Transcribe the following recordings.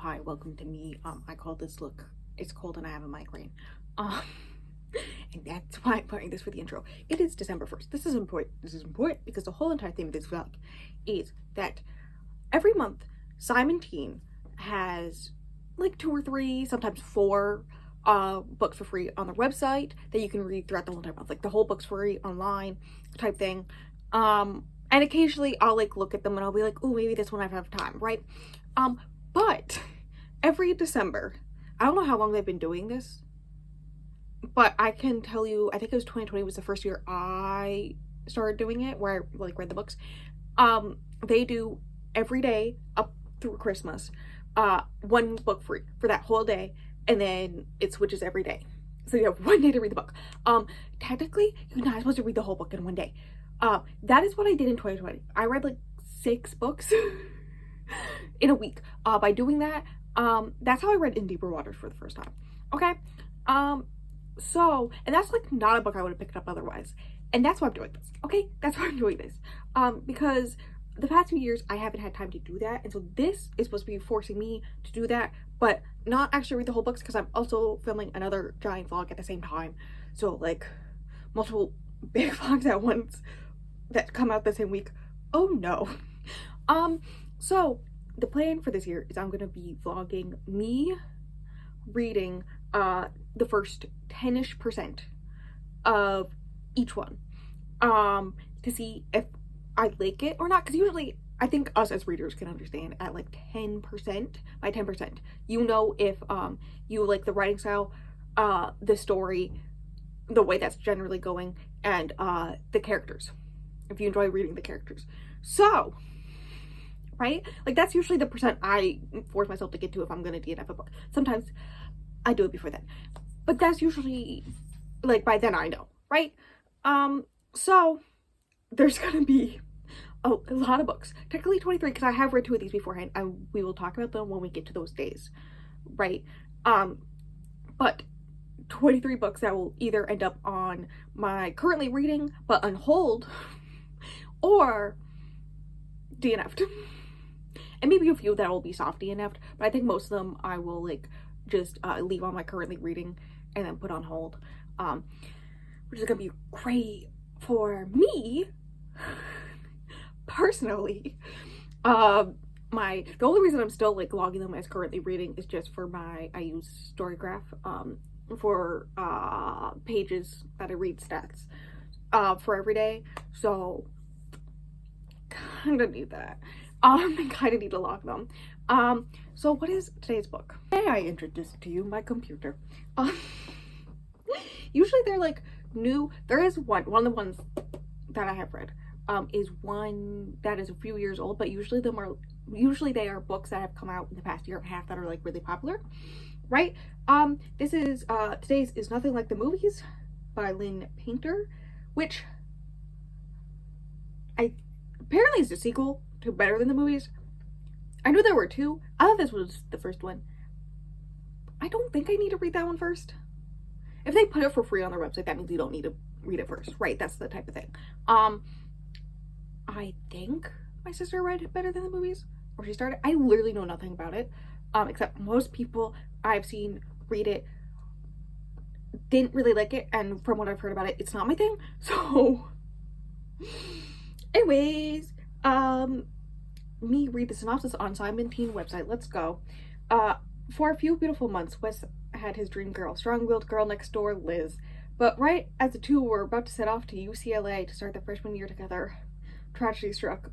Hi, welcome to me. I call this look, it's cold and I have a migraine. Um, and that's why I'm putting this for the intro. It is December 1st. This is important. This is important because the whole entire theme of this vlog is that every month Simon Teen has like 2 or 3, sometimes 4 books for free on their website that you can read throughout the whole entire month. Like the whole book's free online type thing. And occasionally I'll like look at them and I'll be like, oh, maybe this one I have time, right? But every December, I don't know how long they've been doing this, but I can tell you, I think it was 2020 was the first year I started doing it, where I like read the books. They do every day up through Christmas, one book free for that whole day, and then it switches every day. So you have one day to read the book. Technically, you're not supposed to read the whole book in one day. That is what I did in 2020. I read like 6 books in a week. By doing that, that's how I read In Deeper Waters for the first time. Okay. And that's like not a book I would have picked up otherwise. And that's why I'm doing this. Okay. That's why I'm doing this. Because the past few years I haven't had time to do that. And so this is supposed to be forcing me to do that, but not actually read the whole books because I'm also filming another giant vlog at the same time. So like multiple big vlogs at once that come out the same week. Oh no. So the plan for this year is I'm going to be vlogging me reading the first 10-ish% of each one to see if I like it or not, because usually I think us as readers can understand at like 10%. By 10%, you know if you like the writing style, the story, the way that's generally going, and the characters, if you enjoy reading the characters. So right, like that's usually the percent I force myself to get to if I'm gonna DNF a book. Sometimes I do it before then, but that's usually like by then I know, right? So there's gonna be a lot of books, technically 23, because I have read 2 of these beforehand, and we will talk about them when we get to those days, right? But 23 books that will either end up on my currently reading but on hold, or DNF'd. And maybe a few that will be soft DNF'd, but I think most of them I will like just leave on my currently reading and then put on hold, which is gonna be great for me personally. The only reason I'm still like logging them as currently reading is just for I use Storygraph for pages that I read stats for every day, so kind of need that. I kind of need to log them. So what is today's book? Today I introduce to you my computer. Usually they're like new. There is one of the ones that I have read is one that is a few years old, but usually they are books that have come out in the past year and a half that are like really popular, right? This is today's is Nothing Like the Movies by Lynn Painter, which apparently is a sequel to Better Than the Movies. I knew there were 2. I thought this was the first one. I don't think I need to read that one first. If they put it for free on their website, that means you don't need to read it first, right? That's the type of thing. I think my sister read Better Than the Movies, or she started. I literally know nothing about it, except most people I've seen read it didn't really like it, and from what I've heard about it, it's not my thing. So anyways, me read the synopsis on Simon Teen website. Let's go. For a few beautiful months, Wes had his dream girl, strong-willed girl next door, Liz. But right as the two were about to set off to UCLA to start their freshman year together, tragedy struck.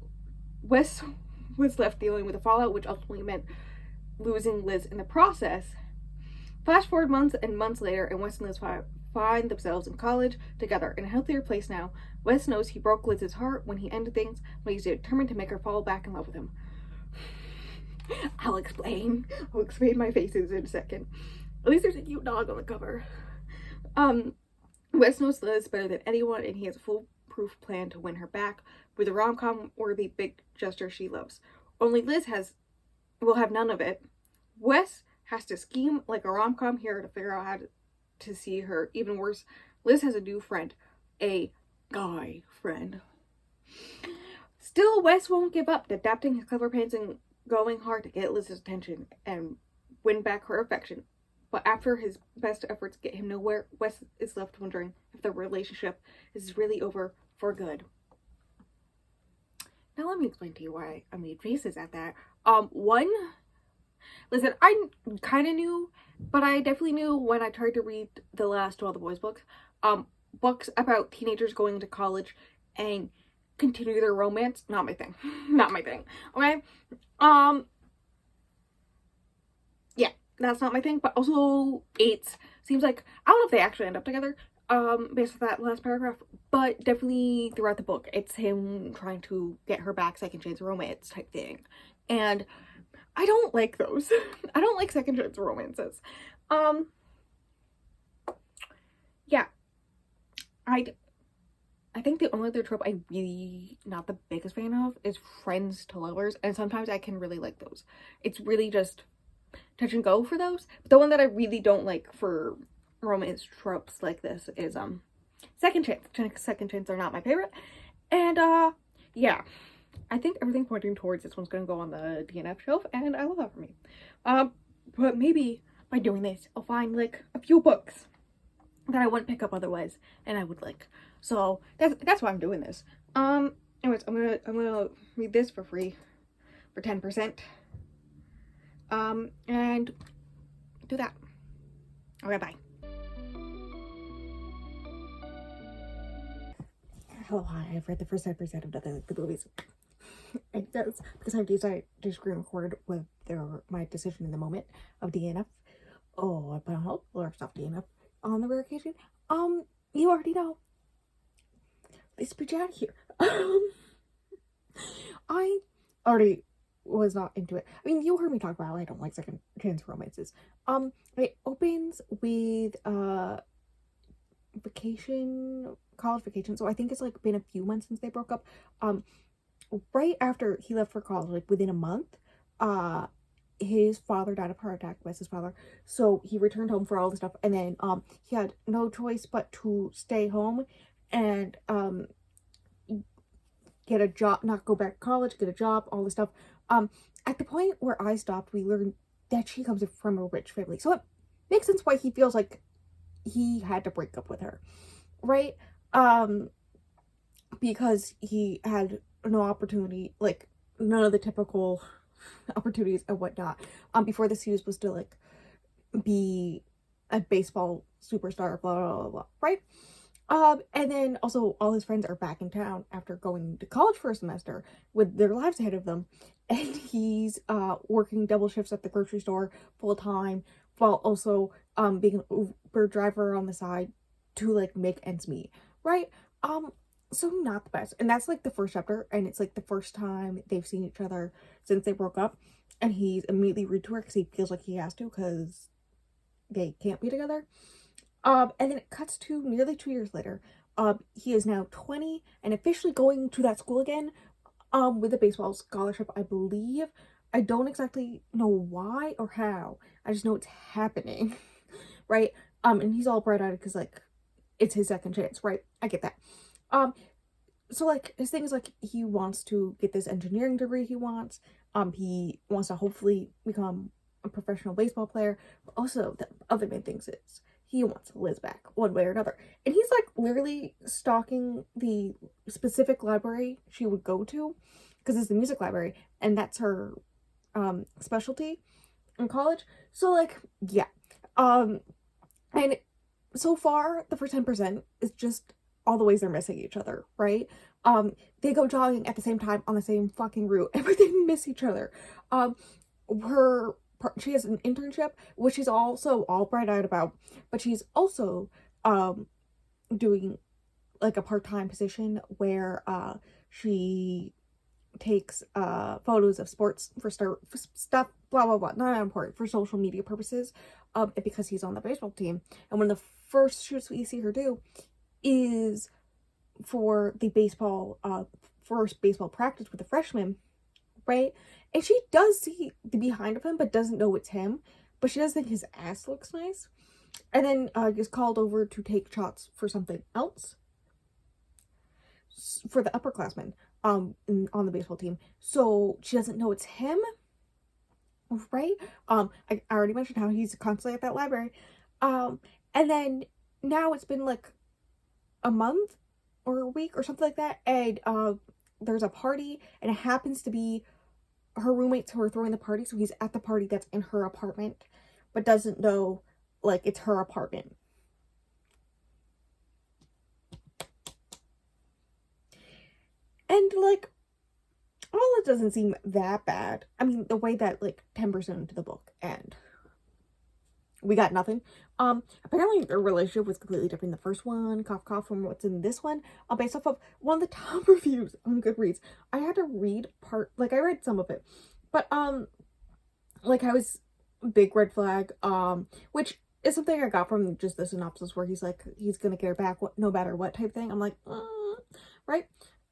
Wes was left dealing with the fallout, which ultimately meant losing Liz in the process. Flash forward months and months later, and Wes and Liz find themselves in college together in a healthier place now. Wes knows he broke Liz's heart when he ended things, but he's determined to make her fall back in love with him. I'll explain my faces in a second. At least there's a cute dog on the cover. Wes knows Liz better than anyone, and he has a foolproof plan to win her back with a rom-com worthy big gesture she loves. Only Liz will have none of it. Wes has to scheme like a rom-com hero to figure out how to see her. Even worse, Liz has a new friend, a guy friend. Still, Wes won't give up, adapting his clever plans and going hard to get Liz's attention and win back her affection. But after his best efforts get him nowhere, Wes is left wondering if the relationship is really over for good. Now let me explain to you why I made faces at that. One, listen, I kind of knew, but I definitely knew when I tried to read the last All the Boys books. Books about teenagers going to college and continue their romance, not my thing. Not my thing. Okay? Yeah, that's not my thing. But also, it seems like, I don't know if they actually end up together, based on that last paragraph, but definitely throughout the book, it's him trying to get her back, second chance romance type thing. And I don't like those. I don't like second chance romances. Yeah. I think the only other trope I really not the biggest fan of is friends to lovers, and sometimes I can really like those. It's really just touch and go for those. But the one that I really don't like for romance tropes like this is second chance. Second chance are not my favorite. And yeah. I think everything's pointing towards this one's gonna go on the DNF shelf, and I love that for me. But maybe by doing this, I'll find like a few books that I wouldn't pick up otherwise, and I would like. So that's why I'm doing this. Anyways, I'm gonna read this for free for 10%. And do that. Okay, bye. Hello, hi. I've read the first 10% of the movies. It does because I decided to screen record with my decision in the moment of DNF. Oh, I put on hold or stop DNF on the rare occasion. You already know. Let's be out of here. I already was not into it. I mean, you heard me talk about how I don't like second chance romances. It opens with college vacation. So I think it's like been a few months since they broke up. Right after he left for college, like within a month, his father died of a heart attack. Was his father, so he returned home for all the stuff, and then he had no choice but to stay home and get a job, not go back to college, get a job, all this stuff. At the point where I stopped, we learned that she comes from a rich family, so it makes sense why he feels like he had to break up with her, right? Because he had no opportunity, like none of the typical opportunities and whatnot. Before this, he was supposed to like be a baseball superstar, blah blah blah, blah, right? And then also all his friends are back in town after going to college for a semester with their lives ahead of them, and he's working double shifts at the grocery store full time while also being an Uber driver on the side to like make ends meet, right? So not the best. And that's like the first chapter, and it's like the first time they've seen each other since they broke up, and he's immediately rude to her because he feels like he has to because they can't be together. And then it cuts to nearly 2 years later. He is now 20 and officially going to that school again, with a baseball scholarship, I believe. I don't exactly know why or how. I just know it's happening, right? And he's all bright-eyed because like it's his second chance, right? I get that. So like his thing is like he wants to get this engineering degree he wants. He wants to hopefully become a professional baseball player. But also the other main things is he wants Liz back one way or another. And he's like literally stalking the specific library she would go to because it's the music library and that's her specialty in college. So like yeah. And so far the first 10% is just all the ways they're missing each other, right? They go jogging at the same time on the same fucking route and they miss each other. She has an internship, which she's also all bright-eyed about, but she's also doing like a part-time position where she takes photos of sports for stuff, blah blah blah, not important, for social media purposes, because he's on the baseball team. And one of the first shoots we see her do is for the first baseball practice with the freshmen, right? And she does see the behind of him but doesn't know it's him, but she does think his ass looks nice, and then gets called over to take shots for something else for the upperclassmen on the baseball team. So she doesn't know it's him, right? I already mentioned how he's constantly at that library. Um, and then now it's been like a month or a week or something like that, and there's a party, and it happens to be her roommates who are throwing the party, so he's at the party that's in her apartment, but doesn't know, like, it's her apartment. And, like, all it doesn't seem that bad. I mean, the way that, like, 10% into the book, and we got nothing. Apparently their relationship was completely different in the first one, cough cough, from what's in this one, based off of one of the top reviews on Goodreads. I had to read I read some of it, but, like, I was big red flag, which is something I got from just the synopsis where he's like, he's gonna get her back no matter what type thing. I'm like, right?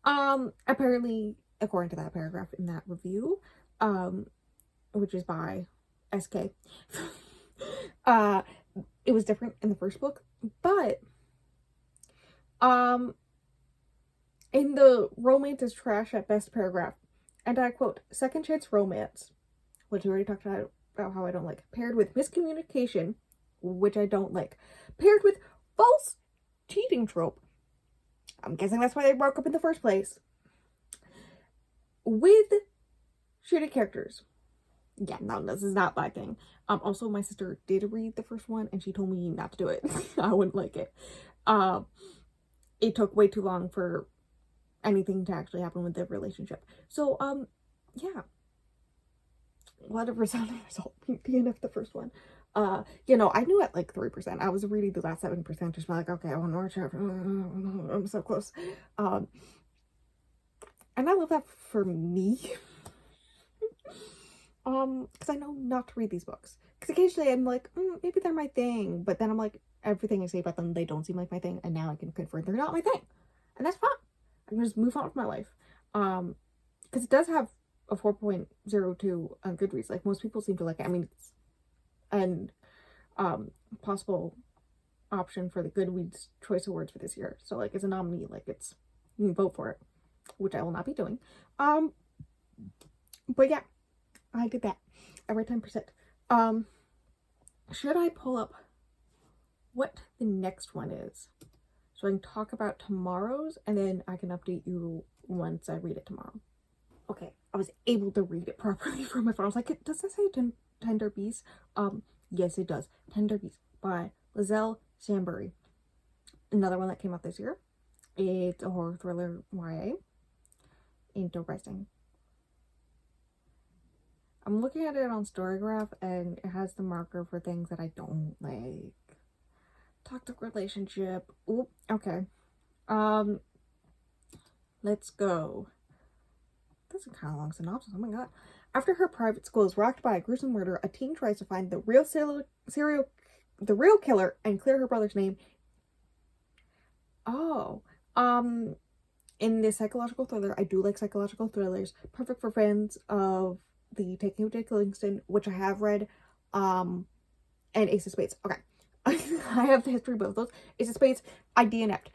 Apparently, according to that paragraph in that review, which is by SK, it was different in the first book, but, in the romance is trash at best paragraph, and I quote, second chance romance, which we already talked about how I don't like, paired with miscommunication, which I don't like, paired with false cheating trope. I'm guessing that's why they broke up in the first place. With shitty characters. Yeah, no, this is not my thing. Also, my sister did read the first one, and she told me not to do it. I wouldn't like it. It took way too long for anything to actually happen with the relationship. So, yeah. Whatever's on the result, the end of the first one. You know, I knew at like 3%. I was reading the last 7%, just like, okay, I want more chapter. I'm so close. And I love that for me. Because I know not to read these books. Because occasionally I'm like, maybe they're my thing. But then I'm like, everything I say about them, they don't seem like my thing. And now I can confirm they're not my thing. And that's fine. I can just move on with my life. Because it does have a 4.02 on Goodreads. Like, most people seem to like it. I mean, it's an possible option for the Goodreads Choice Awards for this year. So, like, as a nominee, like, it's, you can vote for it. Which I will not be doing. But yeah. I did that. I read 10%. Should I pull up what the next one is? So I can talk about tomorrow's, and then I can update you once I read it tomorrow. Okay, I was able to read it properly from my phone. I was like, does that say Tender Beast? Yes, it does. Tender Beast by Liselle Sambury. Another one that came out this year. It's a horror thriller YA. Interesting. I'm looking at it on Storygraph, and it has the marker for things that I don't like. Toxic relationship. Oop, okay. Let's go. That's a kind of long synopsis. Oh my god. After her private school is rocked by a gruesome murder, a teen tries to find the real killer and clear her brother's name. Oh. In this psychological thriller, I do like psychological thrillers. Perfect for fans of The Taking of Jake Livingston, which I have read, and Ace of Spades. Okay. I have the history of both those. Ace of Spades, I DNF'd.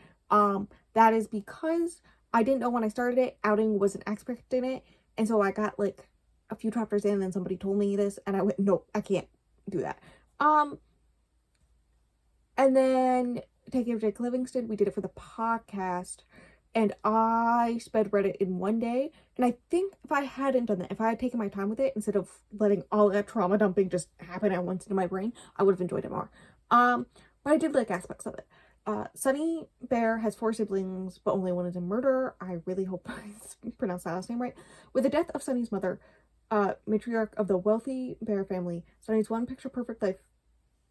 That is because I didn't know when I started it, outing was an aspect in it, and so I got like a few chapters in, and then somebody told me this, and I went, nope, I can't do that. And then Taking of Jake Livingston, we did it for the podcast, and I sped read it in one day. And I think if I hadn't done that, if I had taken my time with it, instead of letting all that trauma dumping just happen at once into my brain, I would have enjoyed it more. But I did like aspects of it. Sunny Bear has 4 siblings, but only one is a murderer. I really hope I pronounced that last name right. With the death of Sunny's mother, matriarch of the wealthy Bear family, Sunny's one picture-perfect life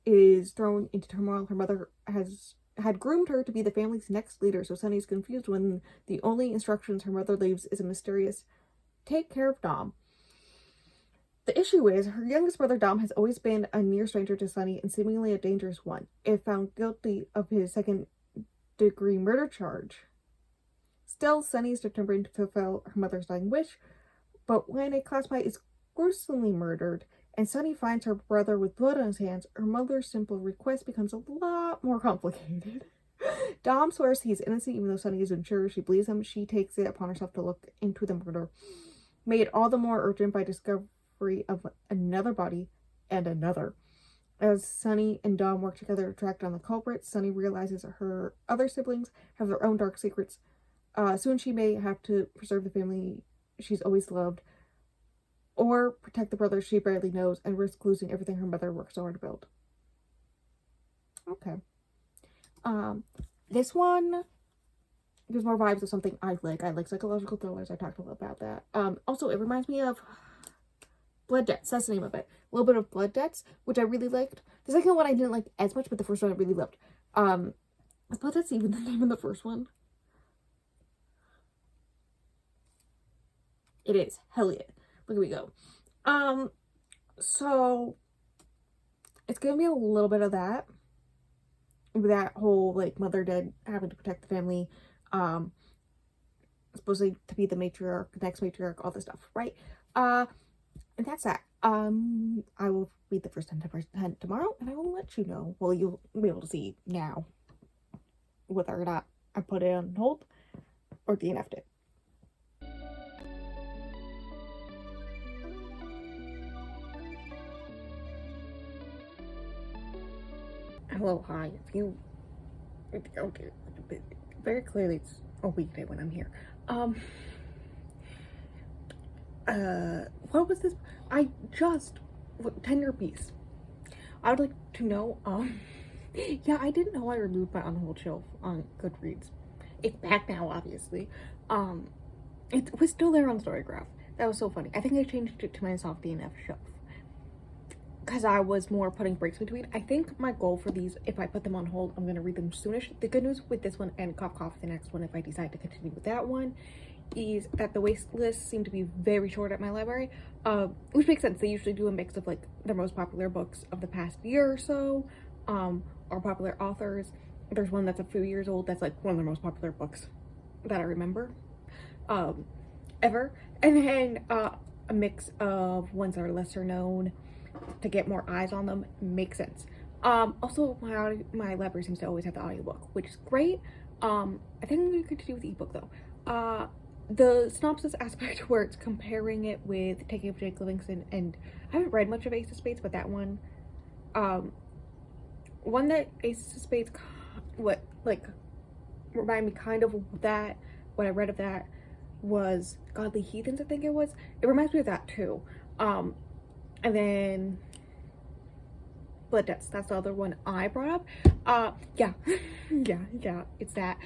is thrown into turmoil. Her mother had groomed her to be the family's next leader, so Sunny's confused when the only instructions her mother leaves is a mysterious "take care of Dom." The issue is, her youngest brother Dom has always been a near stranger to Sunny and seemingly a dangerous one. If found guilty of his second-degree murder charge, still Sunny is determined to fulfill her mother's dying wish, but when a classmate is gruesomely murdered and Sunny finds her brother with blood on his hands, her mother's simple request becomes a lot more complicated. Dom swears he's innocent even though Sunny isn't sure she believes him. She takes it upon herself to look into the murder, made all the more urgent by discovering free of another body and another. As Sunny and Dom work together to track down the culprit, Sunny realizes her other siblings have their own dark secrets. Soon she may have to preserve the family she's always loved, or protect the brothers she barely knows and risk losing everything her mother worked so hard to build. Okay. This one, there's more vibes of something I like. I like psychological thrillers. I talked a little about that. Also, it reminds me of Blood Debts. That's the name of it. A little bit of Blood Debts, which I really liked. The second one I didn't like as much, but the first one I really loved. Is Blood Debts even the name of the first one? It is. Hell yeah. Look at me go. So it's gonna be a little bit of that. That whole, like, mother dead, having to protect the family, supposedly to be the matriarch, next matriarch, all this stuff, right? And that's that. I will read the first 10 tomorrow, and I will let you know. Well, you'll be able to see now whether or not I put it on hold or DNF'd it. Hello, hi. If you, okay, very clearly it's a weekday when I'm here. What was this? Tender Beast. I would like to know, yeah, I didn't know I removed my on hold shelf on Goodreads. It's back now, obviously. It was still there on Storygraph. That was so funny. I think I changed it to my soft DNF shelf, because I was more putting breaks between. I think my goal for these, if I put them on hold, I'm going to read them soonish. The good news with this one and Cough Cough, the next one, if I decide to continue with that one, is that the wait lists seem to be very short at my library, which makes sense. They usually do a mix of, like, their most popular books of the past year or so, or popular authors. There's one that's a few years old that's, like, one of the most popular books that I remember, ever. And then a mix of ones that are lesser known, to get more eyes on them. Makes sense. Also, my library seems to always have the audiobook, which is great. I think we could do with the ebook though. The synopsis aspect where it's comparing it with Taking of Jake Livingston, and I haven't read much of Ace of Spades, but that one, one that Ace of Spades, remind me kind of that, what I read of that was Godly Heathens, I think it was. It reminds me of that too. And then Blood Debts, that's the other one I brought up. Yeah, yeah, it's that.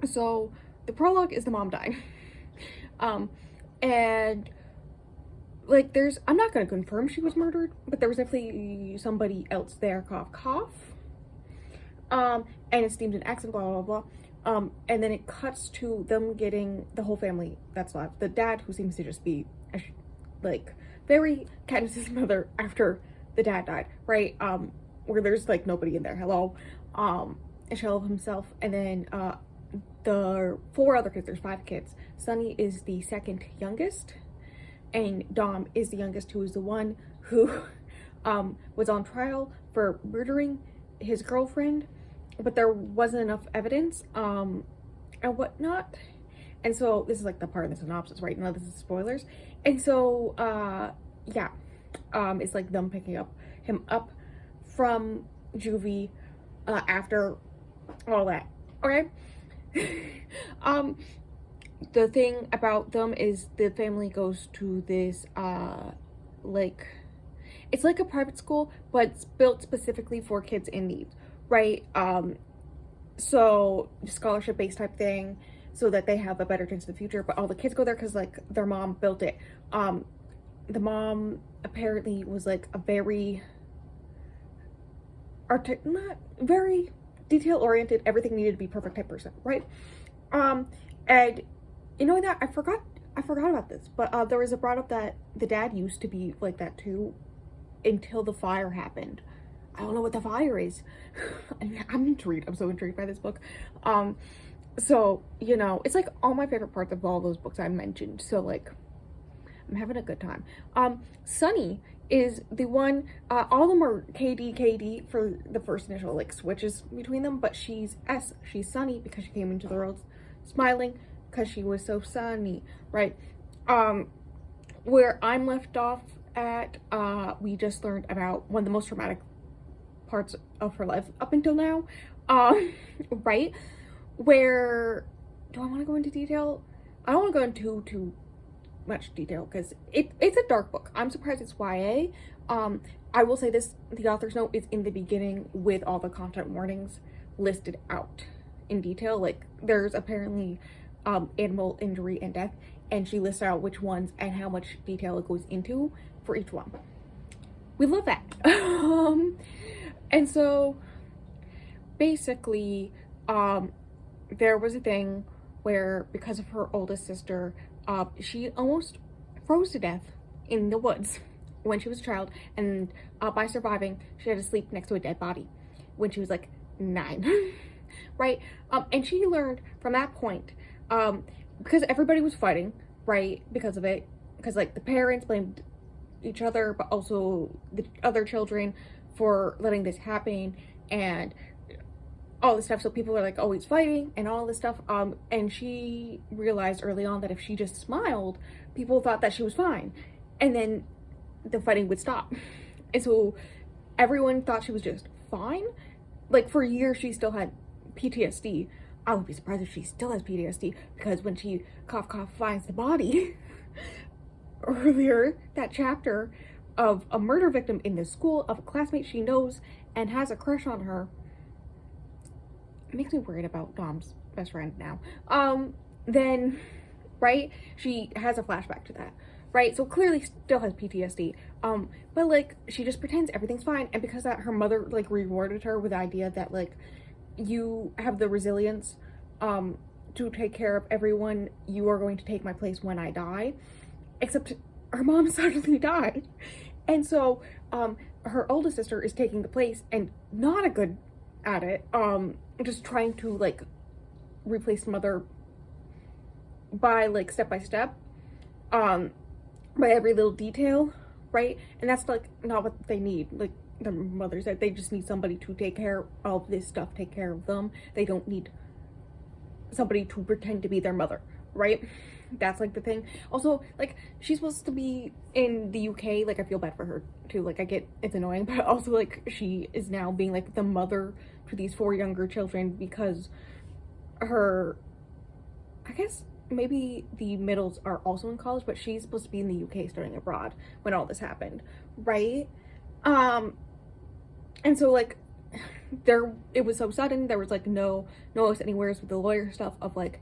So the prologue is the mom dying. And, like, I'm not gonna confirm she was murdered, but there was definitely somebody else there, cough, cough. And it's deemed an accident, blah, blah, blah. And then it cuts to them getting the whole family that's left. The dad, who seems to just be, like, very Katniss's mother after the dad died, right? Where there's, like, nobody in there. Hello. A shell of himself. And then the 4 other kids, there's 5 kids. Sunny is the second youngest, and Dom is the youngest, who is the one who was on trial for murdering his girlfriend, but there wasn't enough evidence and whatnot. And so this is, like, the part of the synopsis, right? Now this is spoilers. And so yeah, it's like them picking him up from juvie after all that. Okay. The thing about them is the family goes to this like, it's like a private school, but it's built specifically for kids in need, right? So scholarship based type thing, so that they have a better chance in the future. But all the kids go there because, like, their mom built it. The mom apparently was, like, a very not very detail oriented, everything needed to be perfect type person, right? And you know that I forgot about this, but there was a brought up that the dad used to be like that too, until the fire happened. I don't know what the fire is. I'm intrigued. I'm so intrigued by this book. So, you know, it's like all my favorite parts of all those books I mentioned. So, like, I'm having a good time. Sunny is the one, all of them are KD for the first initial, like, switches between them, but she's S. She's Sunny because she came into the world smiling because she was so sunny, right? where I'm left off at, we just learned about one of the most traumatic parts of her life up until now. Right? Where, do I want to go into detail? I don't want to go into too much detail because it's a dark book. I'm surprised it's YA. I will say this, the author's note is in the beginning with all the content warnings listed out in detail. Like, there's apparently animal injury and death, and she lists out which ones and how much detail it goes into for each one. We love that. And so basically, there was a thing where, because of her oldest sister, she almost froze to death in the woods when she was a child, and by surviving, she had to sleep next to a dead body when she was like 9. Right? And she learned from that point, because everybody was fighting, right, because of it, because like the parents blamed each other, but also the other children for letting this happen, and all this stuff. So people were like always fighting and all this stuff. And she realized early on that if she just smiled, people thought that she was fine, and then the fighting would stop. And so everyone thought she was just fine. Like, for years she still had PTSD. I would be surprised if she still has PTSD, because when she cough finds the body earlier, that chapter of a murder victim in the school of a classmate she knows and has a crush on her, it makes me worried about Dom's best friend now. Then, right, she has a flashback to that, right? So clearly still has PTSD. But like, she just pretends everything's fine, and because that, her mother like rewarded her with the idea that like, you have the resilience to take care of everyone, you are going to take my place when I die. Except her mom suddenly died, and so her oldest sister is taking the place and not a good at it, just trying to like replace mother by like step by step, by every little detail, right? And that's like not what they need. Like, the mother said, they just need somebody to take care of this stuff, take care of them. They don't need somebody to pretend to be their mother, right? That's like the thing. Also, like, she's supposed to be in the UK. Like, I feel bad for her too. Like, I get it's annoying, but also like, she is now being like the mother to these 4 younger children because her, I guess maybe the middles are also in college, but she's supposed to be in the UK studying abroad when all this happened, right? And so like, it was so sudden. There was like no notice anywhere with the lawyer stuff of like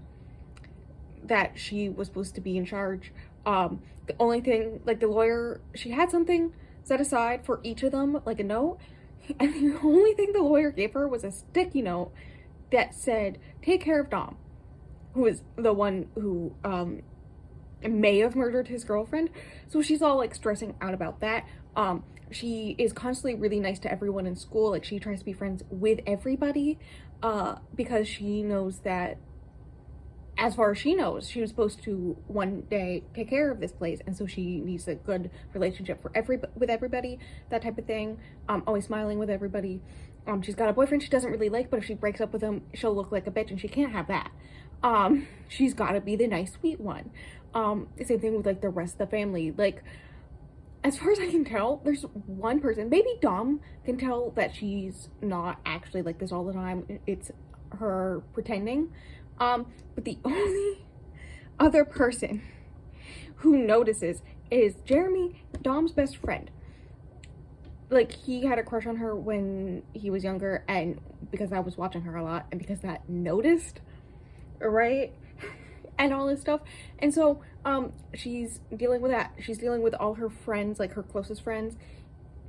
that she was supposed to be in charge. The only thing, like, the lawyer, she had something set aside for each of them, like a note, and the only thing the lawyer gave her was a sticky note that said, take care of Dom, who is the one who may have murdered his girlfriend. So she's all like stressing out about that. She is constantly really nice to everyone in school. Like, she tries to be friends with everybody, because she knows that, as far as she knows, she was supposed to one day take care of this place, and so she needs a good relationship with everybody, that type of thing. Always smiling with everybody. She's got a boyfriend she doesn't really like, but if she breaks up with him, she'll look like a bitch, and she can't have that. She's got to be the nice, sweet one. Same thing with like the rest of the family. Like, as far as I can tell, there's one person, maybe Dom can tell that she's not actually like this all the time. It's her pretending. But the only other person who notices is Jeremy, Dom's best friend. Like, he had a crush on her when he was younger, and because I was watching her a lot, and because that noticed, right? And all this stuff. And so she's dealing with that. She's dealing with all her friends, like her closest friends,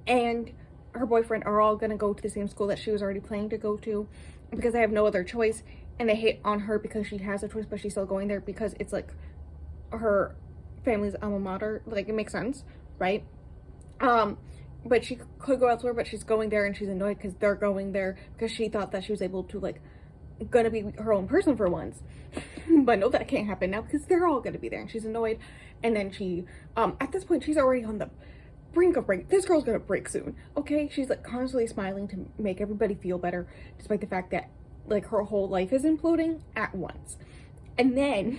and her boyfriend are all gonna go to the same school that she was already planning to go to, because they have no other choice, and they hate on her because she has a choice, but she's still going there because it's like her family's alma mater. Like, it makes sense, right? But she could go elsewhere, but she's going there, and she's annoyed because they're going there because she thought that she was able to like gonna be her own person for once. But no, that can't happen now because they're all gonna be there, and she's annoyed. And then she at this point, she's already on the brink of break. This girl's gonna break soon, okay? She's like constantly smiling to make everybody feel better, despite the fact that like her whole life is imploding at once. And then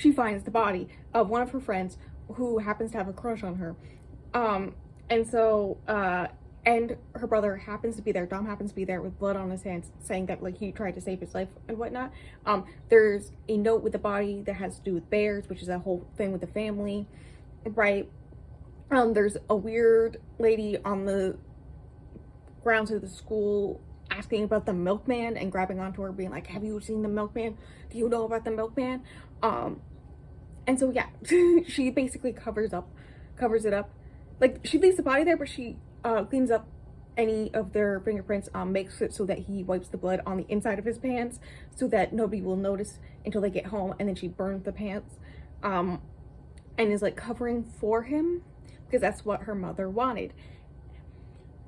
she finds the body of one of her friends who happens to have a crush on her. And so, and her brother happens to be there. Dom happens to be there with blood on his hands, saying that like he tried to save his life and whatnot. There's a note with the body that has to do with bears, which is a whole thing with the family, right? There's a weird lady on the grounds of the school asking about the milkman and grabbing onto her, being like, "Have you seen the milkman? Do you know about the milkman?" And so yeah, she basically covers it up. Like, she leaves the body there, but she cleans up any of their fingerprints, makes it so that he wipes the blood on the inside of his pants so that nobody will notice until they get home, and then she burns the pants, and is like covering for him because that's what her mother wanted.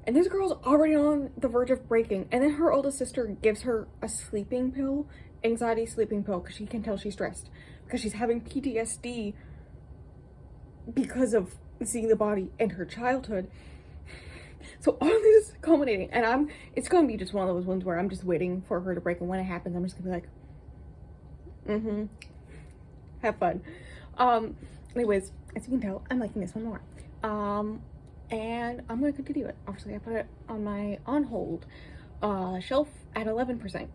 And this girl's already on the verge of breaking, and then her oldest sister gives her a sleeping pill, anxiety sleeping pill, because she can tell she's stressed because she's having PTSD because of seeing the body in her childhood. So all this is culminating, and it's gonna be just one of those ones where I'm just waiting for her to break, and when it happens, I'm just gonna be like, have fun. Anyways, as you can tell, I'm liking this one more. And I'm gonna continue it. Obviously, I put it on my on hold shelf at 11%.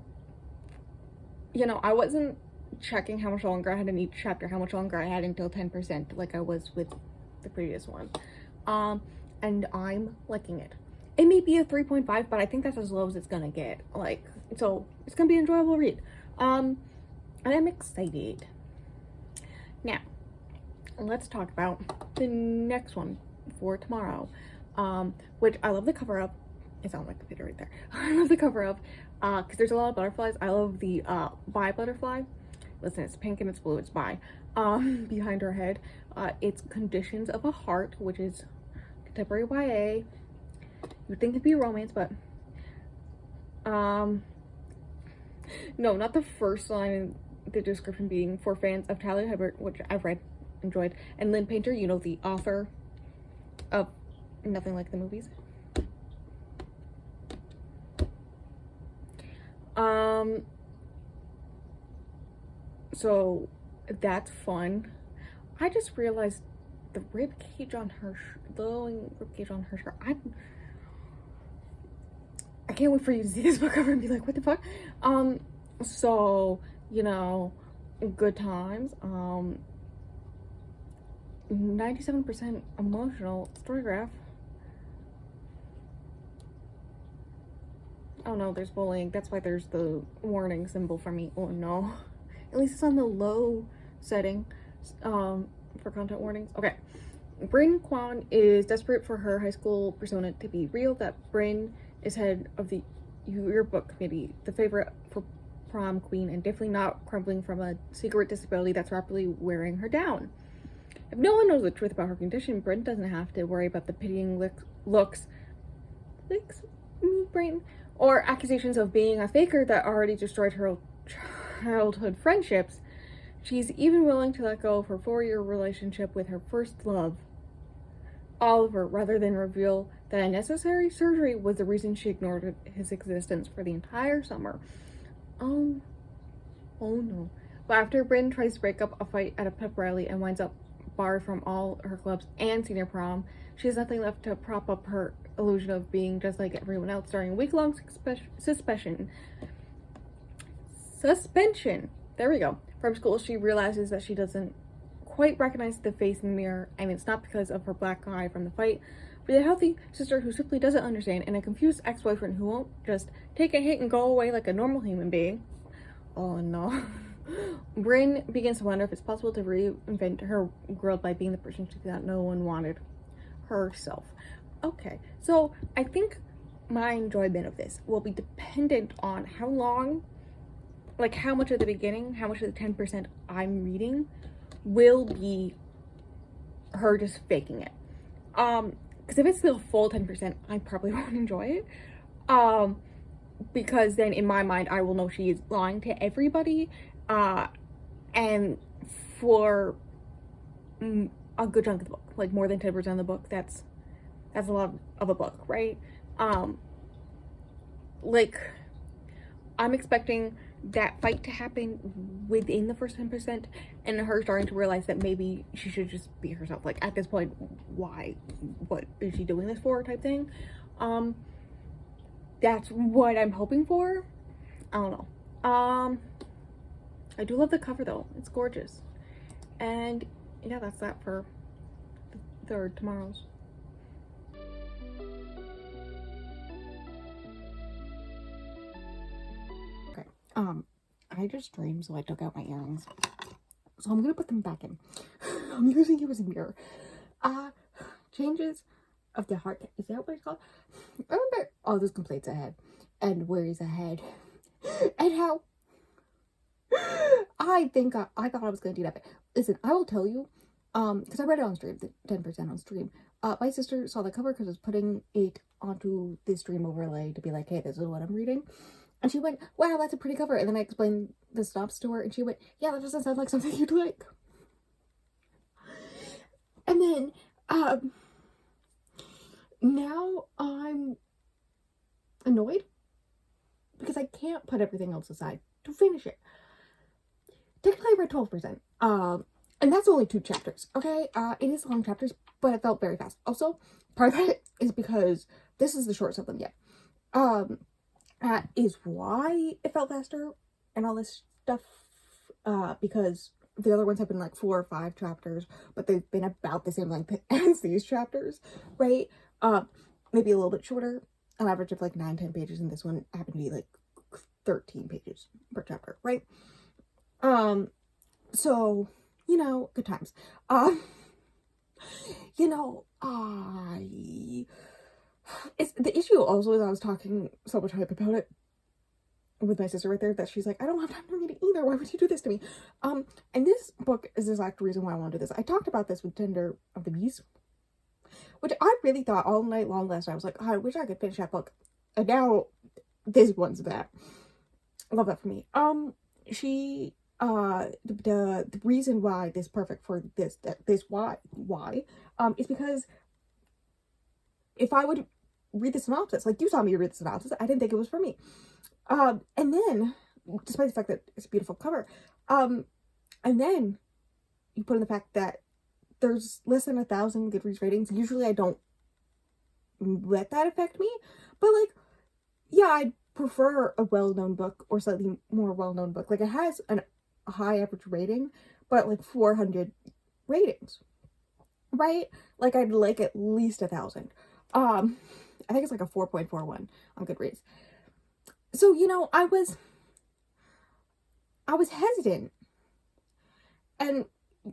You know, I wasn't checking how much longer I had in each chapter, how much longer I had until 10%, like I was with the previous one. And I'm liking it. It may be a 3.5, but I think that's as low as it's gonna get. Like, so it's gonna be an enjoyable read. And I'm excited. Now, let's talk about the next one for tomorrow, which I love the cover of. It sounds like a computer right there. I love the cover of, because there's a lot of butterflies. I love the bi butterfly. Listen, it's pink and it's blue, it's bi. Behind her head, it's Conditions of a Heart, which is contemporary YA. You'd think it'd be romance, but no, not the first line in the description being for fans of Talia Hibbert, which I've read, enjoyed, and Lynn Painter, you know, the author of Nothing Like the Movies. So that's fun. I just realized the rib cage on her, the rib cage on her shirt. I can't wait for you to see this book cover and be like, what the fuck? So, you know, good times. 97% emotional storygraph. Oh no, there's bullying. That's why there's the warning symbol for me. Oh no. At least it's on the low setting for content warnings. Okay. Bryn Kwan is desperate for her high school persona to be real, that Bryn is head of the yearbook committee, the favorite for prom queen, and definitely not crumbling from a secret disability that's rapidly wearing her down. If no one knows the truth about her condition, Bryn doesn't have to worry about the pitying looks, brain, or accusations of being a faker that already destroyed her childhood friendships. She's even willing to let go of her 4-year relationship with her first love, Oliver, rather than reveal that a necessary surgery was the reason she ignored his existence for the entire summer. Oh no. But after Bryn tries to break up a fight at a pep rally and winds up barred from all her clubs and senior prom, she has nothing left to prop up her illusion of being just like everyone else during a week-long suspension. There we go. From school, she realizes that she doesn't quite recognize the face in the mirror, and it's not because of her black eye from the fight, but a healthy sister who simply doesn't understand, and a confused ex-boyfriend who won't just take a hit and go away like a normal human being. Oh no. Bryn begins to wonder if it's possible to reinvent her world by being the person she thought no one wanted, herself. Okay, so I think my enjoyment of this will be dependent on how long, like how much of the beginning, how much of the 10% I'm reading will be her just faking it. Because if it's the full 10%, I probably won't enjoy it. Because then in my mind, I will know she is lying to everybody. And for a good chunk of the book, like more than 10% of the book, that's a lot of a book, right? Like, I'm expecting that fight to happen within the first 10%, and her starting to realize that maybe she should just be herself. Like, at this point, why? What is she doing this for? Type thing. That's what I'm hoping for. I don't know. I do love the cover though. It's gorgeous. And yeah, that's that for the third, tomorrow's. Okay. I just dreamed, so I took out my earrings. So I'm gonna put them back in. I'm using you as a mirror. Changes of the heart. Is that what it's called? I remember all those complaints I had, and worries I had, and how I thought I was gonna do that. But listen, I will tell you, because I read it on stream, the 10% on stream. My sister saw the cover because I was putting it onto the stream overlay to be like, hey, this is what I'm reading. And she went, wow, that's a pretty cover. And then I explained the synopsis to her, and she went, yeah, that doesn't sound like something you'd like. And then, now I'm annoyed because I can't put everything else aside to finish it. Technically, I read 12%. And that's only 2 chapters, okay? It is long chapters, but it felt very fast. Also, part of that is because this is the shortest of them yet. That is why it felt faster and all this stuff, because the other ones have been like 4 or 5 chapters, but they've been about the same length as these chapters, right? Maybe a little bit shorter, an average of like 9-10 pages, and this one happened to be like 13 pages per chapter, right? So, you know, good times. You know, it's the issue also is I was talking so much hype about it with my sister right there that she's like, I don't have time to read it either. Why would you do this to me? And this book is the exact reason why I want to do this. I talked about this with Tender of the Beast, which I really thought all night long last night. I was like, oh, I wish I could finish that book. And now this one's that. I love that for me. The reason why this is perfect for this is because if I would read the synopsis, like you saw me read the synopsis, I didn't think it was for me. And then, despite the fact that it's a beautiful cover, and then you put in the fact that there's less than 1,000 Goodreads ratings. Usually I don't let that affect me, but like, yeah, I prefer a well-known book or slightly more well-known book. Like, it has a high average rating, but like 400 ratings, right? Like, I'd like at least 1,000. I think it's like a 4.41 on Goodreads. So, you know, I was hesitant, and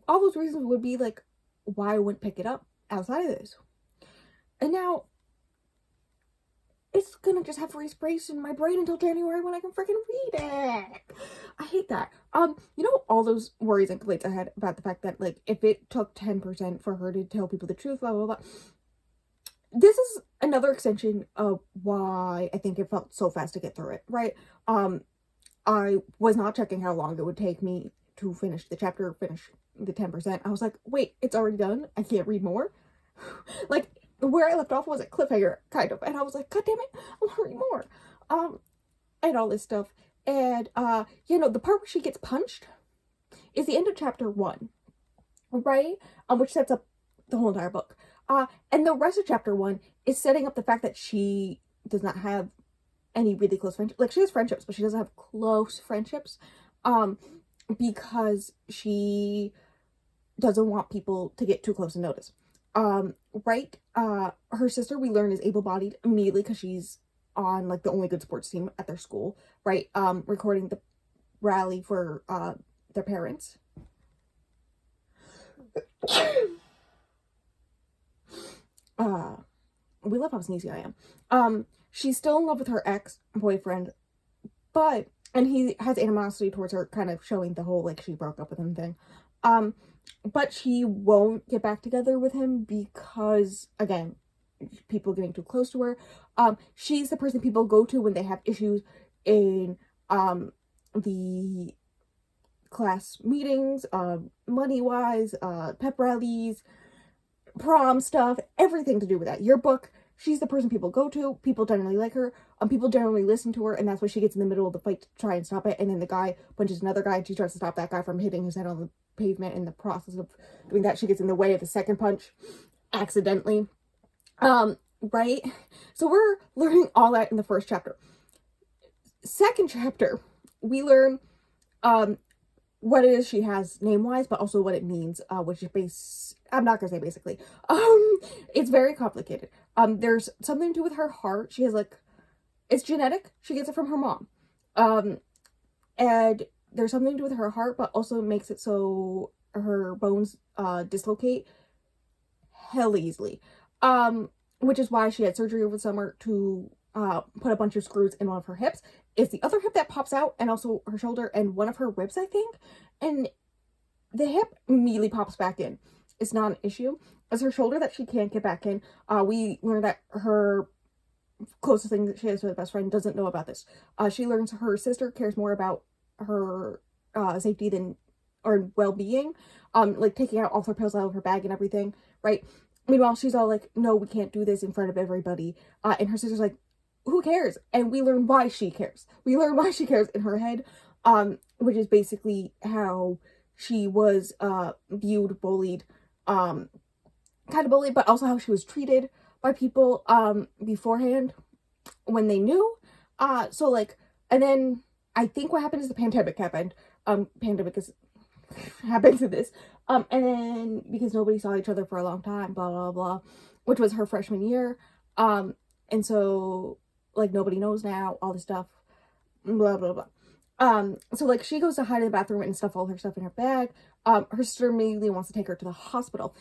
all those reasons would be like why I wouldn't pick it up outside of this. And now it's gonna just have free space in my brain until January when I can freaking read it. I hate that. You know, all those worries and complaints I had about the fact that, like, if it took 10% for her to tell people the truth, blah, blah, blah. This is another extension of why I think it felt so fast to get through it, right? I was not checking how long it would take me to finish the chapter, finish the 10%. I was like, wait, it's already done? I can't read more? Like, where I left off was a cliffhanger, kind of. And I was like, God damn it, I want to read more. And all this stuff. And, you know, the part where she gets punched is the end of chapter 1, right? Which sets up the whole entire book. And the rest of chapter 1 is setting up the fact that she does not have any really close friendships. Like, she has friendships, but she doesn't have close friendships, because she doesn't want people to get too close and notice. Right? Her sister, we learn, is able-bodied immediately because she's on, like, the only good sports team at their school, right? Recording the rally for, their parents. We love how sneezy I am. She's still in love with her ex-boyfriend, and he has animosity towards her, kind of showing the whole, like, she broke up with him thing. But she won't get back together with him because, again, people getting too close to her. She's the person people go to when they have issues in, the class meetings, money-wise, pep rallies, prom stuff, everything to do with that. Your book she's the person people go to. People generally like her. People generally listen to her, and that's why she gets in the middle of the fight to try and stop it. And then the guy punches another guy, and she tries to stop that guy from hitting his head on the pavement. In the process of doing that, she gets in the way of the second punch accidentally. Right? So we're learning all that in the first chapter. Second chapter, we learn what it is she has name-wise, but also what it means, which is I'm not gonna say basically. It's very complicated. There's something to do with her heart. She has like, it's genetic. She gets it from her mom. And there's something to do with her heart, but also makes it so her bones dislocate hell easily. Which is why she had surgery over the summer to put a bunch of screws in one of her hips. It's the other hip that pops out, and also her shoulder and one of her ribs, I think. And the hip immediately pops back in. It's not an issue. It's her shoulder that she can't get back in. We learned that her closest thing that she has to her best friend doesn't know about this. She learns her sister cares more about her safety than, or well-being. Like taking out all her pills out of her bag and everything, right? Meanwhile, she's all like, no, we can't do this in front of everybody. And her sister's like, who cares? And we learn why she cares. We learn why she cares in her head, which is basically how she was viewed, bullied, kind of bullied, but also how she was treated by people beforehand when they knew. So like, and then I think what happened is the pandemic happened. Pandemic is happens to this. And then because nobody saw each other for a long time, blah blah blah, which was her freshman year. And so like nobody knows now, all this stuff, blah blah blah. So like she goes to hide in the bathroom and stuff all her stuff in her bag. Her sister immediately wants to take her to the hospital.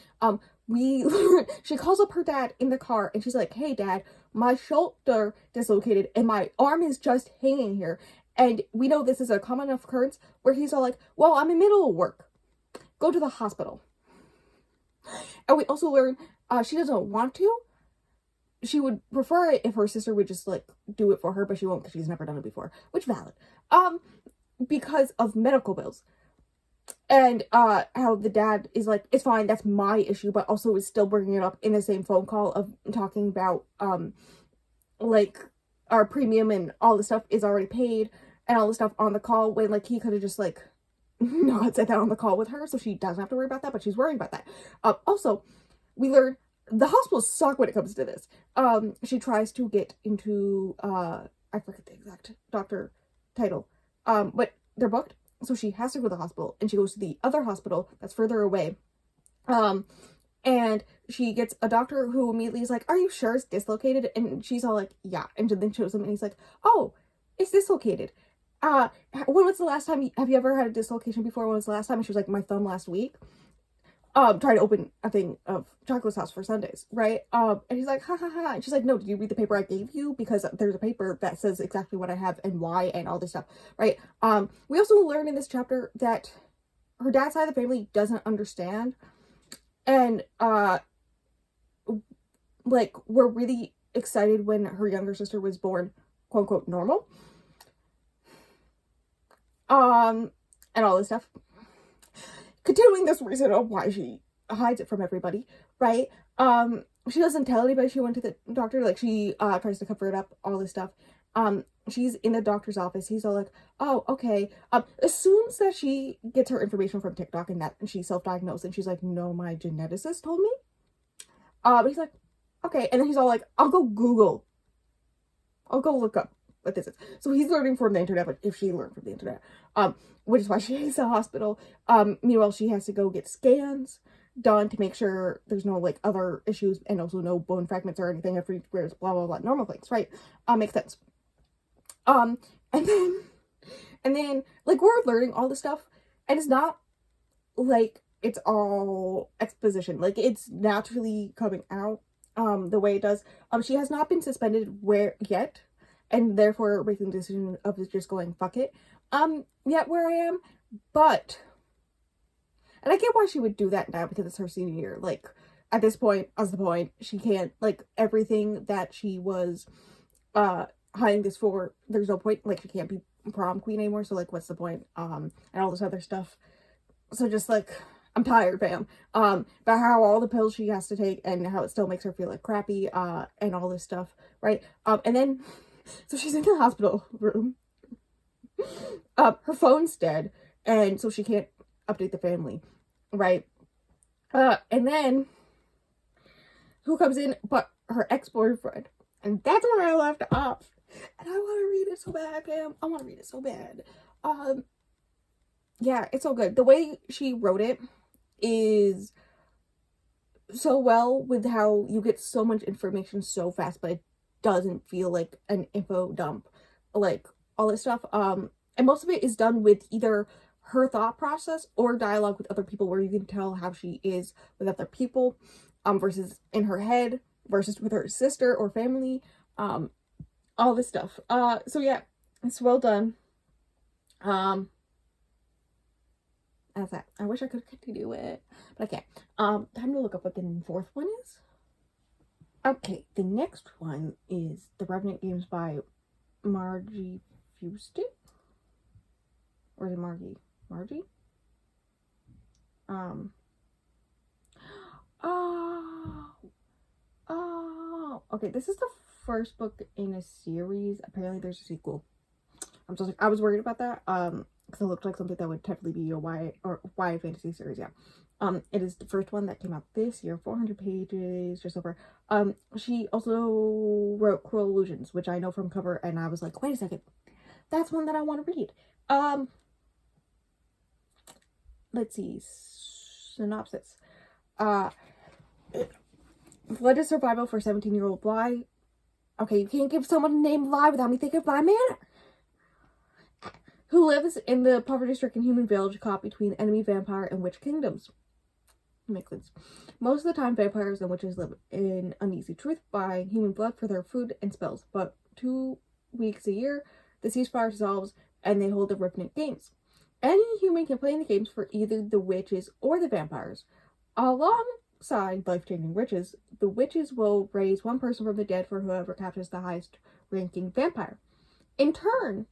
She calls up her dad in the car and she's like, hey dad, my shoulder dislocated and my arm is just hanging here. And we know this is a common enough occurrence where he's all like, well, I'm in the middle of work. Go to the hospital. And we also learn she doesn't want to. She would prefer it if her sister would just like do it for her, but she won't because she's never done it before, which valid. Because of medical bills. And how the dad is like, it's fine, that's my issue, but also is still bringing it up in the same phone call of talking about like our premium and all the stuff is already paid and all the stuff on the call, when like he could have just like not said that on the call with her, so she doesn't have to worry about that, but she's worrying about that. Also, we learn the hospitals suck when it comes to this. She tries to get into I forget the exact doctor title, but they're booked, so she has to go to the hospital, and she goes to the other hospital that's further away. And she gets a doctor who immediately is like, are you sure it's dislocated? And she's all like, yeah. And then shows him and he's like, oh, it's dislocated. When was the last time, have you ever had a dislocation before? When was the last time? And she was like, my thumb last week. Trying to open a thing of chocolate sauce for Sundays, right? And he's like, ha ha ha. And she's like, no, did you read the paper I gave you? Because there's a paper that says exactly what I have and why and all this stuff, right? We also learn in this chapter that her dad's side of the family doesn't understand. And, like, we're really excited when her younger sister was born, quote unquote, normal. And all this stuff. Continuing this reason of why she hides it from everybody, right? She doesn't tell anybody she went to the doctor. Like, she tries to cover it up, all this stuff. She's in the doctor's office. He's all like, oh, okay. Assumes that she gets her information from TikTok and that she's self-diagnosed. And she's like, no, my geneticist told me. But he's like, okay. And then he's all like, I'll go Google. I'll go look up what this is. So he's learning from the internet, but if she learned from the internet, which is why she hates the hospital. Meanwhile, she has to go get scans done to make sure there's no like other issues and also no bone fragments or anything everywhere, blah blah blah, normal things, right? Makes sense. And then like we're learning all this stuff and it's not like it's all exposition, like it's naturally coming out the way it does. She has not been suspended yet, and therefore making the decision of just going fuck it yet where I am. But and I get why she would do that now because it's her senior year. Like at this point, as the point, she can't, like, everything that she was hiding this for, there's no point, like she can't be prom queen anymore, so like what's the point, and all this other stuff. So just like I'm tired, fam. About how all the pills she has to take and how it still makes her feel like crappy, and all this stuff, right? And then, so she's in the hospital room. Her phone's dead, and so she can't update the family, right? And then, who comes in but her ex-boyfriend? And that's where I left off. And I want to read it so bad, fam. I want to read it so bad. Yeah, it's so good. The way she wrote it is so well, with how you get so much information so fast, but it doesn't feel like an info dump, like all this stuff. And most of it is done with either her thought process or dialogue with other people, where you can tell how she is with other people, versus in her head, versus with her sister or family, all this stuff. So yeah, it's well done. As that, I wish I could continue it, but I can't. Time to look up what the fourth one is. Okay, the next one is The Revenant Games by Margie Fusted. Or is it Margie? Margie? Okay, this is the first book in a series. Apparently there's a sequel. I was worried about that, because it looked like something that would definitely be a YA fantasy series, yeah. It is the first one that came out this year, 400 pages, just over. She also wrote Cruel Illusions, which I know from cover, and I was like, wait a second, that's one that I want to read. Let's see, synopsis. Blood is survival for 17-year-old Bly. Okay, you can't give someone a name Bly without me thinking of Bly Manor, who lives in the poverty-stricken human village caught between enemy vampire and witch kingdoms. Makes sense. Most of the time, vampires and witches live in uneasy truth, buying human blood for their food and spells. But 2 weeks a year, the ceasefire dissolves, and they hold the Revenant Games. Any human can play in the games for either the witches or the vampires. Alongside life-changing witches, the witches will raise one person from the dead for whoever captures the highest-ranking vampire. In turn,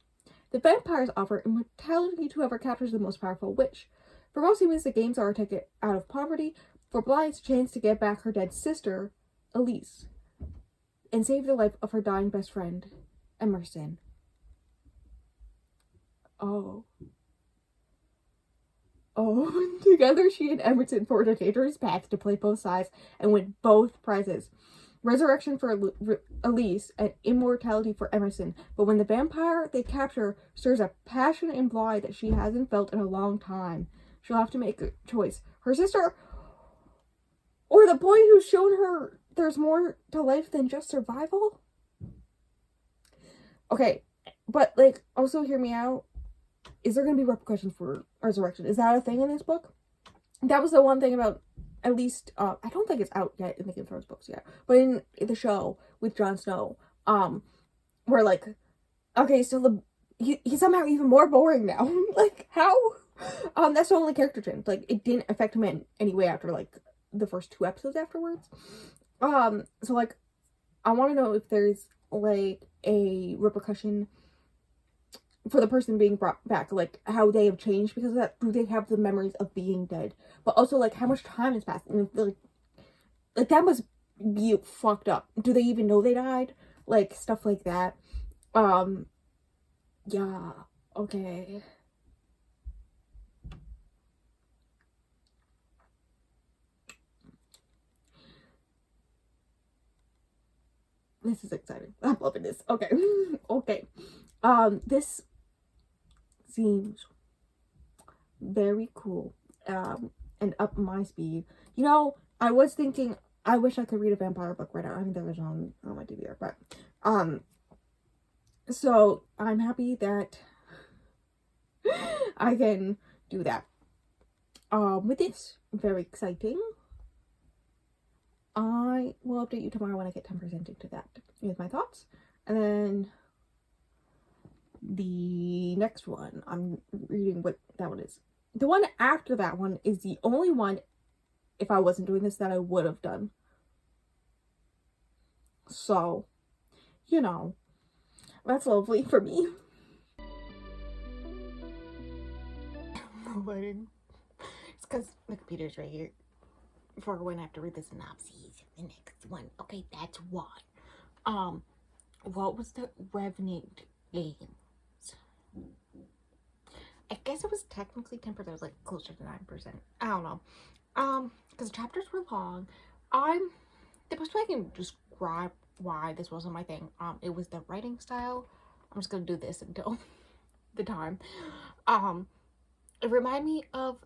the vampires offer immortality to whoever captures the most powerful witch. For most humans, the games are a ticket out of poverty. For Bly, it's a chance to get back her dead sister, Elise, and save the life of her dying best friend, Emerson. Oh, together she and Emerson forge a dangerous path to play both sides and win both prizes. Resurrection for Elise and immortality for Emerson. But when the vampire they capture stirs a passion in Bly that she hasn't felt in a long time, she'll have to make a choice. Her sister, or the boy who's shown her there's more to life than just survival? Okay, but, like, also hear me out. Is there going to be repercussions for resurrection? Is that a thing in this book? That was the one thing about, at least, I don't think it's out yet in the Game of Thrones books yet, but in the show with Jon Snow, where, like, okay, so he's somehow even more boring now. Like, how? That's the only character change. Like, it didn't affect him in any way after, like, the first 2 episodes afterwards. So, like, I want to know if there's, like, a repercussion for the person being brought back, like, how they have changed because of that. Do they have the memories of being dead? But also, like, how much time has passed? And, like that must be fucked up. Do they even know they died? Like, stuff like that. Yeah, okay. This is exciting. I'm loving this. Okay. Okay. This seems very cool, and up my speed. You know, I was thinking, I wish I could read a vampire book right now. I mean, there was on my DVR, but, so I'm happy that I can do that. With this, very exciting. I will update you tomorrow when I get 10% into that with my thoughts. And then the next one, I'm reading what that one is. The one after that one is the only one, if I wasn't doing this, that I would have done. So, you know, that's lovely for me. The lighting. It's because the computer's right here for when I have to read the synopses. The next one. Okay, that's why. What was the Revenant games? I guess it was technically 10%. It was like closer to 9%. I don't know. Because the chapters were long. The best way I can describe why this wasn't my thing. It was the writing style. I'm just gonna do this until the time. It reminded me of,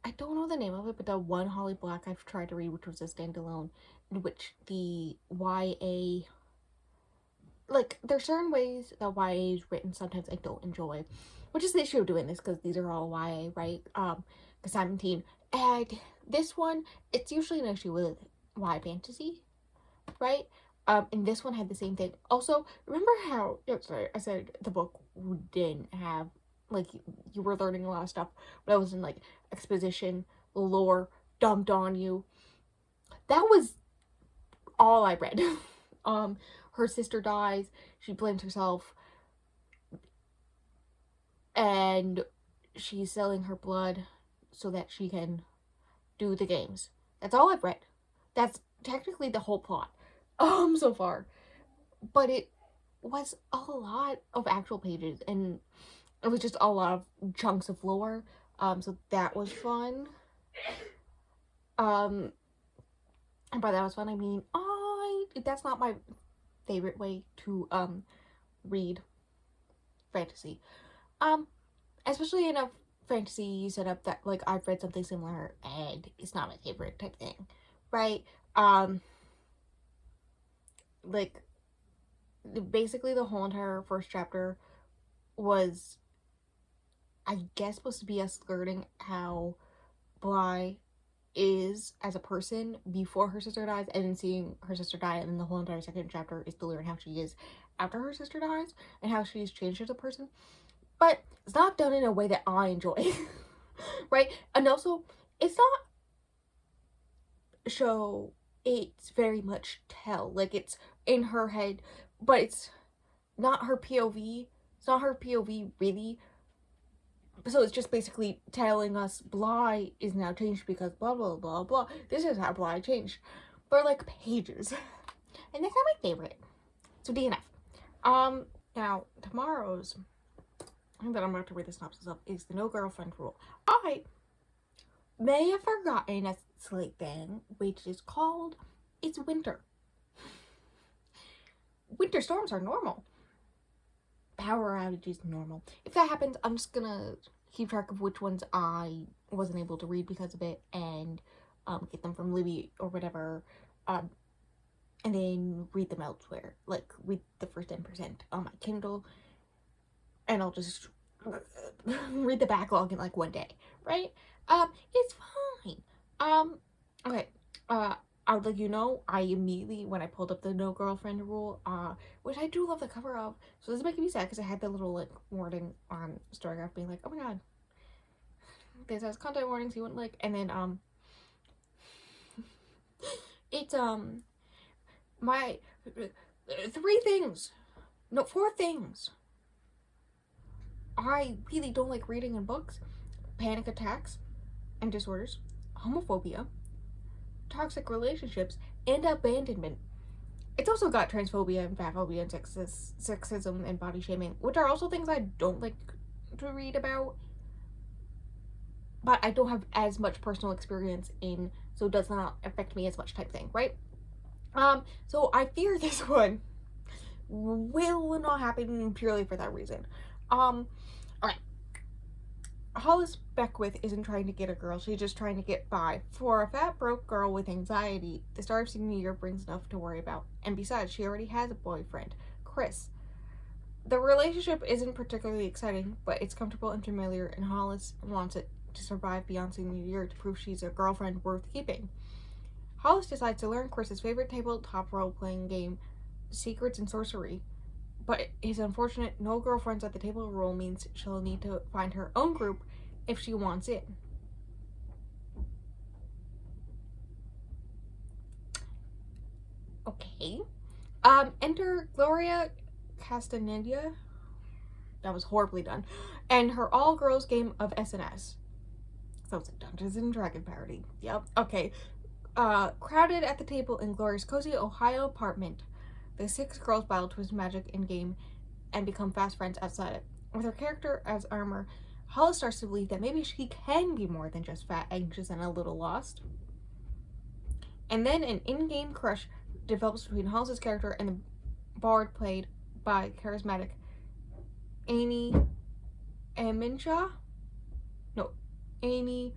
I don't know the name of it, but the one Holly Black I've tried to read, which was a standalone, in which the YA, like, there's certain ways that YA is written sometimes I don't enjoy, which is the issue of doing this, because these are all YA, right? Because I'm a teen. And this one, it's usually an issue with YA fantasy, right? And this one had the same thing. Also, remember how, sorry, I said the book didn't have, like, you were learning a lot of stuff, but it wasn't, like, exposition, lore, dumped on you. That was all I read. Her sister dies, she blames herself, and she's selling her blood so that she can do the games. That's all I've read. That's technically the whole plot, so far. But it was a lot of actual pages, and it was just a lot of chunks of lore. So that was fun. And by that was fun, I mean, that's not my favorite way to, read fantasy. Especially in a fantasy setup that, like, I've read something similar and it's not my favorite type thing, right? Like, basically the whole entire first chapter was, I guess, supposed to be us learning how Bly is as a person before her sister dies, and then seeing her sister die, and then the whole entire second chapter is to learn how she is after her sister dies and how she's changed as a person. But it's not done in a way that I enjoy. Right? And also, it's not show, it's very much tell. Like, it's in her head, but it's not her POV. It's not her POV, really. So it's just basically telling us Bly is now changed because blah, blah, blah, blah. This is how Bly changed. For, like, pages. And that's not my favorite. So DNF. Now, tomorrow's thing that I'm about to read the synopsis of is the No Girlfriend Rule. I may have forgotten a slight thing, which is called, it's winter. Winter storms are normal. Power outages normal. If that happens, I'm just gonna keep track of which ones I wasn't able to read because of it, and get them from Libby or whatever, and then read them elsewhere. Like, read the first 10% on my Kindle, and I'll just read the backlog in, like, one day, right? It's fine. Okay, I would let you know, I immediately, when I pulled up the No Girlfriend Rule, which I do love the cover of, so this is making me sad because I had the little, like, warning on Storygraph being like, oh my god, this has content warnings you wouldn't like, and then, it's, my, 4 things I really don't like reading in books: panic attacks and disorders, homophobia, toxic relationships, and abandonment. It's also got transphobia and fatphobia and sexism and body shaming, which are also things I don't like to read about, but I don't have as much personal experience in, so it does not affect me as much type thing, right? So I fear this one will not happen purely for that reason. Alright. Hollis Beckwith isn't trying to get a girl, she's just trying to get by. For a fat, broke girl with anxiety, the start of senior year brings enough to worry about. And besides, she already has a boyfriend, Chris. The relationship isn't particularly exciting, but it's comfortable and familiar, and Hollis wants it to survive beyond senior year to prove she's a girlfriend worth keeping. Hollis decides to learn Chris's favorite tabletop role-playing game, Secrets and Sorcery. But his unfortunate no girlfriends at the table rule means she'll need to find her own group if she wants in. Okay. Enter Gloria Castaneda. That was horribly done. And her all-girls game of SNS. Sounds like Dungeons and Dragon parody. Yep. Okay. Crowded at the table in Glory's cozy Ohio apartment, the 6 girls battle twist magic in-game and become fast friends outside it. With her character as armor, Hollis starts to believe that maybe she can be more than just fat, anxious, and a little lost. And then an in-game crush develops between Hollis's character and the bard played by charismatic Amy Aminshaw? No, Amy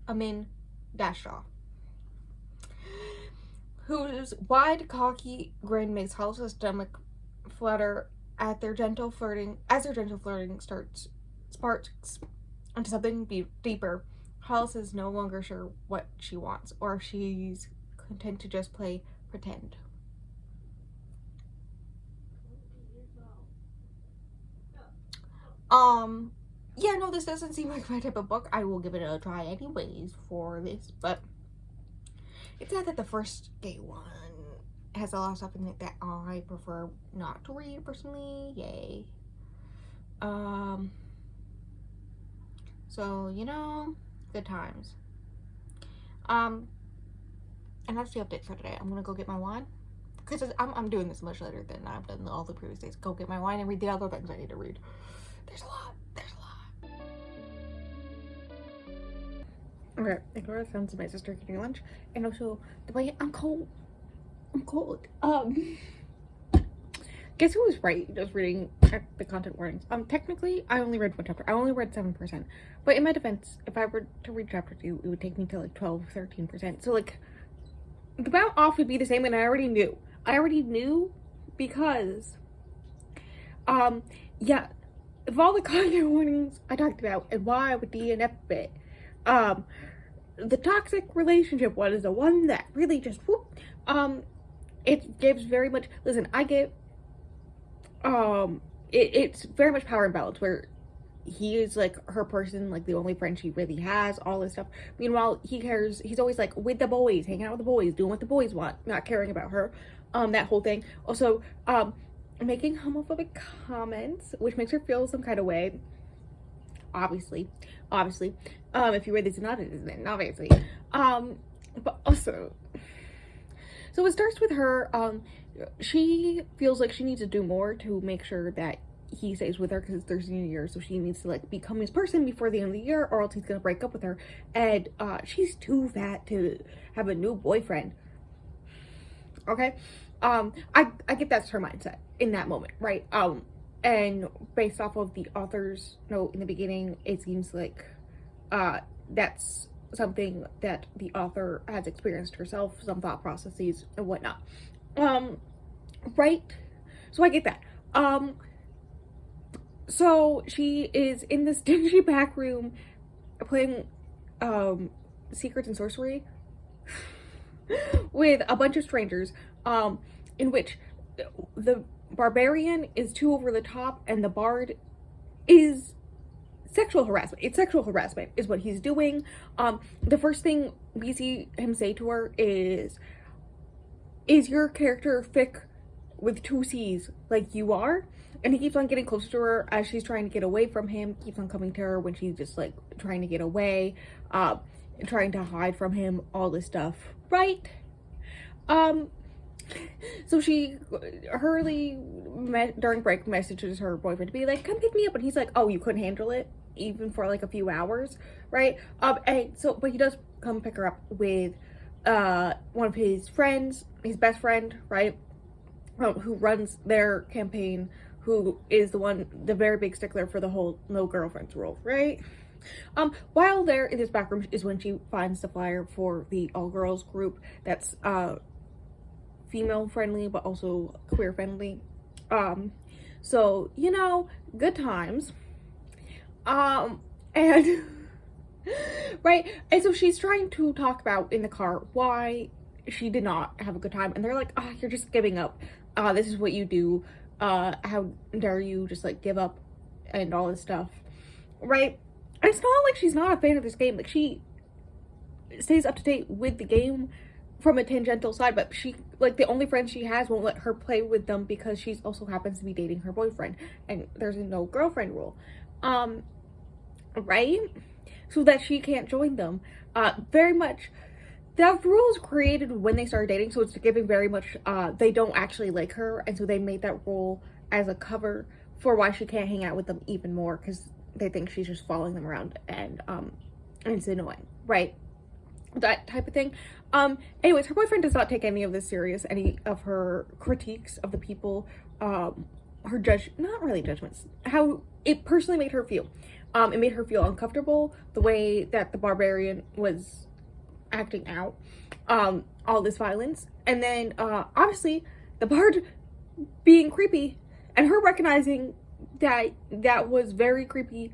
Amin Dashaw, whose wide, cocky grin makes Hollis' stomach flutter at their gentle flirting. As their gentle flirting sparks into something deeper, Hollis is no longer sure what she wants, or if she's content to just play pretend. Yeah, no, this doesn't seem like my type of book. I will give it a try anyways for this, but it's not that the first gay one has a lot of stuff in it that I prefer not to read personally. Yay. So, you know, good times. And that's the update for today. I'm gonna go get my wine. Because I'm doing this much later than I've done all the previous days. Go get my wine and read the other things I need to read. There's a lot. Okay, ignore the sounds of my sister getting lunch. And also, the way I'm cold. Guess who was right just reading the content warnings? Technically, I only read one chapter. I only read 7%. But in my defense, if I were to read chapter 2, it would take me to like 12, 13%. So like, the amount off would be the same, and I already knew. Because, yeah, of all the content warnings I talked about and why I would DNF it, the toxic relationship one is the one that really just, it gives very much, listen, I get, it's very much power imbalance, where he is like her person, like the only friend she really has, all this stuff. Meanwhile, he's always like with the boys, hanging out with the boys, doing what the boys want, not caring about her, that whole thing. Also, making homophobic comments, which makes her feel some kind of way. Obviously, if you read this, not obviously, but also, so it starts with her, she feels like she needs to do more to make sure that he stays with her, because it's their senior year, so she needs to like become his person before the end of the year, or else he's gonna break up with her, and she's too fat to have a new boyfriend. Okay, I get that's her mindset in that moment, right? And based off of the author's note in the beginning, it seems like that's something that the author has experienced herself, some thought processes and whatnot. Right? So I get that. So she is in this dingy back room playing Secrets and Sorcery with a bunch of strangers, in which the barbarian is too over the top and the bard is sexual harassment. It's sexual harassment is what he's doing. The first thing we see him say to her is your character thick with 2 C's like you are? And he keeps on getting closer to her as she's trying to get away from him, keeps on coming to her when she's just like trying to get away, trying to hide from him, all this stuff, right? So she hurriedly during break messages her boyfriend to be like, come pick me up, and he's like, oh, you couldn't handle it even for like a few hours, right? And so, but he does come pick her up with one of his friends, his best friend, right, who runs their campaign, who is the very big stickler for the whole no girlfriends rule, right? While they're in this back room is when she finds the flyer for the all girls group that's female friendly but also queer friendly. So, you know, good times. And right, and so she's trying to talk about in the car why she did not have a good time, and they're like, oh, you're just giving up, this is what you do, how dare you just like give up and all this stuff, right? And it's not like she's not a fan of this game, like she stays up to date with the game from a tangential side, but she, like, the only friends she has won't let her play with them because she's also happens to be dating her boyfriend, and there's a no girlfriend rule, right? so that she can't join them. Very much, that rule was created when they started dating, so it's giving very much, they don't actually like her, and so they made that rule as a cover for why she can't hang out with them even more, because they think she's just following them around, and it's annoying, right? That type of thing. Anyways, her boyfriend does not take any of this serious, any of her critiques of the people, her not really judgments, how it personally made her feel. It made her feel uncomfortable, the way that the barbarian was acting out, all this violence, and then obviously the bard being creepy, and her recognizing that that was very creepy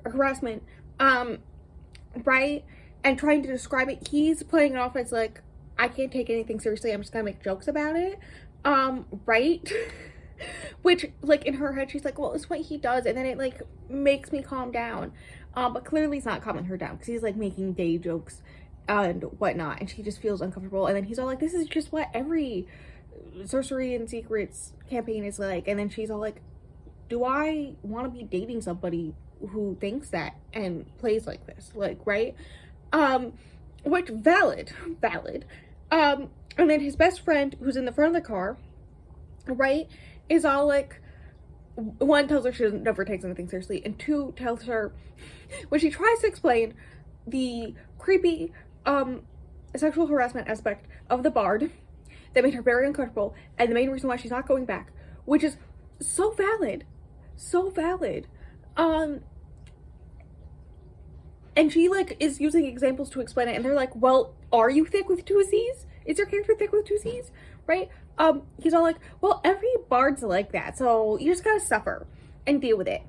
harassment, right? And trying to describe it, he's playing it off as like, I can't take anything seriously, I'm just gonna make jokes about it, right? Which, like, in her head, she's like, well, it's what he does, and then it, like, makes me calm down, but clearly it's not calming her down, because he's, like, making gay jokes and whatnot, and she just feels uncomfortable, and then he's all like, this is just what every sorcery and secrets campaign is like, and then she's all like, do I want to be dating somebody who thinks that and plays like this, like, right? Which, valid, and then his best friend, who's in the front of the car, right, is all like, one, tells her she never takes anything seriously, and two, tells her, when she tries to explain the creepy, sexual harassment aspect of the bard, that made her very uncomfortable, and the main reason why she's not going back, which is so valid, and she, like, is using examples to explain it, and they're like, well, are you thick with two C's? Is your character thick with two C's? Right? He's all like, well, every bard's like that, so you just gotta suffer and deal with it.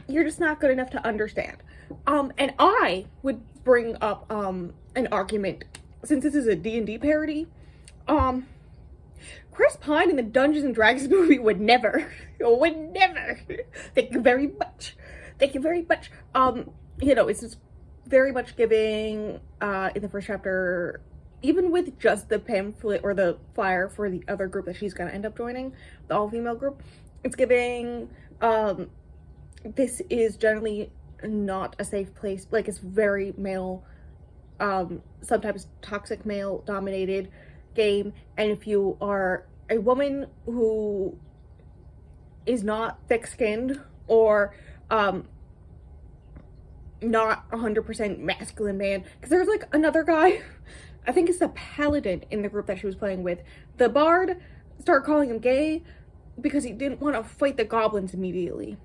You're just not good enough to understand. And I would bring up, an argument, since this is a D&D parody, Chris Pine in the Dungeons and Dragons movie would never. Thank you very much. You know, it's just very much giving, in the first chapter, even with just the pamphlet or the flyer for the other group that she's gonna end up joining, the all-female group, it's giving, this is generally not a safe place. Like, it's very male, sometimes toxic male dominated game, and if you are a woman who is not thick-skinned or not 100% masculine man, because there's like another guy, I think it's the paladin in the group that she was playing with, the bard started calling him gay because he didn't want to fight the goblins immediately.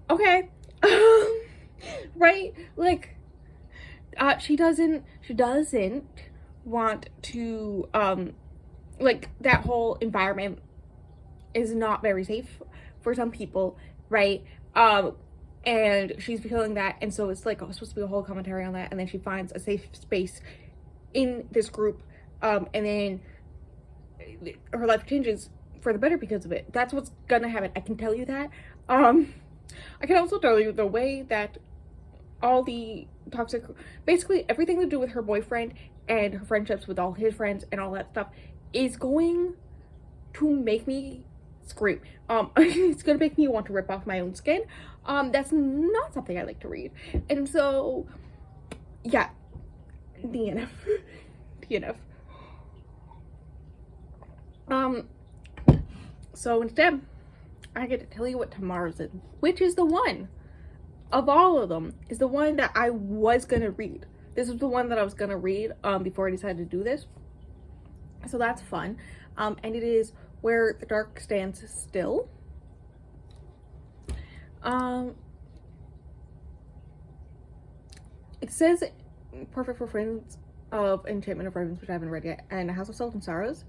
Okay. Right, like, she doesn't want to, like, that whole environment is not very safe for some people, right? And she's feeling that, and so it's like, oh, it's supposed to be a whole commentary on that, and then she finds a safe space in this group, and then her life changes for the better because of it. That's what's gonna happen, I can tell you that. I can also tell you the way that all the toxic, basically everything to do with her boyfriend and her friendships with all his friends and all that stuff is going to make me scream. It's gonna make me want to rip off my own skin. That's not something I like to read. And so, yeah, DNF. So instead, I get to tell you what tomorrow's is, which is the one of all of them, is the one that I was gonna read. This is the one that I was gonna read before I decided to do this. So that's fun. And it is Where the Dark Stands Still. It says perfect for friends of Enchantment of Ravens, which I haven't read yet, and House of Salt and Sorrows.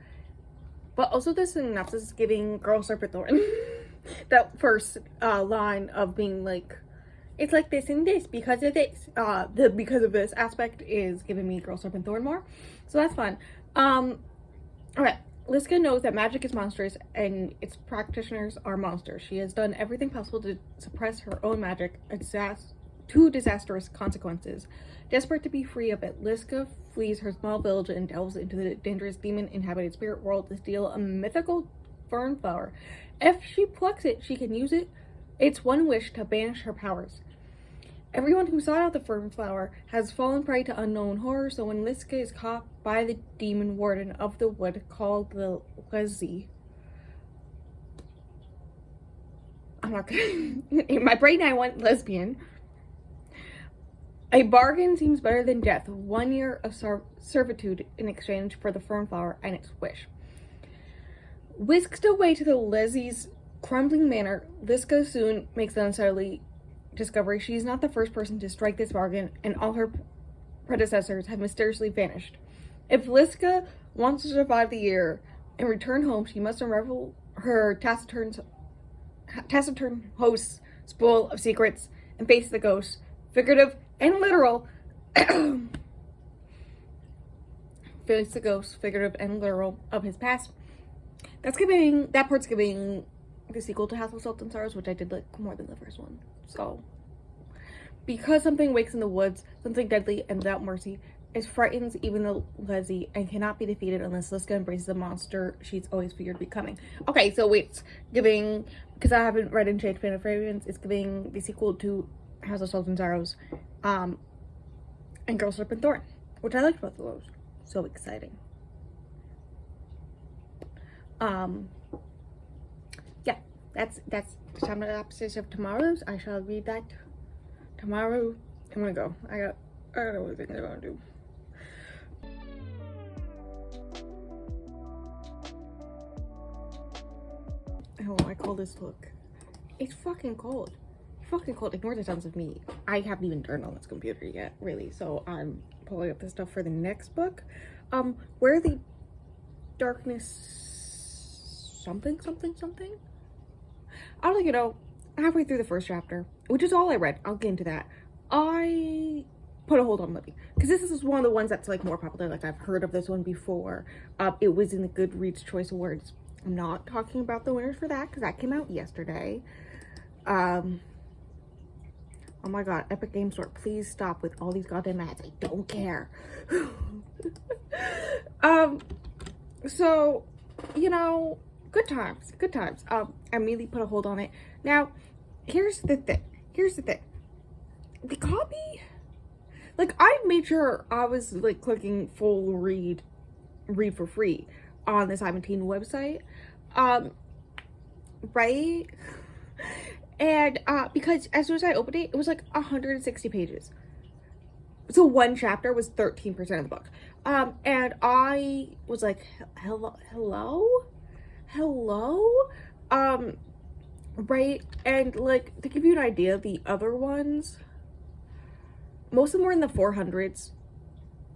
But also the synopsis is giving Girl Serpent Thorn. That first line of being like, it's like this and this because of this. The because of this aspect is giving me Girl Serpent Thorn more. So that's fun. Alright. Liska knows that magic is monstrous and its practitioners are monsters. She has done everything possible to suppress her own magic to disastrous consequences. Desperate to be free of it, Liska flees her small village and delves into the dangerous demon-inhabited spirit world to steal a mythical fern flower. If she plucks it, she can use it It's one wish to banish her powers. Everyone who sought out the Fernflower has fallen prey to unknown horror, so when Liska is caught by the demon warden of the wood called the Lezi, I'm not gonna, in my brain I went lesbian. A bargain seems better than death. 1 year of servitude in exchange for the Fernflower and its wish. Whisked away to the Lezi's crumbling manor, Liska soon makes the unsettling discovery she's not the first person to strike this bargain, and all her predecessors have mysteriously vanished. If Liska wants to survive the year and return home, she must unravel her taciturn host's spool of secrets and face the ghost, figurative and literal. Face the ghost, figurative and literal, of his past. That part's giving the sequel to House of Salt and Sorrows, which I did like more than the first one. So, because something wakes in the woods, something deadly and without mercy, it frightens even the Lezi and cannot be defeated unless Liska embraces the monster she's always feared becoming. Okay, so it's giving, because I haven't read Enchanted Fan of Fragrance, it's giving the sequel to House of Salt and Sorrows, and Girl, Serpent, Thorn, which I liked both of those. So exciting. Yeah, that's the time of the opposites of tomorrow's. I shall read that tomorrow. I'm gonna go. I got other things I wanna do. Oh, I call this look. It's fucking cold. It's fucking cold. Ignore the sounds of me. I haven't even turned on this computer yet, really. So I'm pulling up the stuff for the next book. Where the darkness something. I don't think, halfway through the first chapter, which is all I read. I'll get into that. I put a hold on Libby because this is one of the ones that's like more popular. Like, I've heard of this one before. It was in the Goodreads Choice Awards. I'm not talking about the winners for that because that came out yesterday. Oh my god, Epic Game Store, please stop with all these goddamn ads. I don't care. So, good times. I immediately put a hold on it. Now, here's the thing. The copy, like, I made sure I was like clicking full read for free on the Simon Teen website, right? And because as soon as I opened it, it was like 160 pages. So one chapter was 13% of the book. And I was like, hello? Right? And like, to give you an idea, the other ones, most of them were in the 400s,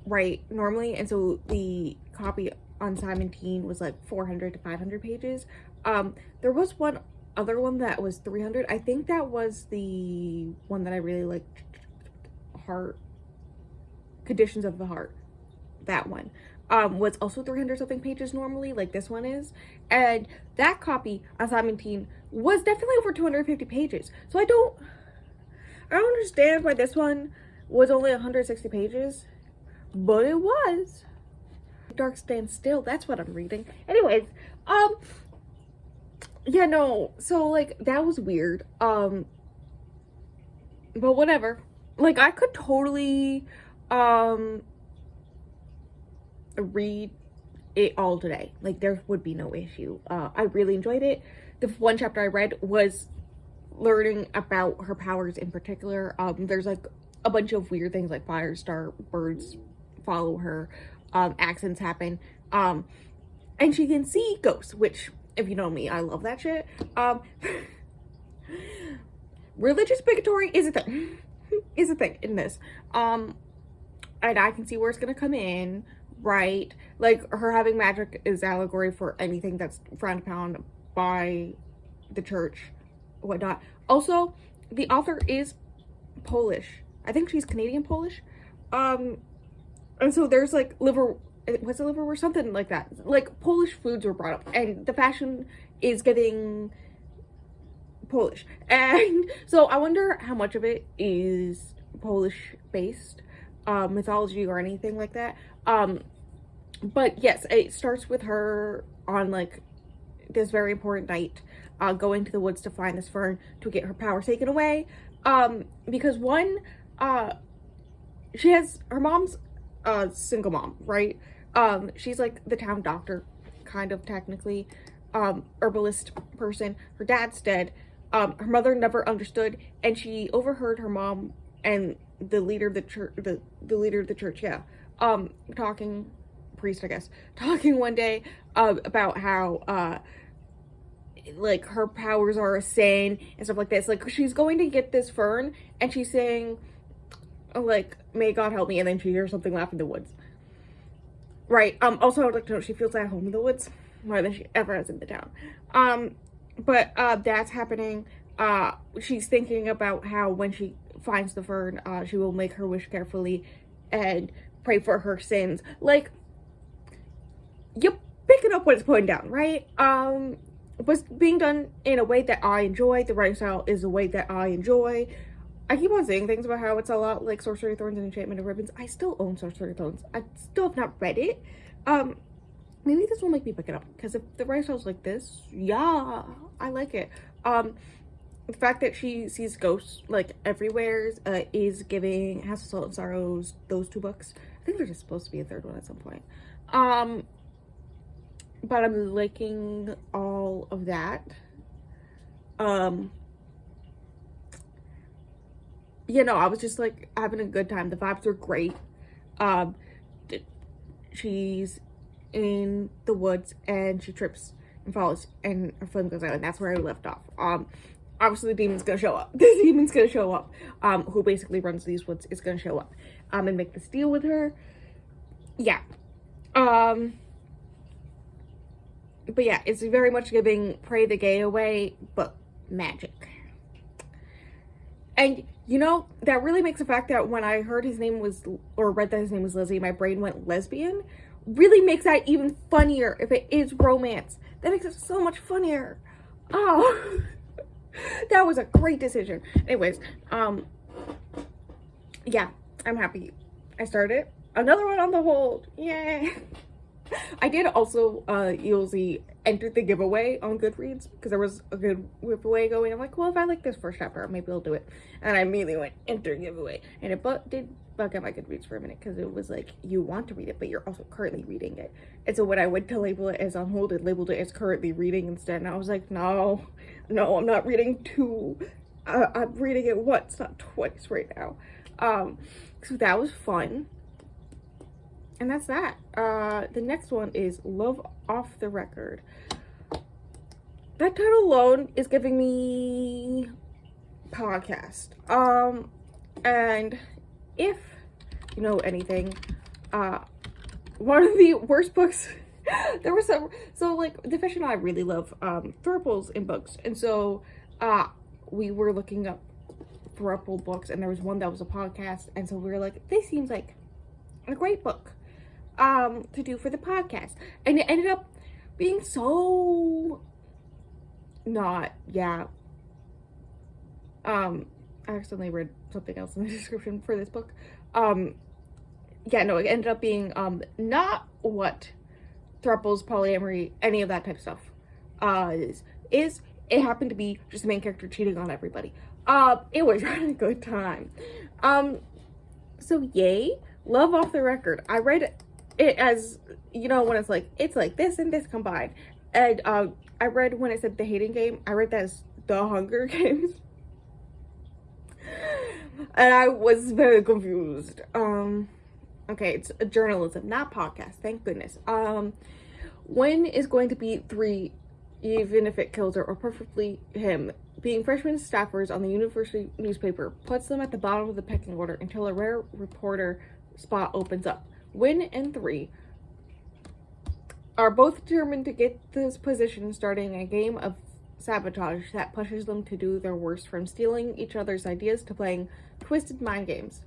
right, normally. And so the copy on Simon Teen was like 400 to 500 pages. There was one other one that was 300. I think that was the one that I really liked, Conditions of the Heart. That one was also 300 something pages normally, like this one is. And that copy on Simon Teen was definitely over 250 pages. So I don't understand why this one was only 160 pages, but it was. Dark Stand Still, that's what I'm reading. Anyways, yeah, no, so like that was weird. But whatever. Like, I could totally read it all today. Like, there would be no issue. I really enjoyed it. The one chapter I read was learning about her powers in particular. There's like a bunch of weird things, like Firestar birds follow her, accidents happen, and she can see ghosts, which, if you know me, I love that shit. Religious bigotry is a thing. In this. And I can see where it's gonna come in, right? Like, her having magic is allegory for anything that's frowned upon by the church, whatnot. Also, the author is Polish. I think she's Canadian Polish. And so there's like liverwurst, something like that. Like, Polish foods were brought up, and the fashion is getting Polish. And so I wonder how much of it is Polish based, mythology or anything like that. But yes, it starts with her on like this very important night, going to the woods to find this fern to get her powers taken away. Because one, she has, her mom's a single mom, right? She's like the town doctor, kind of technically, herbalist person. Her dad's dead. Her mother never understood, and she overheard her mom and the leader of the church, the leader of the church, talking, priest, I guess, talking one day, about how, like, her powers are a sin and stuff like this. Like, she's going to get this fern, and she's saying, like, may God help me, and then she hears something laugh in the woods. Right, also, I would like to know, she feels at home in the woods more than she ever has in the town. But that's happening. She's thinking about how when she finds the fern, she will make her wish carefully and pray for her sins. Like, you're picking up what it's putting down, right? Was being done in a way that I enjoy. The writing style is a way that I enjoy. I keep on saying things about how it's a lot like Sorcery Thorns and Enchantment of Ribbons. I still own Sorcery Thorns. I still have not read it. Maybe this will make me pick it up, because if the writing style's like this, yeah, I like it. The fact that she sees ghosts like everywhere is giving House of Salt and Sorrows, those two books. I think there's just supposed to be a third one at some point. But I'm liking all of that. You know, I was just like having a good time. The vibes were great. She's in the woods and she trips and falls and her flame goes out, and that's where I left off. Obviously the demon's gonna show up. The demon's gonna show up. Who basically runs these woods is gonna show up. And make this deal with her. Yeah. But yeah, it's very much giving Pray the Gay away, but magic. And, you know, that really makes the fact that when I heard his name was, or read that his name was Lizzie, my brain went lesbian, really makes that even funnier if it is romance. That makes it so much funnier. Oh, that was a great decision. Anyways, yeah, I'm happy I started. Another one on the hold. Yay. I did also, you'll see, entered the giveaway on Goodreads, because there was a good giveaway going. I'm like, well, if I like this first chapter, maybe I'll do it. And I immediately went, enter giveaway. And it did bug out my Goodreads for a minute, because it was like, you want to read it, but you're also currently reading it. And so when I went to label it as on hold, it labeled it as currently reading instead. And I was like, no, I'm not reading two. I'm reading it once, not twice right now. So that was fun. And that's that. The next one is Love Off the Record. That title alone is giving me podcast. And if you know anything, one of the worst books, there were some, so like, the fish and I really love thruples in books. And so we were looking up thruple books, and there was one that was a podcast. And so we were like, this seems like a great book to do for the podcast, and it ended up being so not, yeah. I accidentally read something else in the description for this book. Yeah, no, it ended up being not what thruples, polyamory, any of that type of stuff is. It happened to be just the main character cheating on everybody. It was really a good time. So yay, Love Off the Record. I read it as, you know, when it's like this and this combined. And I read when it said The Hating Game, I read that as The Hunger Games. And I was very confused. Okay, it's a journalism, not podcast, thank goodness. When is going to be 3, even if it kills her, or perfectly him? Being freshman staffers on the university newspaper puts them at the bottom of the pecking order until a rare reporter spot opens up. Win and 3 are both determined to get this position, starting a game of sabotage that pushes them to do their worst, from stealing each other's ideas to playing twisted mind games.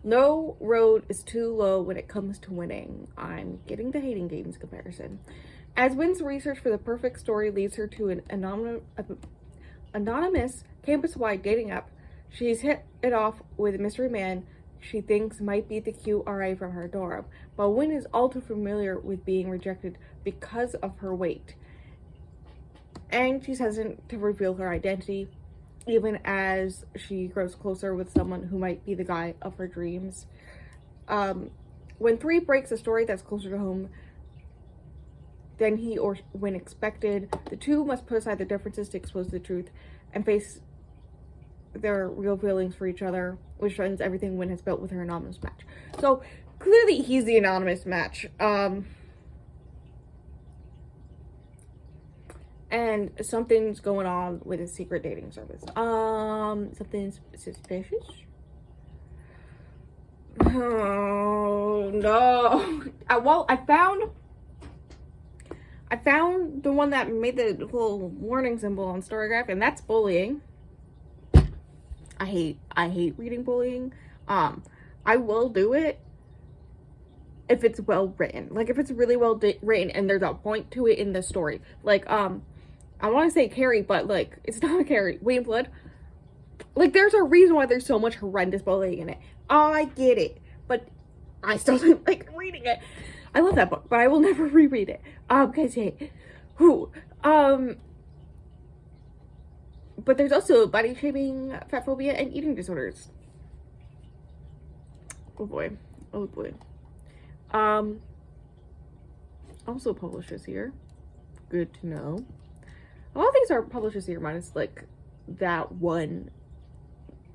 No road is too low when it comes to winning. I'm getting the Hating Games comparison. As Wynn's research for the perfect story leads her to an anonymous campus-wide dating app, she's hit it off with a mystery man she thinks might be the cute RA from her dorm, but Wynn is all too familiar with being rejected because of her weight. and she's hesitant to reveal her identity, even as she grows closer with someone who might be the guy of her dreams. When 3 breaks a story that's closer to home than he or when expected, the two must put aside their differences to expose the truth and face their real feelings for each other, which threatens everything Win has built with her anonymous match. So clearly he's the anonymous match. And something's going on with his secret dating service. Something suspicious? Oh no. Well, I found the one that made the little warning symbol on Storygraph, and that's bullying. I hate reading bullying. I will do it if it's well written. Like, if it's really well written and there's a point to it in the story. Like, I want to say Carrie, but, like, it's not Carrie. Wayne Blood. Like, there's a reason why there's so much horrendous bullying in it. I get it. But I still didn't like reading it. I love that book, but I will never reread it. Because, hey, but there's also body shaming, fat phobia, and eating disorders. Oh boy. Oh boy. Also published this year. Good to know. A lot of things are published this year, minus like that one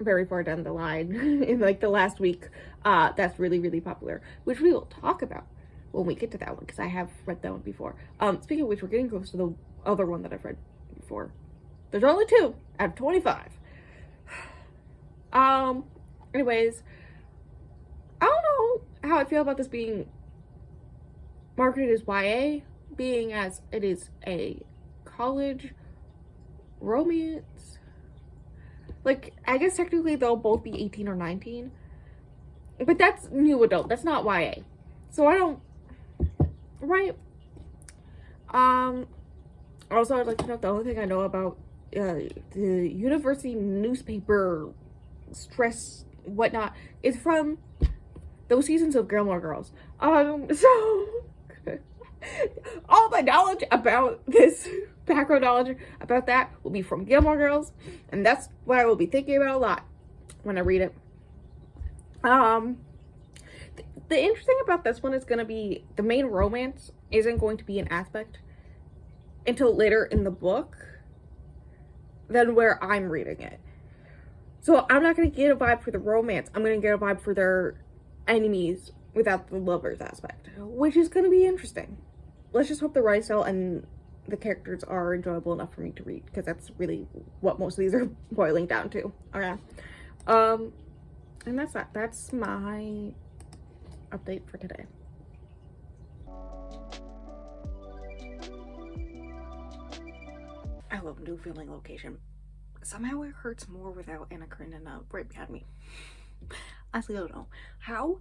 very far down the line in like the last week. That's really, really popular, which we will talk about when we get to that one, because I have read that one before. Speaking of which, we're getting close to the other one that I've read before. There's only 2 out of 25. Anyways, I don't know how I feel about this being marketed as YA, being as it is a college romance. Like, I guess technically they'll both be 18 or 19, but that's new adult, that's not YA. So I don't, right? Also, I'd like to note the only thing I know about the university newspaper stress whatnot is from those seasons of Gilmore Girls. So all my knowledge about this, background knowledge about that, will be from Gilmore Girls, and that's what I will be thinking about a lot when I read it. The interesting thing about this one is going to be the main romance isn't going to be an aspect until later in the book than where I'm reading it. So I'm not going to get a vibe for the romance. I'm going to get a vibe for their enemies without the lovers aspect, which is going to be interesting. Let's just hope the writing style and the characters are enjoyable enough for me to read, because that's really what most of these are boiling down to. Okay. And that's that. That's my update for today. I love New Feeling Location. Somehow it hurts more without Anna Karenina right behind me. Honestly, I don't know how.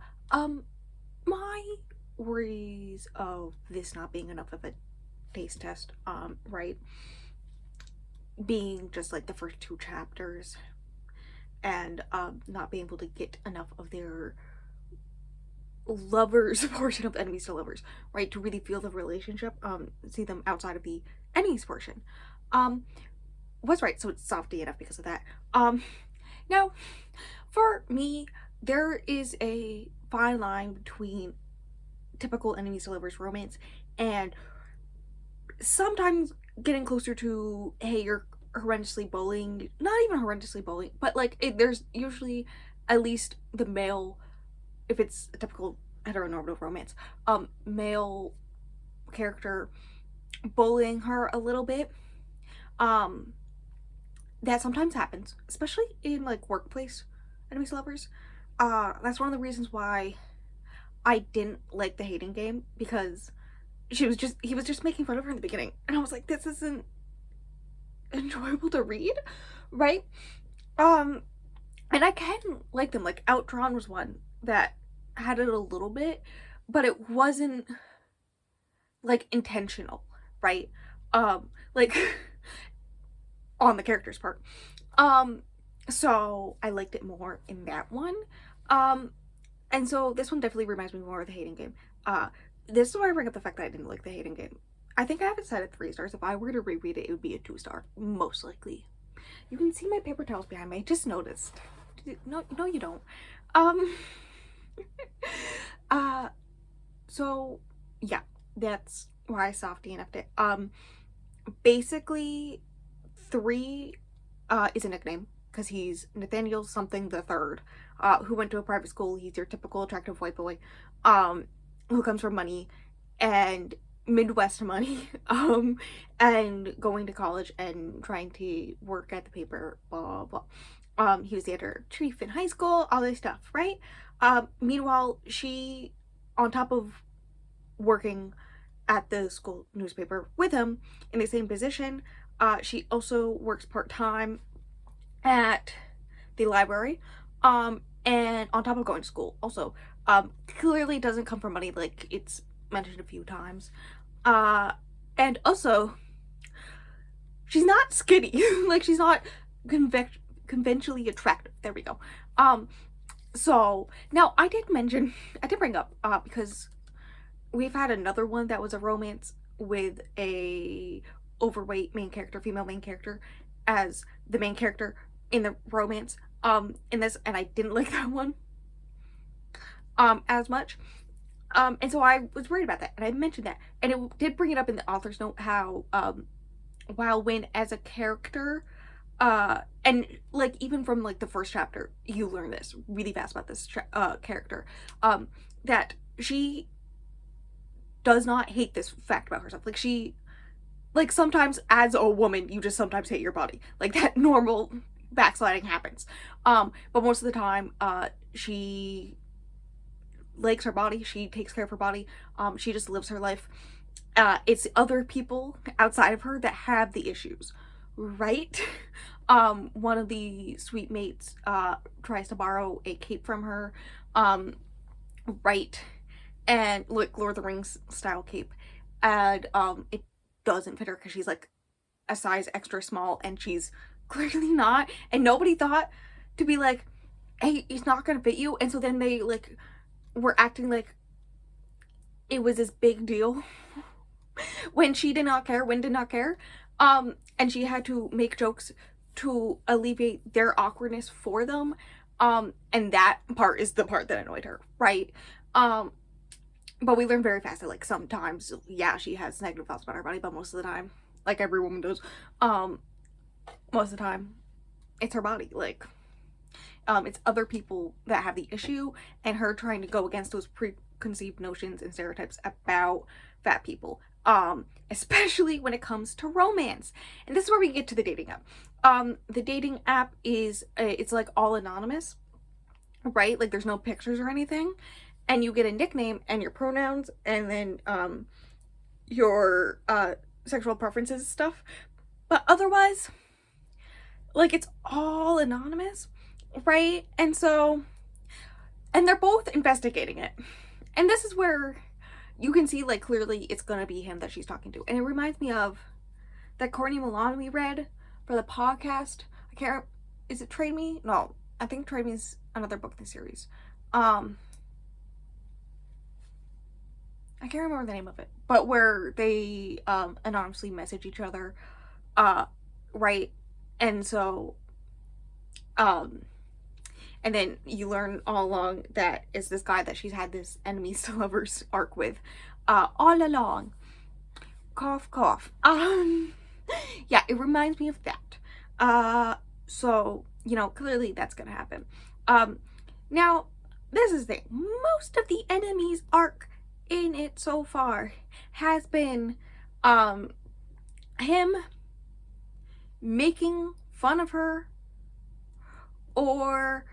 My worries of this not being enough of a taste test, right, being just like the first 2 chapters, and not being able to get enough of their lovers portion of enemies to lovers, right, to really feel the relationship, see them outside of the enemies portion, was right. So it's softy enough because of that. Now for me, there is a fine line between typical enemies to lovers romance and sometimes getting closer to, hey, you're horrendously bullying, not even horrendously bullying, but like there's usually at least the male, if it's a typical heteronormative romance, male character bullying her a little bit. That sometimes happens, especially in like workplace enemies to lovers. That's one of the reasons why I didn't like The Hating Game, because he was just making fun of her in the beginning, and I was like, this isn't enjoyable to read, right? And I can like them. Like Outdrawn was one that had it a little bit, but it wasn't like intentional, right? Like on the character's part. So I liked it more in that one. And so this one definitely reminds me more of The Hating Game. This is why I bring up the fact that I didn't like The Hating Game. I think I have it set at 3 stars. If I were to reread it, it would be a 2-star, most likely. You can see my paper towels behind me. I just noticed. No, you don't. Um, so yeah, that's why I soft DNF'd it. Basically, 3 is a nickname because he's Nathaniel something the third, who went to a private school. He's your typical attractive white boy, who comes from money and Midwest money, and going to college and trying to work at the paper, blah blah. He was the editor chief in high school, all this stuff, right? Meanwhile, she, on top of working at the school newspaper with him in the same position, she also works part-time at the library, and on top of going to school also, clearly doesn't come from money, like it's mentioned a few times, and also she's not skinny. Like, she's not conventionally attractive. There we go. So now I did bring up, because we've had another one that was a romance with a overweight main character, female main character, as the main character in the romance, in this, and I didn't like that one as much, and so I was worried about that, and I mentioned that, and it did bring it up in the author's note how While Win as a character, and like even from like the first chapter, you learn this really fast about this character, that she does not hate this fact about herself. Like, she, like, sometimes as a woman you just sometimes hate your body, like that normal backsliding happens, but most of the time she likes her body, she takes care of her body, she just lives her life. It's other people outside of her that have the issues, right? One of the sweet mates tries to borrow a cape from her, right, and like Lord of the Rings style cape, and it doesn't fit her because she's like a size extra small, and she's clearly not, and nobody thought to be like, hey, it's not gonna fit you, and so then they like were acting like it was this big deal when she did not care, Win did not care, and she had to make jokes to alleviate their awkwardness for them, and that part is the part that annoyed her, right? But we learn very fast that, like, sometimes, yeah, she has negative thoughts about her body, but most of the time, like every woman does, most of the time, it's her body, like, it's other people that have the issue, and her trying to go against those preconceived notions and stereotypes about fat people, especially when it comes to romance. And this is where we get to the dating app. The dating app is, it's like all anonymous, right? Like, there's no pictures or anything, and you get a nickname and your pronouns, and then your sexual preferences and stuff, but otherwise, like, it's all anonymous, right? And so, and they're both investigating it, and this is where you can see, like, clearly it's gonna be him that she's talking to. And it reminds me of that Courtney Milan we read for the podcast. I can't, is it Trade Me? No, I think Trade Me is another book in the series. I can't remember the name of it, but where they anonymously message each other, right? And so, and then you learn all along that it's this guy that she's had this enemies to lovers arc with, all along. Cough, cough. Yeah, it reminds me of that. So, you know, clearly that's gonna happen. Now, this is the thing. Most of the enemies arc in it so far has been him making fun of her, or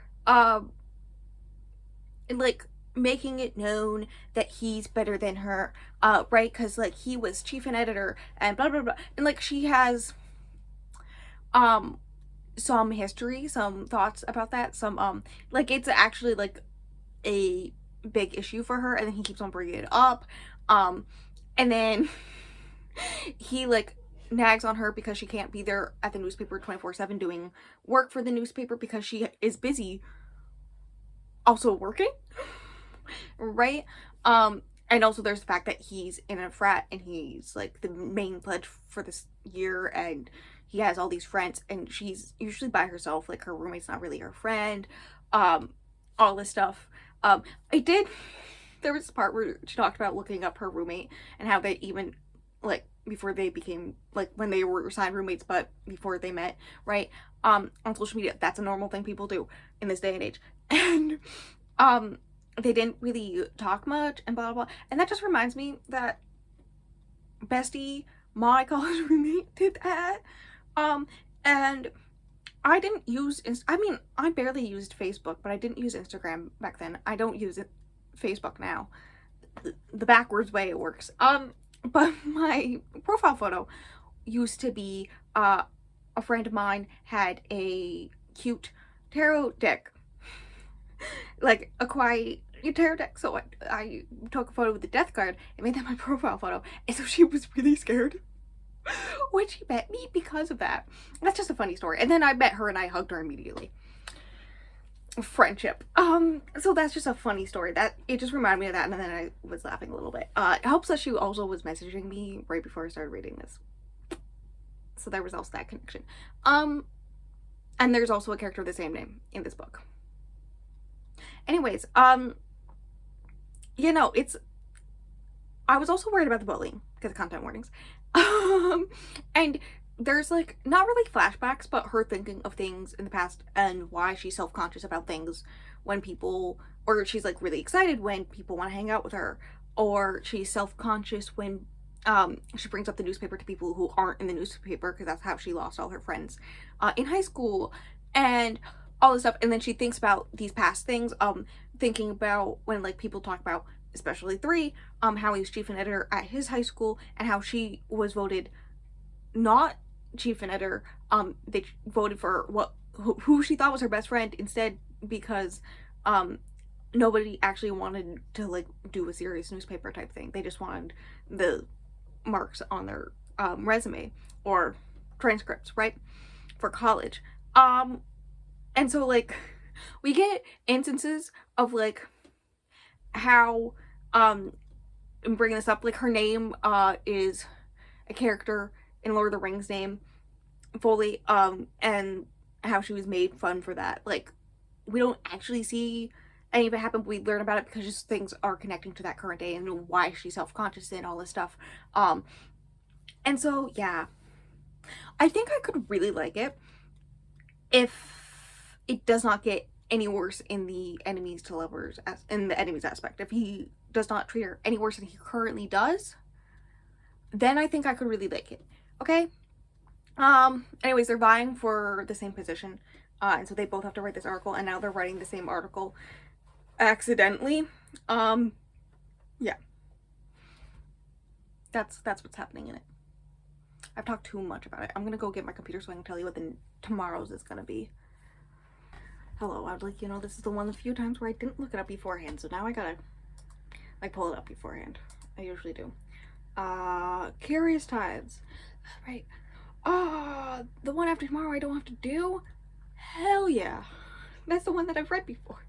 like making it known that he's better than her, right? Because like he was chief and editor and blah blah blah, and like she has some history, some thoughts about that, some like it's actually like a big issue for her, and then he keeps on bringing it up, and then he like nags on her because she can't be there at the newspaper 24/7 doing work for the newspaper because she is busy also working, right? And also there's the fact that he's in a frat and he's like the main pledge for this year, and he has all these friends, and she's usually by herself, like her roommate's not really her friend, all this stuff. I did, there was this part where she talked about looking up her roommate and how they even, like, before they became, like, when they were assigned roommates, but before they met, right, on social media. That's a normal thing people do in this day and age. And they didn't really talk much and blah blah blah. And that just reminds me that bestie, my college roommate, did that. And I didn't use I mean, I barely used Facebook, but I didn't use Instagram back then. I don't use it Facebook now. The backwards way it works. But my profile photo used to be a friend of mine had a cute tarot deck, like a quiet tarot deck. So I took a photo with the death card and made that my profile photo. And so she was really scared when she met me because of that. That's just a funny story. And then I met her and I hugged her immediately. Friendship. So that's just a funny story. That it just reminded me of that, and then I was laughing a little bit. It helps that she also was messaging me right before I started reading this. So there was also that connection. And there's also a character of the same name in this book. Anyways, you know, I was also worried about the bullying because of content warnings. And there's like not really flashbacks, but her thinking of things in the past and why she's self-conscious about things when people, or she's like really excited when people want to hang out with her, or she's self-conscious when she brings up the newspaper to people who aren't in the newspaper, because that's how she lost all her friends in high school, and all this stuff. And then she thinks about these past things, thinking about when like people talk about, especially 3, how he was chief and editor at his high school, and how she was voted not chief and editor. They voted for who she thought was her best friend instead, because nobody actually wanted to like do a serious newspaper type thing. They just wanted the marks on their resume or transcripts, right, for college. And so like we get instances of like how I'm bringing this up, like her name is a character in Lord of the Rings name, fully, and how she was made fun for that. Like, we don't actually see any of it happen, but we learn about it because just things are connecting to that current day and why she's self-conscious and all this stuff. And so, yeah. I think I could really like it if it does not get any worse in the enemies to lovers, in the enemies aspect. If he does not treat her any worse than he currently does, then I think I could really like it. Okay? Anyways, they're vying for the same position, and so they both have to write this article, and now they're writing the same article accidentally. Yeah. That's what's happening in it. I've talked too much about it. I'm gonna go get my computer so I can tell you what tomorrow's is gonna be. Hello, I would like, this is the one the few times where I didn't look it up beforehand, so now I gotta, like, pull it up beforehand. I usually do. Curious Tides. Right. The one after tomorrow I don't have to do? Hell yeah. That's the one that I've read before.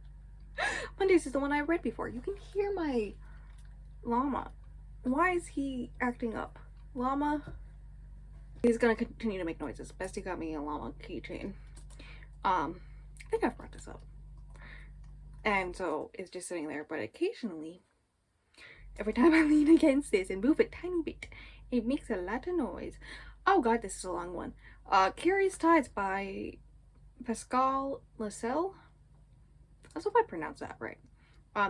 Mondays is the one I read before. You can hear my llama. Why is he acting up? Llama? He's gonna continue to make noises. Bestie got me a llama keychain. I think I've brought this up. And so it's just sitting there, but occasionally, every time I lean against this and move a tiny bit, it makes a lot of noise. Oh god, this is a long one. Curious Tides by Pascal Lascelles. I hope I pronounced that right.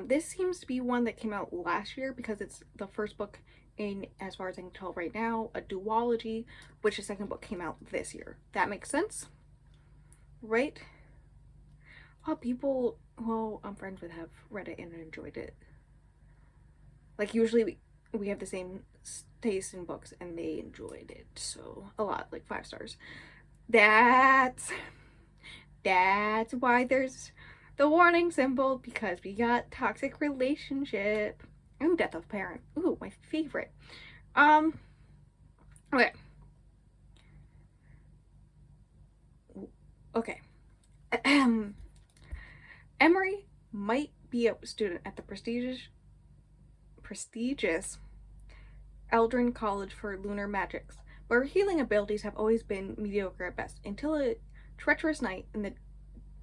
This seems to be one that came out last year because it's the first book in, as far as I can tell right now, a duology, which the second book came out this year. That makes sense? Right? People who I'm friends with have read it and enjoyed it. Like, usually we have the same taste in books and they enjoyed it, so a lot, like 5 stars. That's why there's the warning symbol, because we got toxic relationship and death of parent. Ooh, my favorite. Okay. Emery might be a student at the prestigious prestigious Eldrin College for Lunar Magics, but her healing abilities have always been mediocre at best, until a treacherous night in the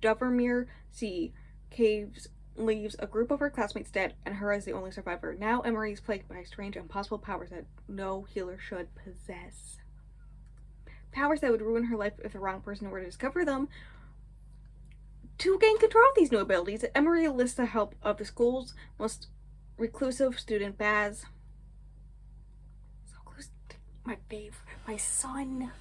Dovermere Sea caves leaves a group of her classmates dead, and her as the only survivor. Now Emery is plagued by strange, impossible powers that no healer should possess. Powers that would ruin her life if the wrong person were to discover them. To gain control of these new abilities, Emery enlists the help of the school's most reclusive student, Baz. So close to my fave, my son.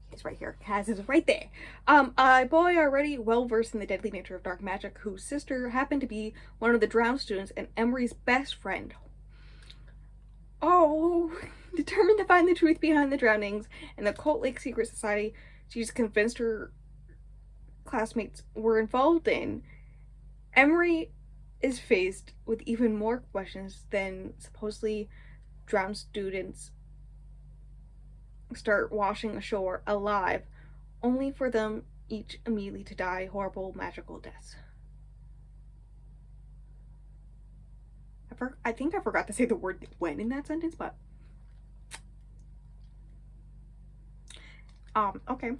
He's right here. Kaz is right there. A boy already well versed in the deadly nature of dark magic, whose sister happened to be one of the drowned students and Emery's best friend. Oh, determined to find the truth behind the drownings and the Colt Lake Secret Society she's convinced her classmates were involved in, Emery is faced with even more questions than supposedly drowned students start washing ashore alive, only for them each immediately to die horrible magical deaths. I think I forgot to say the word when in that sentence, but okay.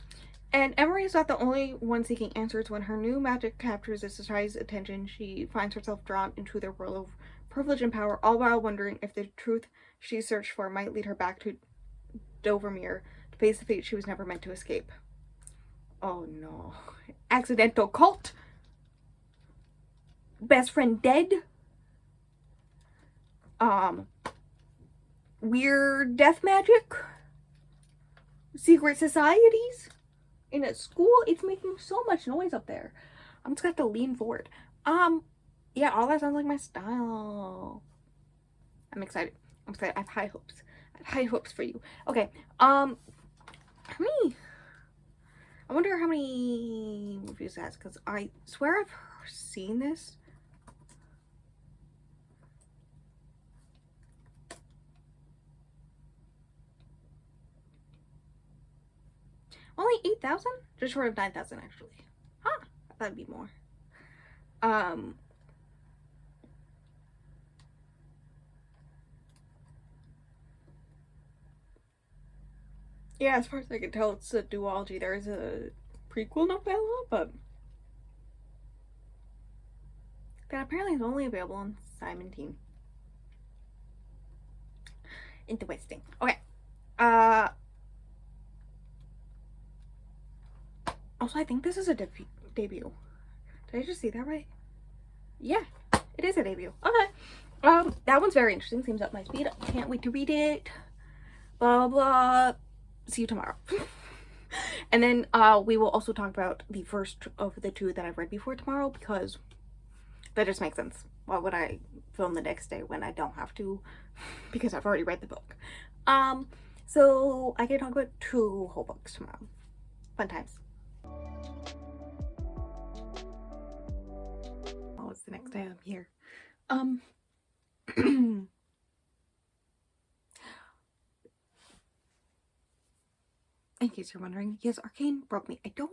And Emery is not the only one seeking answers. When her new magic captures the society's attention, she finds herself drawn into their world of privilege and power, all while wondering if the truth she searched for might lead her back to Dovermere to face the fate she was never meant to escape. Oh no. Accidental cult? Best friend dead? Weird death magic? Secret societies? In a school? It's making so much noise up there. I'm just gonna have to lean forward. Yeah, all that sounds like my style. I'm excited. I have high hopes. High hopes for you. Okay. How many? I wonder how many reviews it has, because I swear I've seen this. Only 8,000? Just short of 9,000 actually. Huh. I thought it'd be more. Yeah, as far as I can tell, it's a duology. There is a prequel novella, but that apparently is only available on Simon Teen. Interesting. Okay. Also, I think this is a debut. Did I just see that right? Yeah, it is a debut. Okay. That one's very interesting. Seems up my speed. Can't wait to read it. Blah, blah. See you tomorrow. And then we will also talk about the first of the two that I've read before tomorrow, because that just makes sense. Why would I film the next day when I don't have to? Because I've already read the book. So I can talk about 2 whole books tomorrow. Fun times. Oh, it's the next day I'm here. In case you're wondering, yes, Arcane broke me. I don't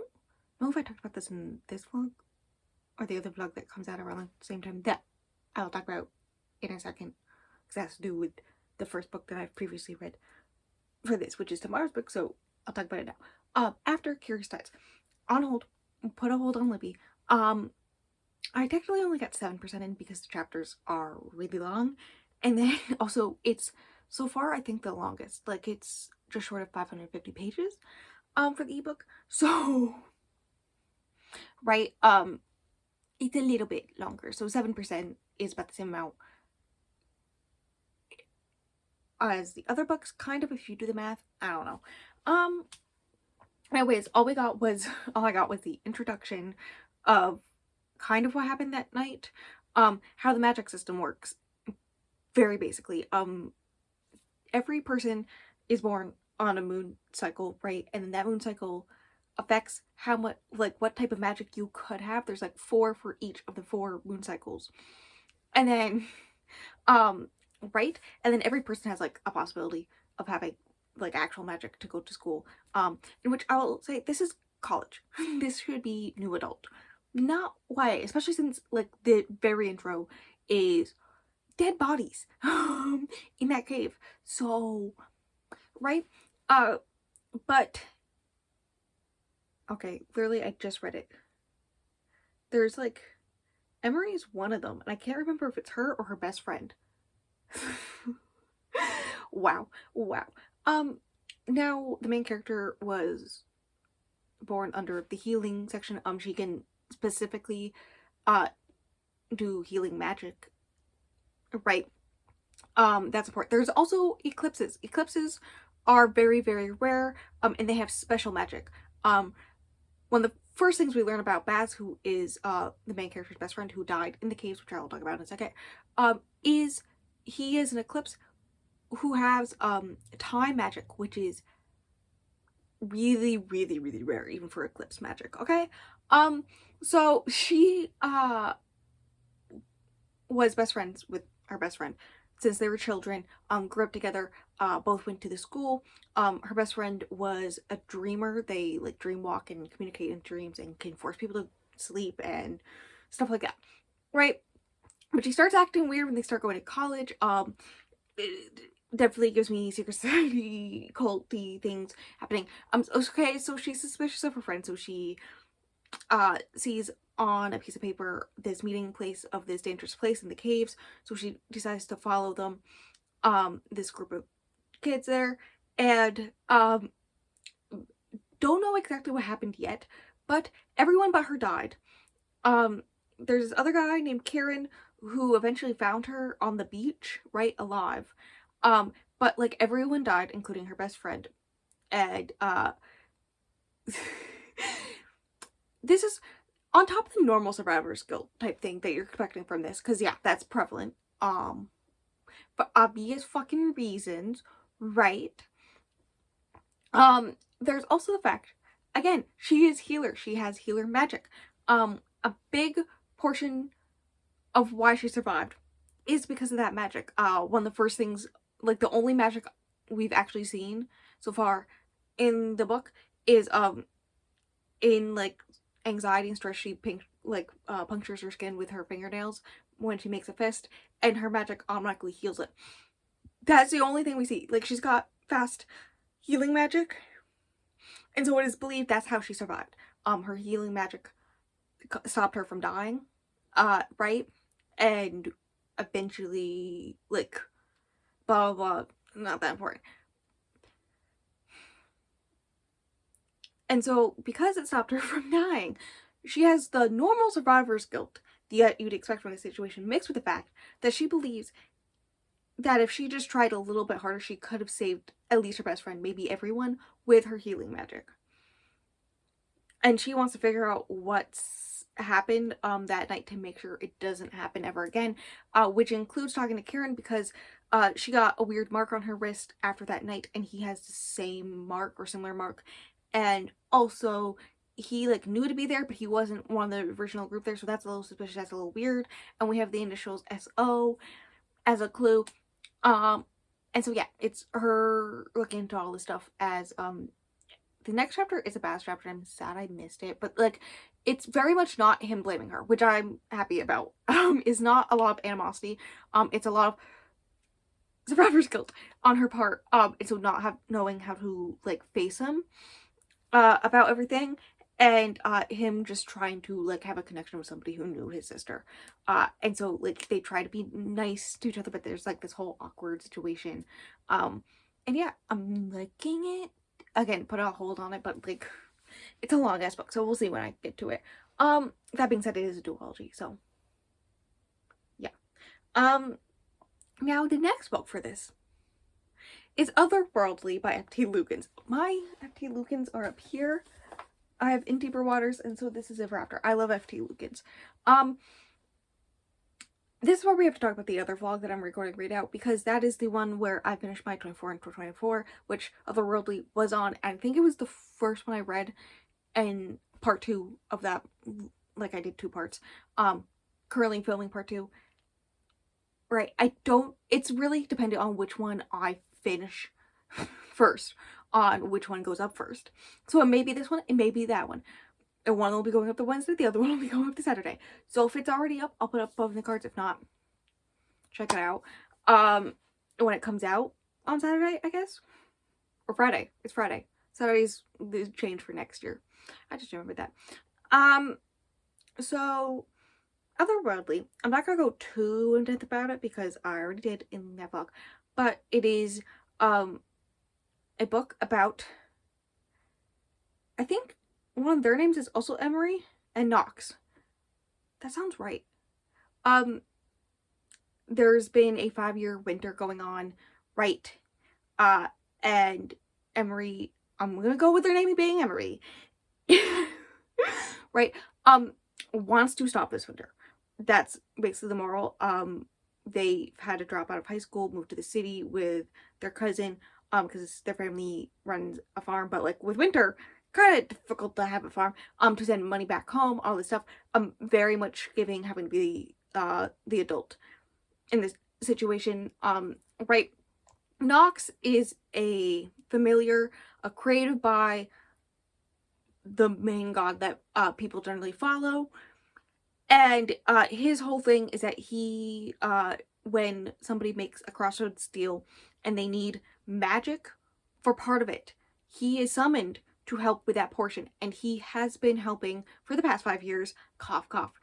know if I talked about this in this vlog or the other vlog that comes out around the same time that I'll talk about in a second, because that has to do with the first book that I've previously read for this, which is tomorrow's book, so I'll talk about it now. After Curious Tides, on hold, put a hold on Libby. I technically only got 7% in because the chapters are really long, and then also it's so far I think the longest. Like, it's just short of 550 pages for the ebook, so right, it's a little bit longer, so 7% is about the same amount as the other books, kind of, if you do the math. I don't know. Anyways, all I got was the introduction of kind of what happened that night, how the magic system works, very basically. Every person is born on a moon cycle, right? And that moon cycle affects how much, like, what type of magic you could have. There's like 4 for each of the 4 moon cycles. And then, right? And then every person has like a possibility of having like actual magic to go to school. In which I'll say this is college. This should be new adult. Not YA, especially since like the very intro is dead bodies in that cave. So, right? But okay, literally I just read it. There's like Emery is one of them, and I can't remember if it's her or her best friend. Wow. Now the main character was born under the healing section. She can specifically do healing magic. Right. That's important. There's also eclipses. Eclipses are very, very rare, and they have special magic. One of the first things we learn about Baz, who is the main character's best friend who died in the caves, which I will talk about in a second, is he is an eclipse who has time magic, which is really, really, really rare, even for eclipse magic, okay? So she was best friends with her best friend since they were children, grew up together, both went to the school. Her best friend was a dreamer. They like dream walk and communicate in dreams and can force people to sleep and stuff like that, right? But she starts acting weird when they start going to college. It definitely gives me secret society culty things happening. Okay, so she's suspicious of her friend, so she sees on a piece of paper this meeting place of this dangerous place in the caves, so she decides to follow them, this group of kids there, and don't know exactly what happened yet, but everyone but her died. There's this other guy named Kieran who eventually found her on the beach, right, alive, but like everyone died, including her best friend, and this is on top of the normal survivor's guilt type thing that you're expecting from this, because yeah, that's prevalent, for obvious fucking reasons, right? There's also the fact, again, she is healer. She has healer magic. A big portion of why she survived is because of that magic. One of the first things, like the only magic we've actually seen so far in the book is in like anxiety and stress, she punctures her skin with her fingernails when she makes a fist, and her magic automatically heals it. That's the only thing we see. Like, she's got fast healing magic, and so it is believed that's how she survived. Her healing magic stopped her from dying, right? And eventually, like, blah blah blah, not that important. And so, because it stopped her from dying, she has the normal survivor's guilt that you'd expect from the situation, mixed with the fact that she believes that if she just tried a little bit harder, she could have saved at least her best friend, maybe everyone, with her healing magic. And she wants to figure out what's happened that night to make sure it doesn't happen ever again, which includes talking to Kieran, because she got a weird mark on her wrist after that night, and he has the same mark or similar mark. And also, he like knew to be there, but he wasn't one of the original group there, so that's a little suspicious, that's a little weird. And we have the initials SO as a clue. And so yeah, it's her looking into all this stuff as the next chapter is a Baz chapter. I'm sad I missed it, but like, it's very much not him blaming her, which I'm happy about. Is not a lot of animosity. It's a lot of survivor's guilt on her part. And so not knowing how to like face him about everything, and him just trying to like have a connection with somebody who knew his sister, and so like they try to be nice to each other, but there's like this whole awkward situation, and yeah, I'm liking it. Again, put a hold on it, but like, it's a long ass book, so we'll see when I get to it. That being said, it is a duology, so yeah. Now the next book for this is Otherworldly by F.T. Lukens. My F.T. Lukens are up here. I have In Deeper Waters, and so this is Ever After. I love F.T. Lukens. This is where we have to talk about the other vlog that I'm recording right now, because that is the one where I finished my 24 and 24, which Otherworldly was on, and I think it was the first one I read, and part 2 of that, like I did 2 parts. Currently filming part 2. Right, it's really dependent on which one I finish first, on which one goes up first. So it may be this one, it may be that one. And one will be going up the Wednesday, the other one will be going up the Saturday. So if it's already up, I'll put up above in the cards. If not, check it out. When it comes out on Saturday, I guess, or Friday. It's Friday. Saturday's the change for next year. I just remembered that. So otherworldly, I'm not gonna go too in depth about it because I already did in that vlog, but it is a book about, I think one of their names is also Emery and Knox. That sounds right. There's been a 5-year winter going on, right? And Emery, I'm gonna go with their name being Emery, right? Wants to stop this winter. That's basically the moral. They've had to drop out of high school, move to the city with their cousin, because their family runs a farm, but like with winter, kind of difficult to have a farm, to send money back home, all this stuff. Very much having to be the adult in this situation. Right. Knox is a familiar, created by the main god that people generally follow. And his whole thing is that he, when somebody makes a crossroads deal and they need magic for part of it, he is summoned to help with that portion. And he has been helping for the past 5 years, cough, cough,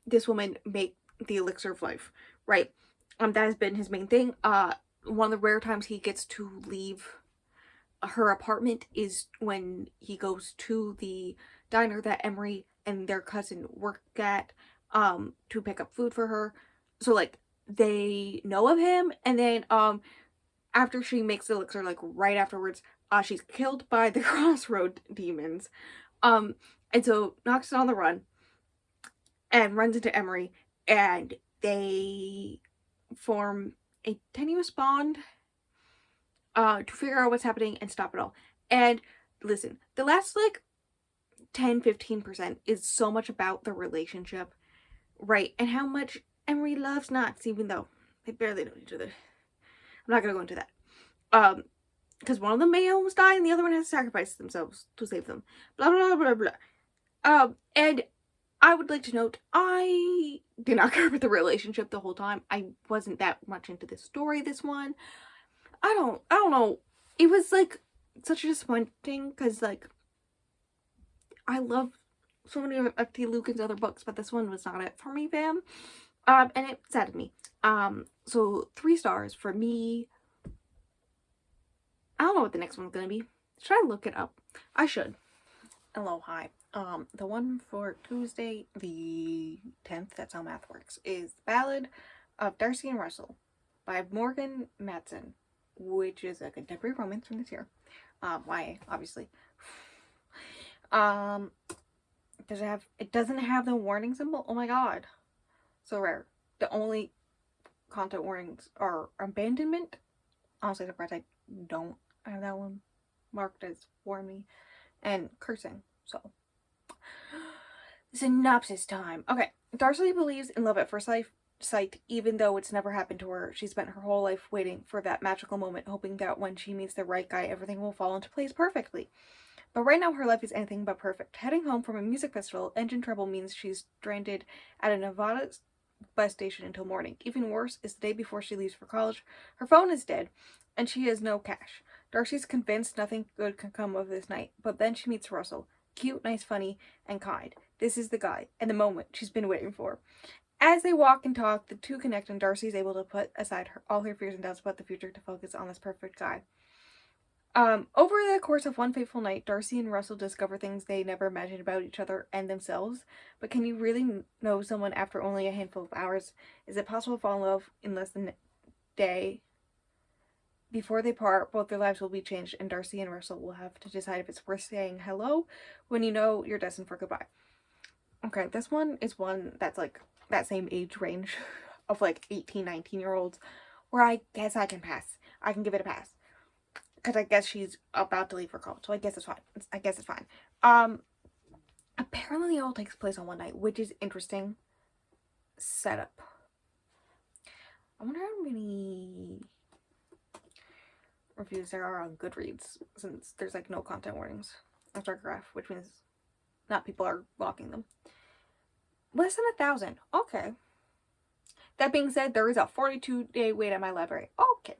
this woman make the elixir of life, right? That has been his main thing. One of the rare times he gets to leave her apartment is when he goes to the diner that Emery and their cousin work at, to pick up food for her. So like they know of him, and then after she makes the elixir, like right afterwards, she's killed by the crossroad demons. And so Knox is on the run and runs into Emery, and they form a tenuous bond to figure out what's happening and stop it all. And listen, the last like 10-15% is so much about the relationship, right? And how much Emery loves Knox, even though they barely know each other. I'm not gonna go into that. Because one of them may almost die and the other one has to sacrifice themselves to save them. Blah blah blah blah blah. And I would like to note, I did not care about the relationship the whole time. I wasn't that much into this story, this one. I don't know. It was like such a disappointing because like I love so many of T. Lucan's other books, but this one was not it for me, fam. And it saddened me. So 3 stars for me. I don't know what the next one's gonna be. Should I look it up? I should. Hello, hi. The one for Tuesday, the 10th, that's how math works, is Ballad of Darcy and Russell by Morgan Matson, which is a contemporary romance from this year. YA, obviously. It doesn't have the warning symbol? Oh my god. So rare. The only content warnings are abandonment. Honestly, surprised I don't have that one marked as warn me. And cursing. So, synopsis time. Okay. Darcy believes in love at first sight, even though it's never happened to her. She spent her whole life waiting for that magical moment, hoping that when she meets the right guy, everything will fall into place perfectly. But right now, her life is anything but perfect. Heading home from a music festival, engine trouble means she's stranded at a Nevada bus station until morning. Even worse is the day before she leaves for college. Her phone is dead, and she has no cash. Darcy's convinced nothing good can come of this night, but then she meets Russell. Cute, nice, funny, and kind. This is the guy, and the moment she's been waiting for. As they walk and talk, the two connect, and Darcy is able to put aside all her fears and doubts about the future to focus on this perfect guy. Over the course of one fateful night, Darcy and Russell discover things they never imagined about each other and themselves. But can you really know someone after only a handful of hours? Is it possible to fall in love in less than a day? Before they part, both their lives will be changed, and Darcy and Russell will have to decide if it's worth saying hello when you know you're destined for goodbye. Okay, this one is one that's like that same age range of like 18, 19-year-olds where I guess I can pass. I can give it a pass. Because I guess she's about to leave for college, so I guess it's fine. I guess it's fine. Apparently it all takes place on one night, which is interesting setup. I wonder how many reviews there are on Goodreads, since there's like no content warnings on Stargraph, which means not people are blocking them. Less than 1,000. Okay. That being said, there is a 42-day wait at my library. Okay.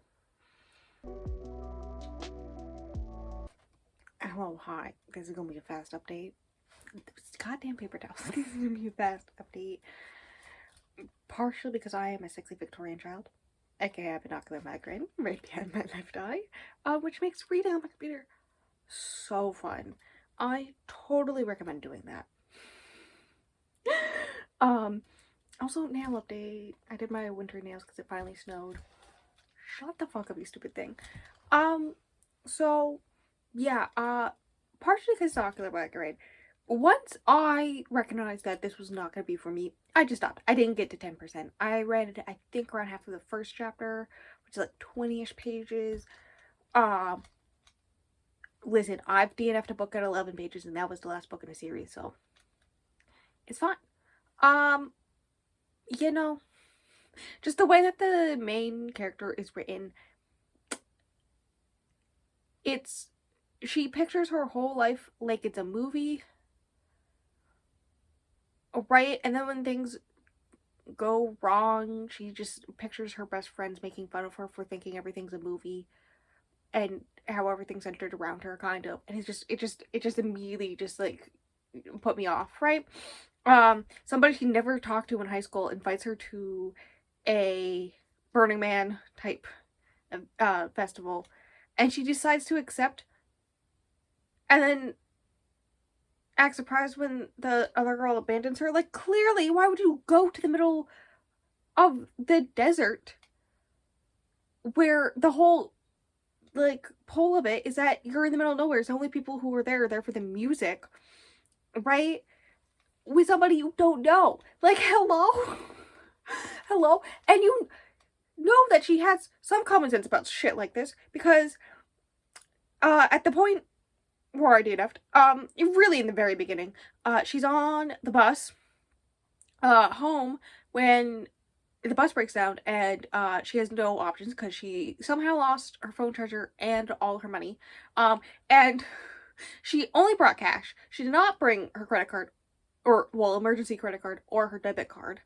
Hello, hi. This is gonna be a fast update. Goddamn paper towels. This is gonna be a fast update. Partially because I am a sexy Victorian child, aka a binocular migraine right behind my left eye, which makes reading on my computer so fun. I totally recommend doing that. Also, nail update. I did my winter nails because it finally snowed. Shut the fuck up, you stupid thing. So, yeah, partially because it's ocular migraine. Once I recognized that this was not going to be for me, I just stopped. I didn't get to 10%. I read, I think, around half of the first chapter, which is like 20-ish pages. Listen, I've DNF'd a book at 11 pages, and that was the last book in the series, so it's fine. You know, just the way that the main character is written, she pictures her whole life like it's a movie, right? And then when things go wrong, she just pictures her best friends making fun of her for thinking everything's a movie, and how everything's centered around her, kind of. And it just immediately just like put me off, right? Somebody she never talked to in high school invites her to a Burning Man type festival, and she decides to accept, and then acts surprised when the other girl abandons her. Like, clearly, why would you go to the middle of the desert where the whole like pole of it is that you're in the middle of nowhere? The only people who are there for the music, right? With somebody you don't know. Like, hello? Hello? And you know that she has some common sense about shit like this, because at the point where I DNF'd, really in the very beginning, she's on the bus home when the bus breaks down, and she has no options because she somehow lost her phone charger and all her money. And she only brought cash. She did not bring her credit card, or, well, emergency credit card, or her debit card.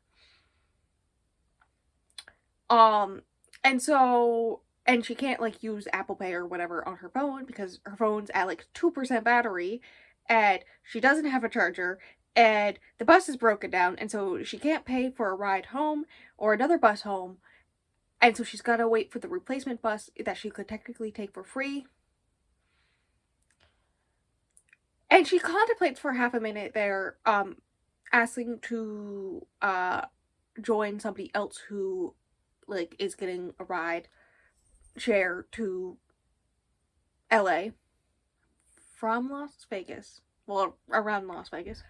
And so, and she can't, like, use Apple Pay or whatever on her phone because her phone's at, like, 2% battery, and she doesn't have a charger, and the bus is broken down, and so she can't pay for a ride home or another bus home, and so she's gotta wait for the replacement bus that she could technically take for free. And she contemplates for half a minute there, asking to, join somebody else who, like, is getting a ride share to LA from Las Vegas. Well, around Las Vegas.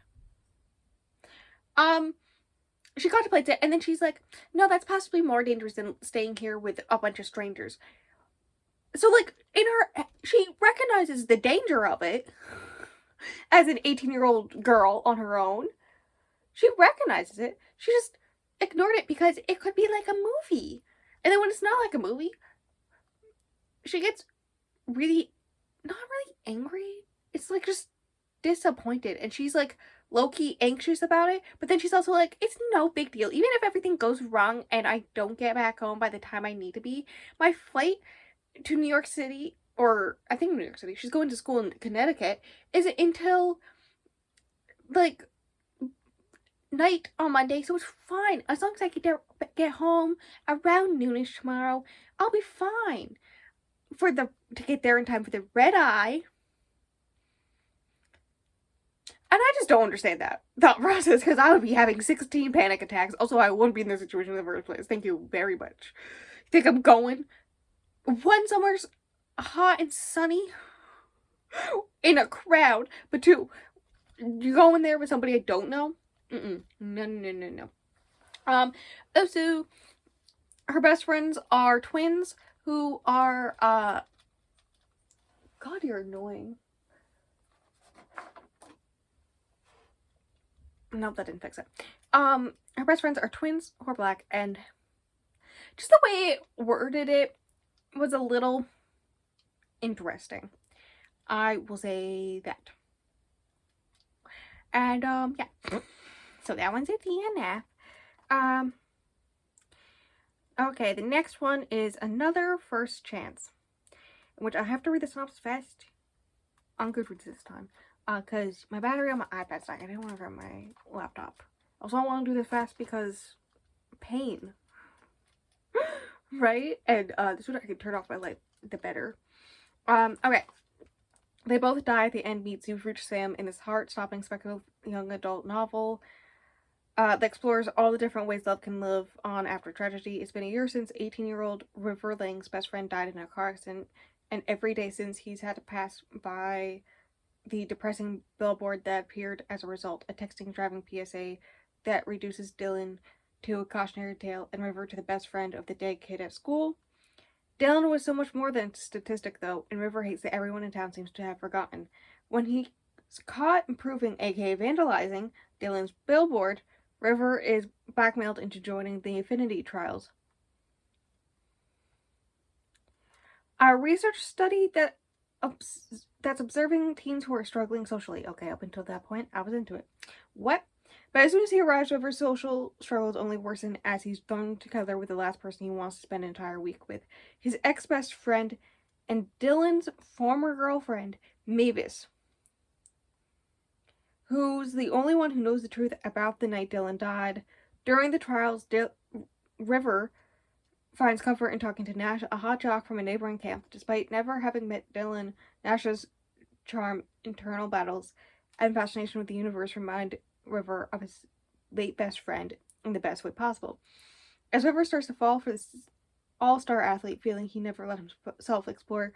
She contemplates it, and then she's like, no, that's possibly more dangerous than staying here with a bunch of strangers. So, like, she recognizes the danger of it as an 18-year-old girl on her own. She recognizes it. She just ignored it because it could be like a movie. And then when it's not like a movie, she gets really, not really angry. It's like just disappointed. And she's like low-key anxious about it. But then she's also like, it's no big deal. Even if everything goes wrong and I don't get back home by the time I need to be, my flight to New York City, or I think New York City, she's going to school in Connecticut, isn't until like night on Monday, so it's fine. As long as I get home around noonish tomorrow, I'll be fine to get there in time for the red eye. And I just don't understand that thought process, because I would be having 16 panic attacks. Also, I wouldn't be in this situation in the first place. Thank you very much. Think I'm going when somewhere's hot and sunny in a crowd, but two, you go in there with somebody I don't know? No. Also, her best friends are twins who are, God, you're annoying. Nope, that didn't fix it. Her best friends are twins who are black, and just the way it worded it was a little interesting. I will say that. And, yeah. So that one's a DNF. Okay, the next one is Another First Chance, in which I have to read the synopsis fast on Goodreads this time, because my battery on my iPad's dying. I didn't want to grab my laptop. Also, I want to do this fast because pain, right? And the sooner I can turn off my light, the better. Okay. They both die at the end meet Future Sam in his heart-stopping speculative young adult novel that explores all the different ways love can live on after tragedy. It's been a year since 18-year-old River Lang's best friend died in a car accident, and every day since he's had to pass by the depressing billboard that appeared as a result, a texting driving PSA that reduces Dylan to a cautionary tale and River to the best friend of the dead kid at school. Dylan was so much more than a statistic, though, and River hates that everyone in town seems to have forgotten. When he's caught improving, aka vandalizing, Dylan's billboard, River is blackmailed into joining the Affinity Trials. A research study that's observing teens who are struggling socially. Okay, up until that point, I was into it. What? But as soon as he arrives, River's social struggles only worsen as he's thrown together with the last person he wants to spend an entire week with. His ex-best friend and Dylan's former girlfriend, Mavis, who's the only one who knows the truth about the night Dylan died. During the trials, River finds comfort in talking to Nash, a hot jock from a neighboring camp. Despite never having met Dylan, Nash's charm, internal battles, and fascination with the universe remind River of his late best friend in the best way possible. As River starts to fall for this all-star athlete, feeling he never let himself explore,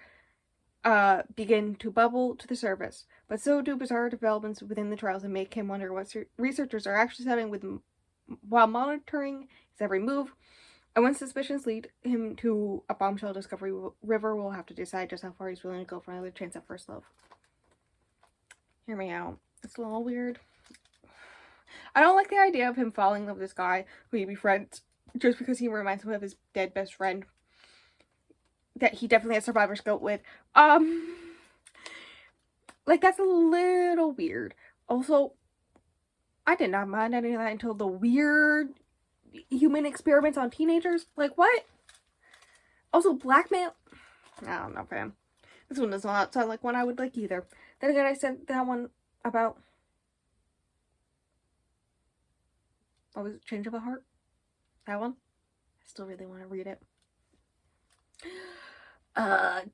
begin to bubble to the surface. But so do bizarre developments within the trials and make him wonder what researchers are actually studying with him while monitoring his every move. And when suspicions lead him to a bombshell discovery, River will have to decide just how far he's willing to go for another chance at first love. Hear me out. It's a little weird. I don't like the idea of him falling in love with this guy who he befriends just because he reminds him of his dead best friend that he definitely has survivor's guilt with. Like, that's a little weird. Also, I did not mind any of that until the weird human experiments on teenagers. Like, what? Also, blackmail? I don't know, fam. This one does not sound like one I would like either. Then again, I sent that one about... What was it? Change of a Heart? That one? I still really want to read it.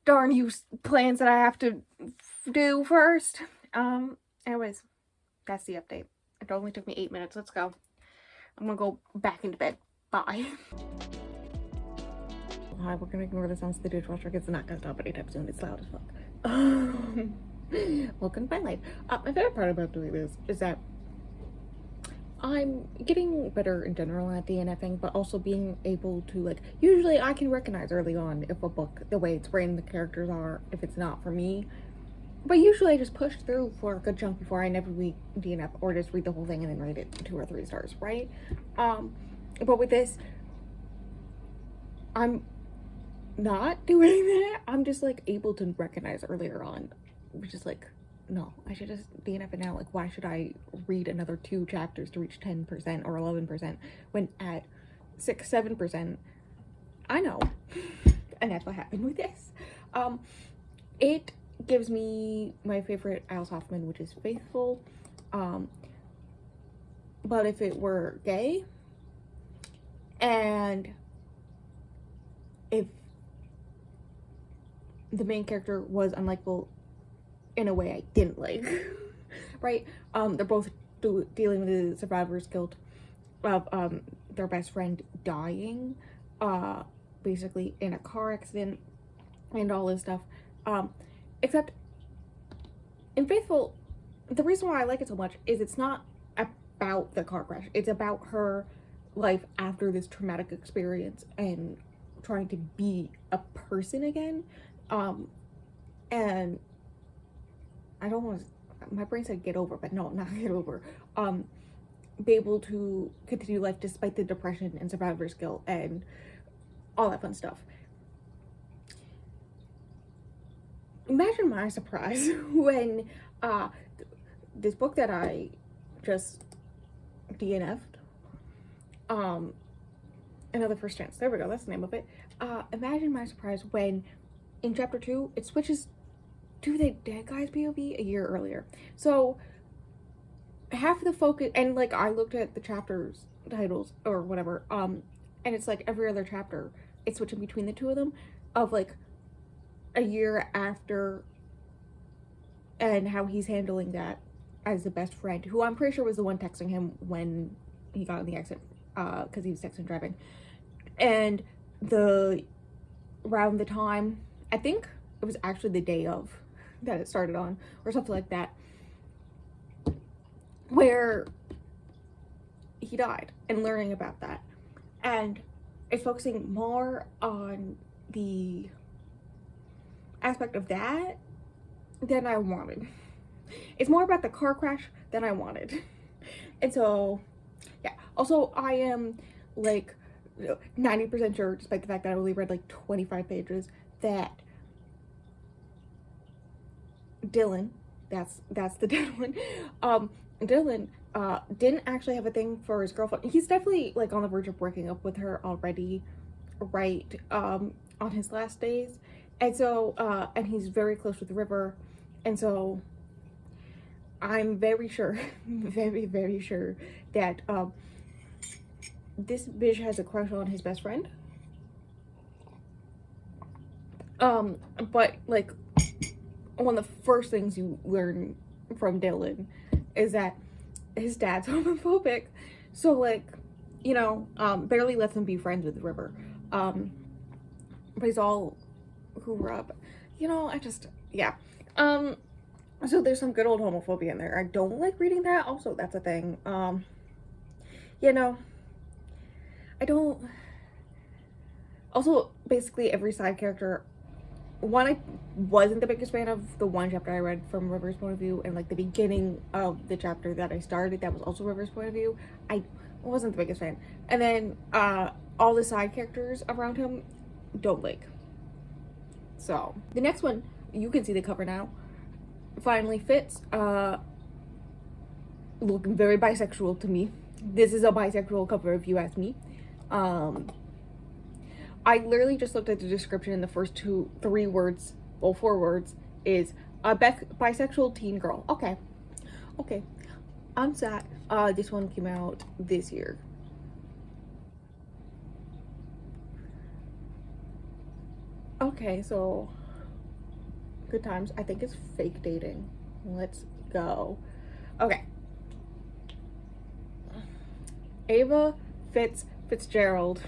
Darn you plans that I have to do first. Anyways, that's the update. It only took me 8 minutes. Let's go. I'm gonna go back into bed. Bye. Hi, we're gonna ignore the sounds of the dishwasher because it's not gonna stop anytime soon. It's loud as fuck. Welcome to my life. My favorite part about doing this is that I'm getting better in general at DNFing, but also being able to, like, usually I can recognize early on if a book, the way it's written, the characters are, if it's not for me. But usually I just push through for a good chunk before I never read DNF, or just read the whole thing and then rate it 2 or 3 stars, right? But with this, I'm not doing that. I'm just, like, able to recognize earlier on, which is like, no, I should just DNF it now. Like, why should I read another 2 chapters to reach 10% or 11% when at 6-7%, I know. And that's what happened with this. It gives me my favorite Alice Hoffman, which is Faithful. But if it were gay, and if the main character was unlikable in a way I didn't like, right? They're both dealing with the survivor's guilt of their best friend dying, basically in a car accident and all this stuff. Except in Faithful, the reason why I like it so much is it's not about the car crash. It's about her life after this traumatic experience and trying to be a person again. And I don't want to, my brain said get over, but no, not get over. Be able to continue life despite the depression and survivor's guilt and all that fun stuff. Imagine my surprise when this book that I just DNF'd Another First Chance. There we go. That's the name of it. Imagine my surprise when in chapter 2 it switches to the dead guy's POV a year earlier. So half of the focus, and like I looked at the chapters titles or whatever, and it's like every other chapter it's switching between the two of them of like a year after, and how he's handling that as the best friend, who I'm pretty sure was the one texting him when he got in the accident, because he was texting driving. And around the time, I think it was actually the day of that it started on, or something like that, where he died, and learning about that. And it's focusing more on the aspect of that than I wanted. It's more about the car crash than I wanted. And so, yeah. Also, I am like 90% sure, despite the fact that I only read like 25 pages, that Dylan, that's the dead one, Dylan didn't actually have a thing for his girlfriend. He's definitely like on the verge of breaking up with her already, right, on his last days. And so, and he's very close with River, and so I'm very sure, very sure that this bitch has a crush on his best friend. But like, one of the first things you learn from Dylan is that his dad's homophobic. So like, you know, barely lets him be friends with River. But he's all hoover up. You know, yeah. So there's some good old homophobia in there. I don't like reading that. Also, that's a thing. You know, I don't. Also, basically every side character. One, I wasn't the biggest fan of the one chapter I read from River's point of view, and like the beginning of the chapter that I started that was also River's point of view. I wasn't the biggest fan. And then all the side characters around him don't like. So the next one, you can see the cover now. Finally Fitz, looking very bisexual to me. This is a bisexual cover if you ask me. I literally just looked at the description, and the first 4 words is a bisexual teen girl. Okay. I'm sad. This one came out this year. Okay, so good times. I think it's fake dating. Let's go. Okay. Ava Fitzgerald.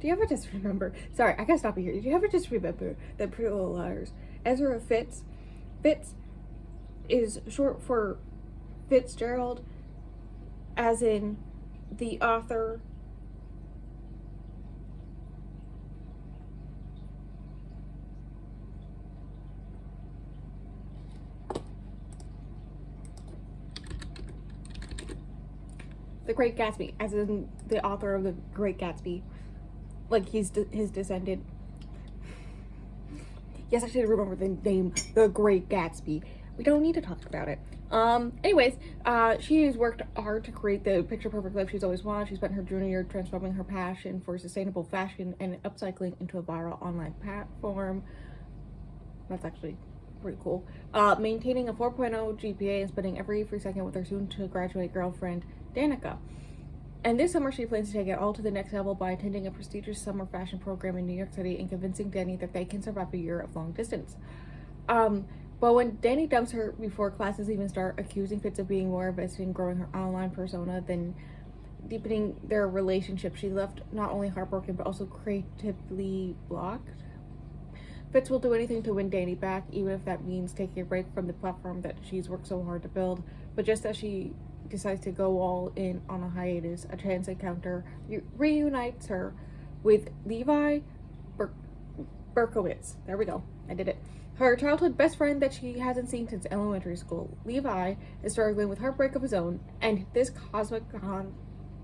Do you ever just remember? Sorry, I gotta stop you here. Do you ever just remember that Pretty Little Liars? Ezra Fitz is short for Fitzgerald, as in the author. The Great Gatsby, as in the author of The Great Gatsby. Like, he's his descendant. Yes, I should remember the name, The Great Gatsby. We don't need to talk about it. Anyways, she has worked hard to create the picture-perfect life she's always wanted. She spent her junior year transforming her passion for sustainable fashion and upcycling into a viral online platform. That's actually pretty cool. Maintaining a 4.0 GPA and spending every free second with her soon-to-graduate girlfriend, Danica. And this summer, she plans to take it all to the next level by attending a prestigious summer fashion program in New York City and convincing Danny that they can survive a year of long distance. But when Danny dumps her before classes even start, accusing Fitz of being more invested in growing her online persona than deepening their relationship, she left not only heartbroken but also creatively blocked. Fitz will do anything to win Danny back, even if that means taking a break from the platform that she's worked so hard to build. But just as she decides to go all in on a hiatus, a chance encounter reunites her with Levi Berkowitz. There we go. I did it. Her childhood best friend that she hasn't seen since elementary school. Levi is struggling with heartbreak of his own, and this cosmic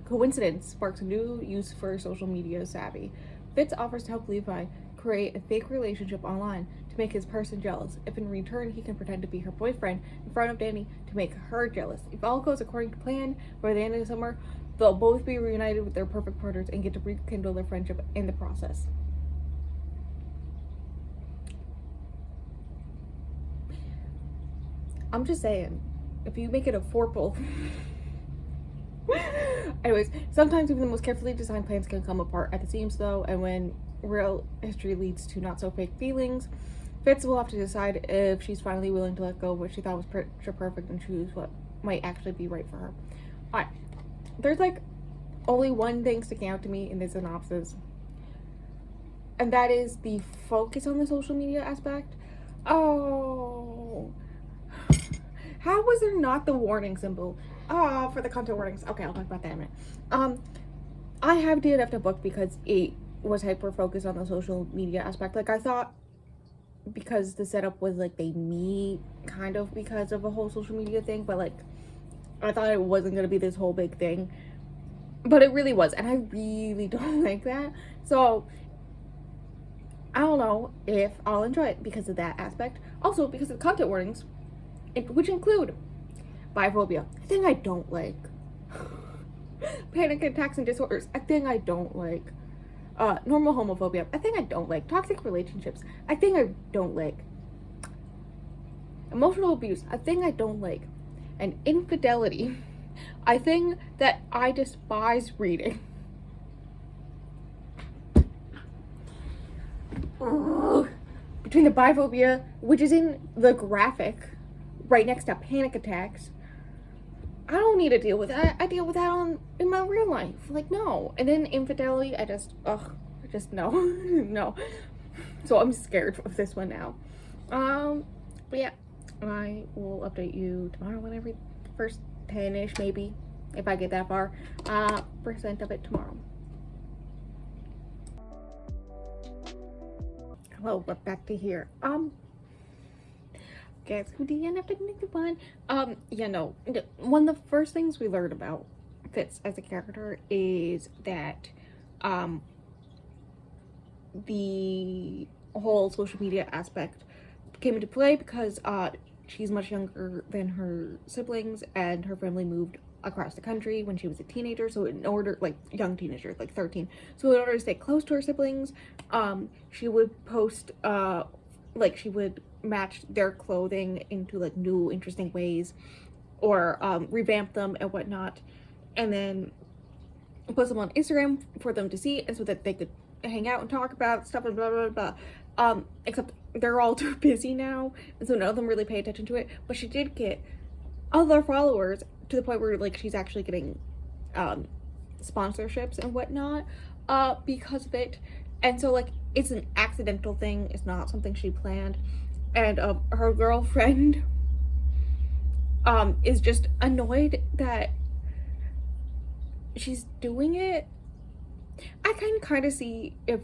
coincidence sparks a new use for social media savvy. Fitz offers to help Levi create a fake relationship online to make his person jealous. If in return he can pretend to be her boyfriend in front of Danny to make her jealous. If all goes according to plan, by the end of the summer, they'll both be reunited with their perfect partners and get to rekindle their friendship in the process. I'm just saying, if you make it a fourple. Anyways, sometimes even the most carefully designed plans can come apart at the seams, though, and when real history leads to not so fake feelings, Fitz will have to decide if she's finally willing to let go of what she thought was picture perfect and choose what might actually be right for her. Alright, there's like only one thing sticking out to me in this synopsis, and that is the focus on the social media aspect. Oh, how was there not the warning symbol? Oh, for the content warnings. Okay, I'll talk about that in a minute. I have DNF'd the book because it was hyper focused on the social media aspect. Like, I thought because the setup was like they meet kind of because of a whole social media thing, but like I thought it wasn't gonna be this whole big thing, but it really was, and I really don't like that. So I don't know if I'll enjoy it because of that aspect. Also because of the content warnings, which include biphobia, a thing I don't like. Panic attacks and disorders, a thing I don't like. Normal homophobia, a thing I don't like. Toxic relationships, a thing I don't like. Emotional abuse, a thing I don't like. And infidelity, a thing that I despise reading. Between the biphobia, which is in the graphic, right next to panic attacks, I don't need to deal with that. I deal with that in my real life. Like, no. And then infidelity, I just no. No. So I'm scared of this one now. But yeah, I will update you tomorrow whenever, first 10-ish maybe, if I get that far. Percent of it tomorrow. Hello, we're back to here. Guess who DNF'd the one? Yeah, no. One of the first things we learned about Fitz as a character is that, the whole social media aspect came into play because, she's much younger than her siblings, and her family moved across the country when she was a teenager. So in order, like, young teenager, like 13. So in order to stay close to her siblings, she would post, like, she would match their clothing into like new interesting ways, or revamp them and whatnot, and then post them on Instagram for them to see, and so that they could hang out and talk about stuff and blah blah blah. Except they're all too busy now, and so none of them really pay attention to it. But she did get other followers to the point where like she's actually getting sponsorships and whatnot because of it. And so like it's an accidental thing, it's not something she planned. And her girlfriend is just annoyed that she's doing it. I can kind of see if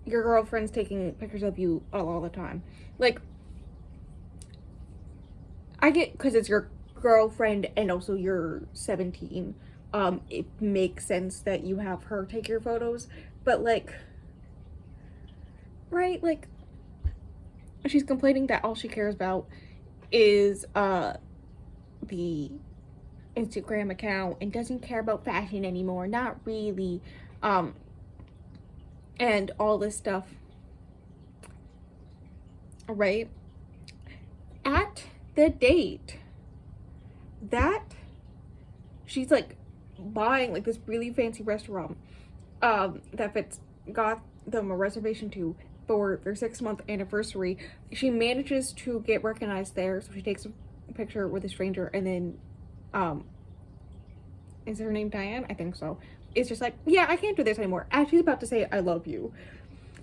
your girlfriend's taking pictures of you all the time. Like, I get, because it's your girlfriend and also you're 17, it makes sense that you have her take your photos, but like, right, like, she's complaining that all she cares about is the Instagram account and doesn't care about fashion anymore. Not really. And all this stuff. Right? At the date that she's like buying like this really fancy restaurant that Fitz got them a reservation to for their 6-month anniversary, she manages to get recognized there. So she takes a picture with a stranger, and then is her name Diane? I think so. It's just like, yeah, I can't do this anymore, as she's about to say I love you,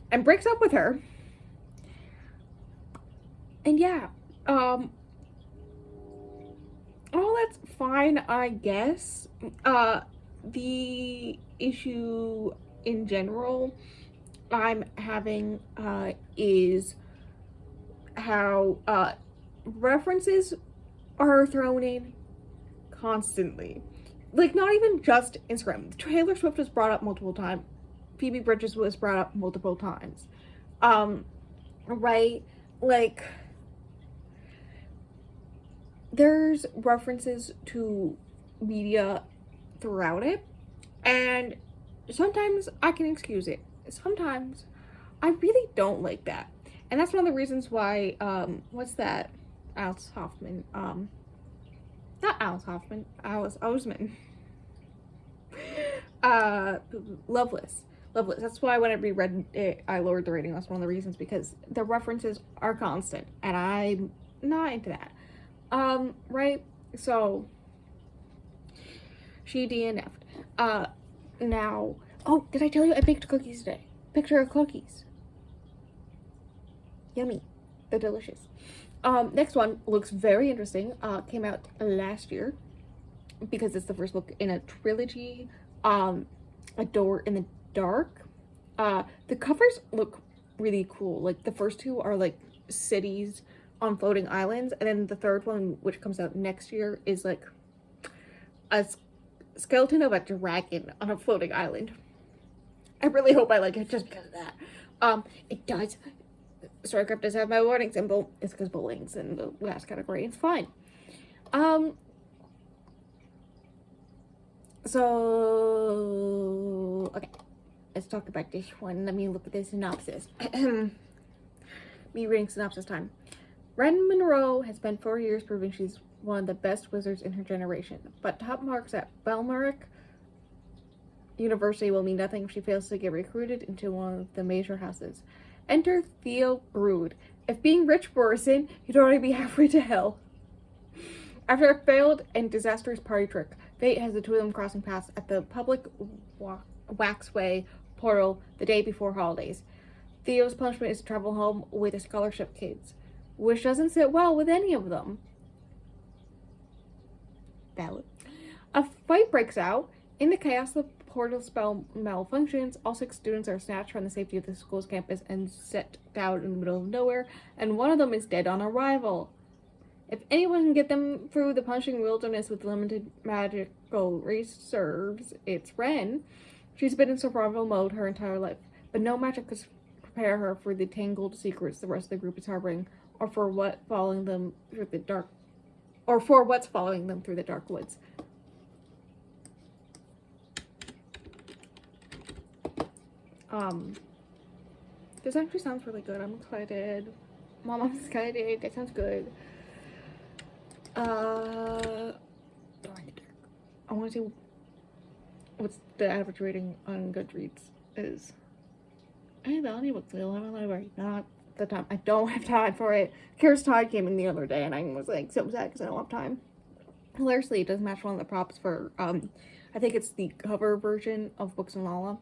and breaks up with her. And yeah, all that's fine, I guess. The issue in general I'm having is how references are thrown in constantly. Like, not even just Instagram. Taylor Swift was brought up multiple times. Phoebe Bridgers was brought up multiple times. Right? Like, there's references to media throughout it, and sometimes I can excuse it. Sometimes I really don't like that. And that's one of the reasons why, what's that? Alice Hoffman. Not Alice Hoffman, Alice Oseman. Loveless. Loveless. That's why when I reread it, I lowered the rating. That's one of the reasons, because the references are constant, and I'm not into that. Right? So, she DNF'd. Now, oh, did I tell you I baked cookies today? Picture of cookies. Yummy. They're delicious. Next one looks very interesting. Came out last year because it's the first book in a trilogy. A Door in the Dark. The covers look really cool. Like, the first two are like cities on floating islands, and then the third one, which comes out next year, is like a skeleton of a dragon on a floating island. I really hope I like it just because of that. It does. Storycraft does have my warning symbol. It's because bullying's in the last category. It's fine. So, okay. Let's talk about this one. Let me look at the synopsis. Me reading synopsis time. Ren Monroe has spent 4 years proving she's one of the best wizards in her generation, but top marks at Belmeric University will mean nothing if she fails to get recruited into one of the major houses. Enter Theo Brood. If being rich bore a sin, you'd already be halfway to hell. After a failed and disastrous party trick, fate has the two of them crossing paths at the public waxway portal the day before holidays. Theo's punishment is to travel home with the scholarship kids, which doesn't sit well with any of them. Valid. A fight breaks out. In the chaos, the portal spell malfunctions. All 6 students are snatched from the safety of the school's campus and set down in the middle of nowhere, and one of them is dead on arrival. If anyone can get them through the punishing wilderness with limited magical reserves, it's Ren. She's been in survival mode her entire life, but no magic could prepare her for the tangled secrets the rest of the group is harboring, or for what's following them through the dark woods. This actually sounds really good. I'm excited. Mom, I'm excited. That sounds good. I want to see what's the average rating on Goodreads is. Hey, the audiobooks available on my library. Not the time. I don't have time for it. Kara's Tide came in the other day, and I was like so sad because I don't have time. Hilariously, it does match one of the props for I think it's the cover version of Books and Lala.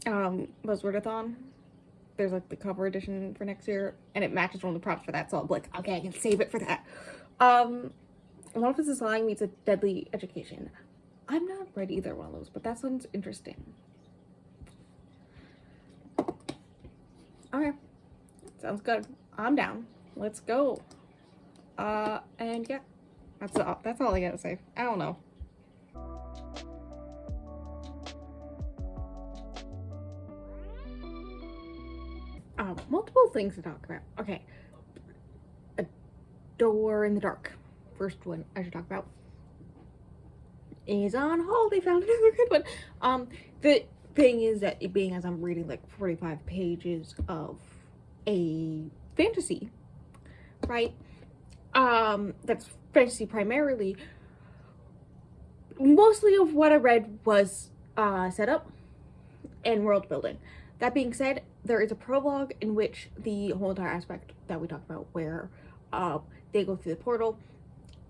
Buzzwordathon. There's like the cover edition for next year, and it matches one of the props for that, so I'm like, okay, I can save it for that. One of us is Lying meets A Deadly Education. I'm not read either one of those, but that sounds interesting. Okay, sounds good. I'm down. Let's go. And yeah, that's all I gotta say. I don't know. Multiple things to talk about. Okay. A Door in the Dark. First one I should talk about is on hold. They found another good one. The thing is that it being as I'm reading like 45 pages of a fantasy, right? That's fantasy primarily. Mostly of what I read was setup and world building. That being said, there is a prologue in which the whole entire aspect that we talked about, where they go through the portal,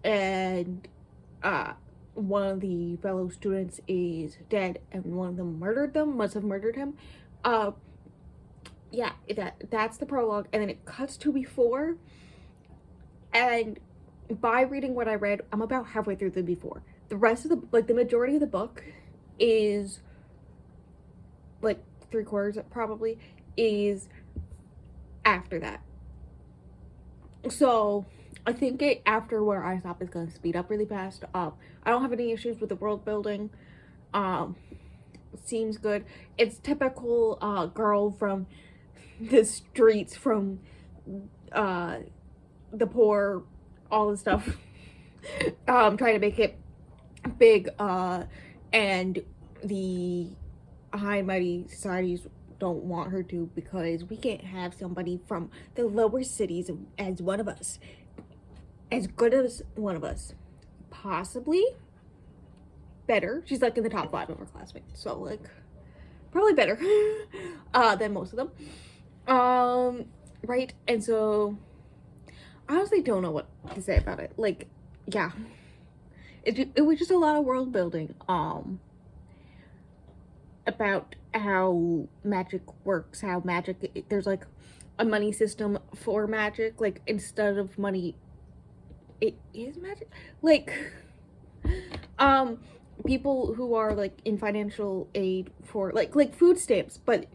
and one of the fellow students is dead, and one of them must have murdered him. Yeah, that's the prologue, and then it cuts to before, and by reading what I read, I'm about halfway through the before. The rest of the majority of the book is like 3/4 probably is after that. So I think after where I stop is going to speed up really fast. I don't have any issues with the world building. Seems good. It's typical girl from the streets, from the poor, all the stuff. Trying to make it big, and the high and mighty societies don't want her to, because we can't have somebody from the lower cities as one of us, as good as one of us, possibly better. She's like in the top 5 of her classmates, so like probably better than most of them. Right? And so I honestly don't know what to say about it. Like, yeah, it was just a lot of world building about how magic works, how magic, there's like a money system for magic, like instead of money it is magic, like people who are like in financial aid for like food stamps, but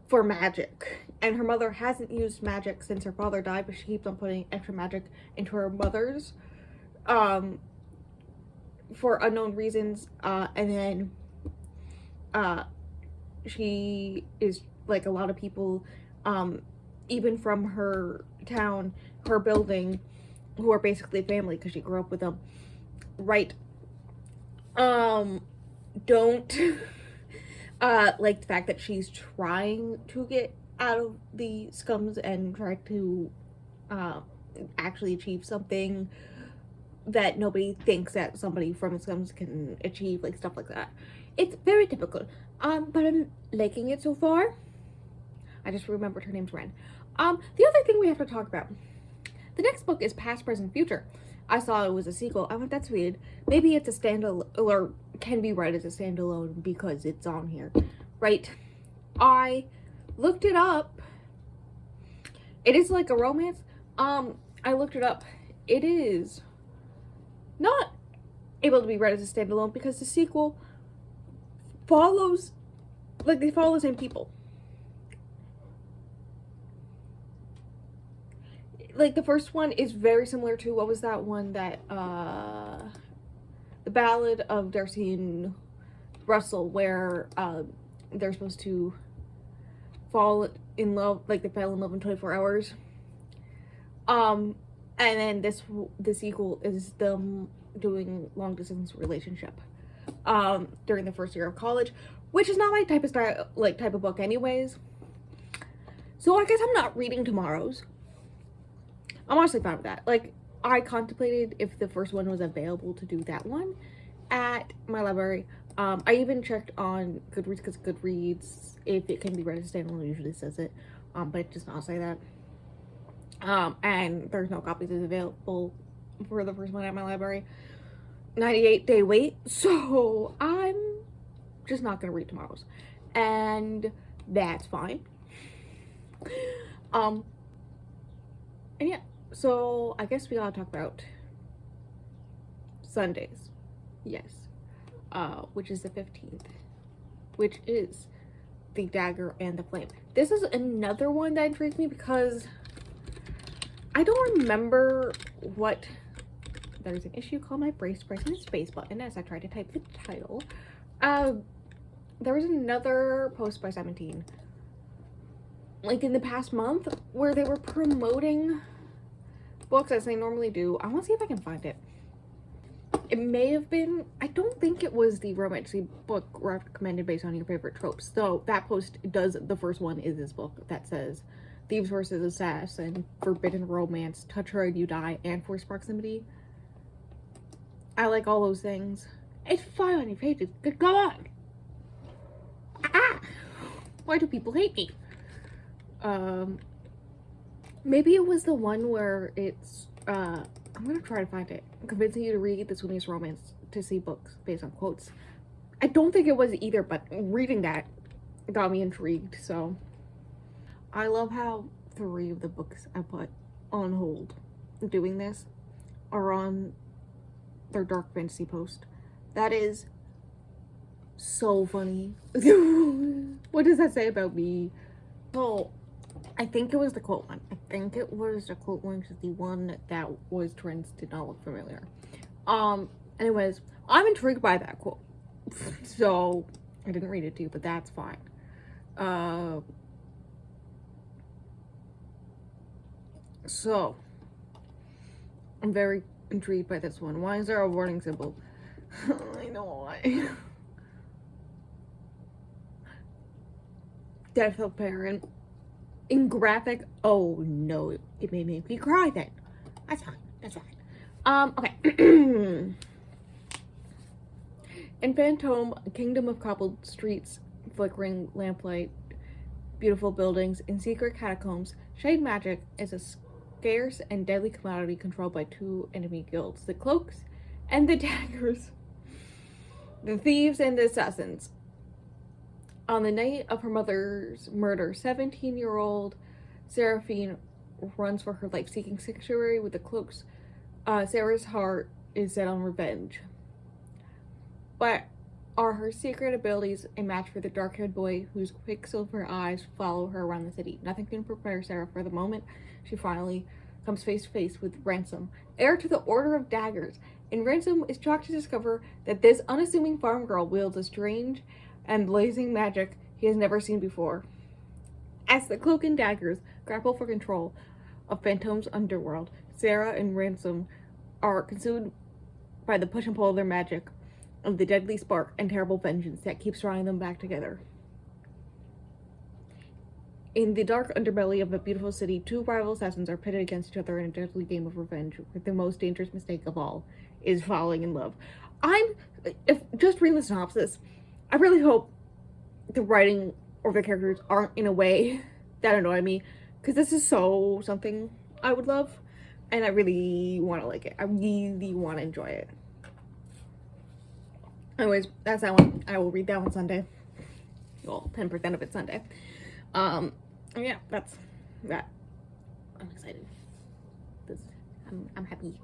for magic. And her mother hasn't used magic since her father died, but she keeps on putting extra magic into her mother's for unknown reasons. And then she is like a lot of people, even from her town, her building, who are basically family because she grew up with them, right? Don't like the fact that she's trying to get out of the scums and try to actually achieve something that nobody thinks that somebody from the scums can achieve, like stuff like that. It's very typical. But I'm liking it so far. I just remembered her name's Ren. The other thing we have to talk about. The next book is Past, Present, Future. I saw it was a sequel. I went, that's weird. Maybe it's a standalone, or can be read as a standalone because it's on here, right? I looked it up. It is like a romance. I looked it up. It is not able to be read as a standalone because the sequel follows, like, they follow the same people. Like, the first one is very similar to, what was that one that, The Ballad of Darcy and Russell, where, they're supposed to fall in love, like, they fell in love in 24 hours. And then the sequel is them doing long distance relationship, during the first year of college, which is not my type of book anyways. So I guess I'm not reading tomorrow's. I'm honestly fine with that. Like, I contemplated if the first one was available to do that one at my library. I even checked on Goodreads, because Goodreads, if it can be read as standalone, usually says it, but it does not say that. And there's no copies available for the first one at my library. 98-day wait, so I'm just not gonna read tomorrow's, and that's fine. And yeah, so I guess we gotta talk about Sundays. Yes. Which is the 15th, which is The Dagger and the Flame. This is another one that intrigues me because I don't remember what. There's an issue called my brace pressing the space button as I tried to type the title. There was another post by 17, like in the past month, where they were promoting books as they normally do. I want to see if I can find it. It may have been, I don't think it was the romantic book recommended based on your favorite tropes. So that post does, the first one is this book that says Thieves vs. Assassin, Forbidden Romance, Touch Her and You Die, and Forced Proximity. I like all those things. It's 500 pages. Good God! Ah! Why do people hate me? Maybe it was the one where it's, I'm gonna try to find it. Convincing you to read the Sweeney's Romance to see books based on quotes. I don't think it was either, but reading that got me intrigued, so. I love how 3 of the books I put on hold doing this are on their dark fantasy post. That is so funny. What does that say about me? So, I think it was the quote one. I think it was the quote one, because the one that was trends did not look familiar. Anyways, I'm intrigued by that quote. So, I didn't read it to you, but that's fine. So, I'm very intrigued by this one. Why is there a warning symbol? I God. Death of parent. In graphic, oh no, it made me cry then. That's fine, that's fine. Okay. In Phantom, a kingdom of cobbled streets, flickering lamplight, beautiful buildings, and secret catacombs, shade magic is a scarce and deadly commodity controlled by two enemy guilds, the Cloaks and the Daggers, the thieves and the assassins. On the night of her mother's murder, 17-year-old Seraphine runs for her life, seeking sanctuary with the Cloaks. Sarah's heart is set on revenge. But are her secret abilities a match for the dark-haired boy whose quicksilver eyes follow her around the city? Nothing can prepare Sarah for the moment she finally comes face to face with Ransom, heir to the Order of Daggers. And Ransom is shocked to discover that this unassuming farm girl wields a strange and blazing magic he has never seen before. As the Cloak and Daggers grapple for control of Phantom's underworld, Sarah and Ransom are consumed by the push and pull of their magic, of the deadly spark and terrible vengeance that keeps drawing them back together. In the dark underbelly of a beautiful city, two rival assassins are pitted against each other in a deadly game of revenge, where the most dangerous mistake of all is falling in love. If just reading the synopsis, I really hope the writing or the characters aren't in a way that annoy me, because this is so something I would love, and I really want to like it. I really want to enjoy it. Anyways, that's that one. I will read that one Sunday. Well, 10% of it Sunday. Yeah, that's that. I'm excited. I'm happy.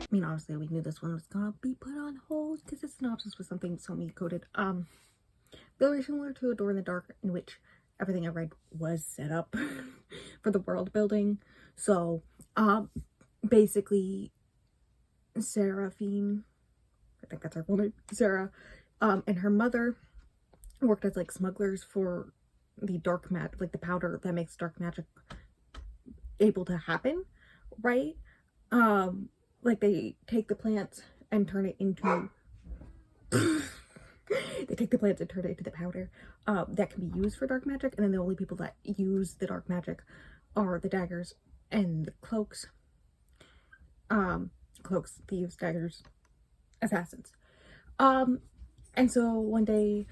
I mean, obviously, we knew this one was gonna be put on hold because the synopsis was something so coded. Very similar to A Door in the Dark, in which everything I read was set up for the world building. So, basically, Seraphine, I think that's her woman, Sarah, and her mother worked as like smugglers for the dark magic, like the powder that makes dark magic able to happen, right? Like they take the plants and turn it into they take the plants and turn it into the powder that can be used for dark magic, and then the only people that use the dark magic are the Daggers and the Cloaks. Cloaks, thieves, Daggers, assassins. And so one day,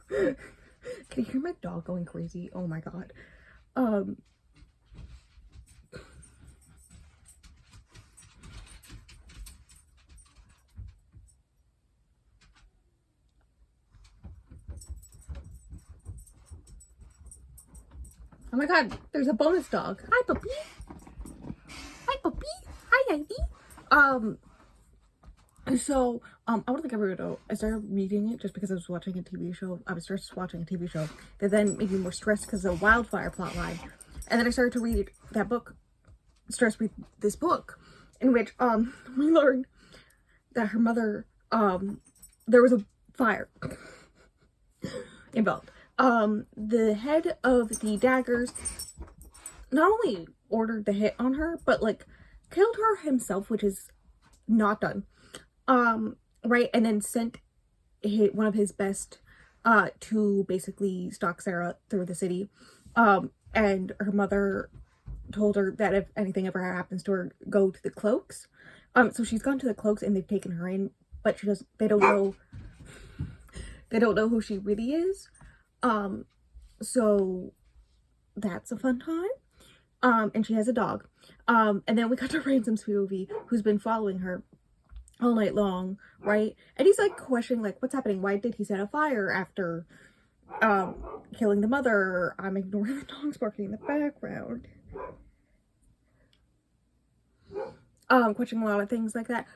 can you hear my dog going crazy? Oh my god. Oh my god, there's a bonus dog. Hi, puppy. Hi, puppy. Hi, Ivy. So, I want to think everyone I started reading it just because I was watching a TV show. I was just watching a TV show that then made me more stressed because of the wildfire plotline. And then I started to read that book, stressed with this book, in which, we learned that her mother, there was a fire involved. The head of the Daggers not only ordered the hit on her, but like killed her himself, which is not done. Right, and then sent one of his best to basically stalk Sarah through the city. And her mother told her that if anything ever happens to her, go to the Cloaks. So she's gone to the Cloaks and they've taken her in, but they don't know who she really is. So that's a fun time. And she has a dog. And then we got to Ransom's POV, who's been following her all night long, right? And he's like questioning, like, what's happening? Why did he set a fire after killing the mother? I'm ignoring the dogs barking in the background. Questioning a lot of things like that.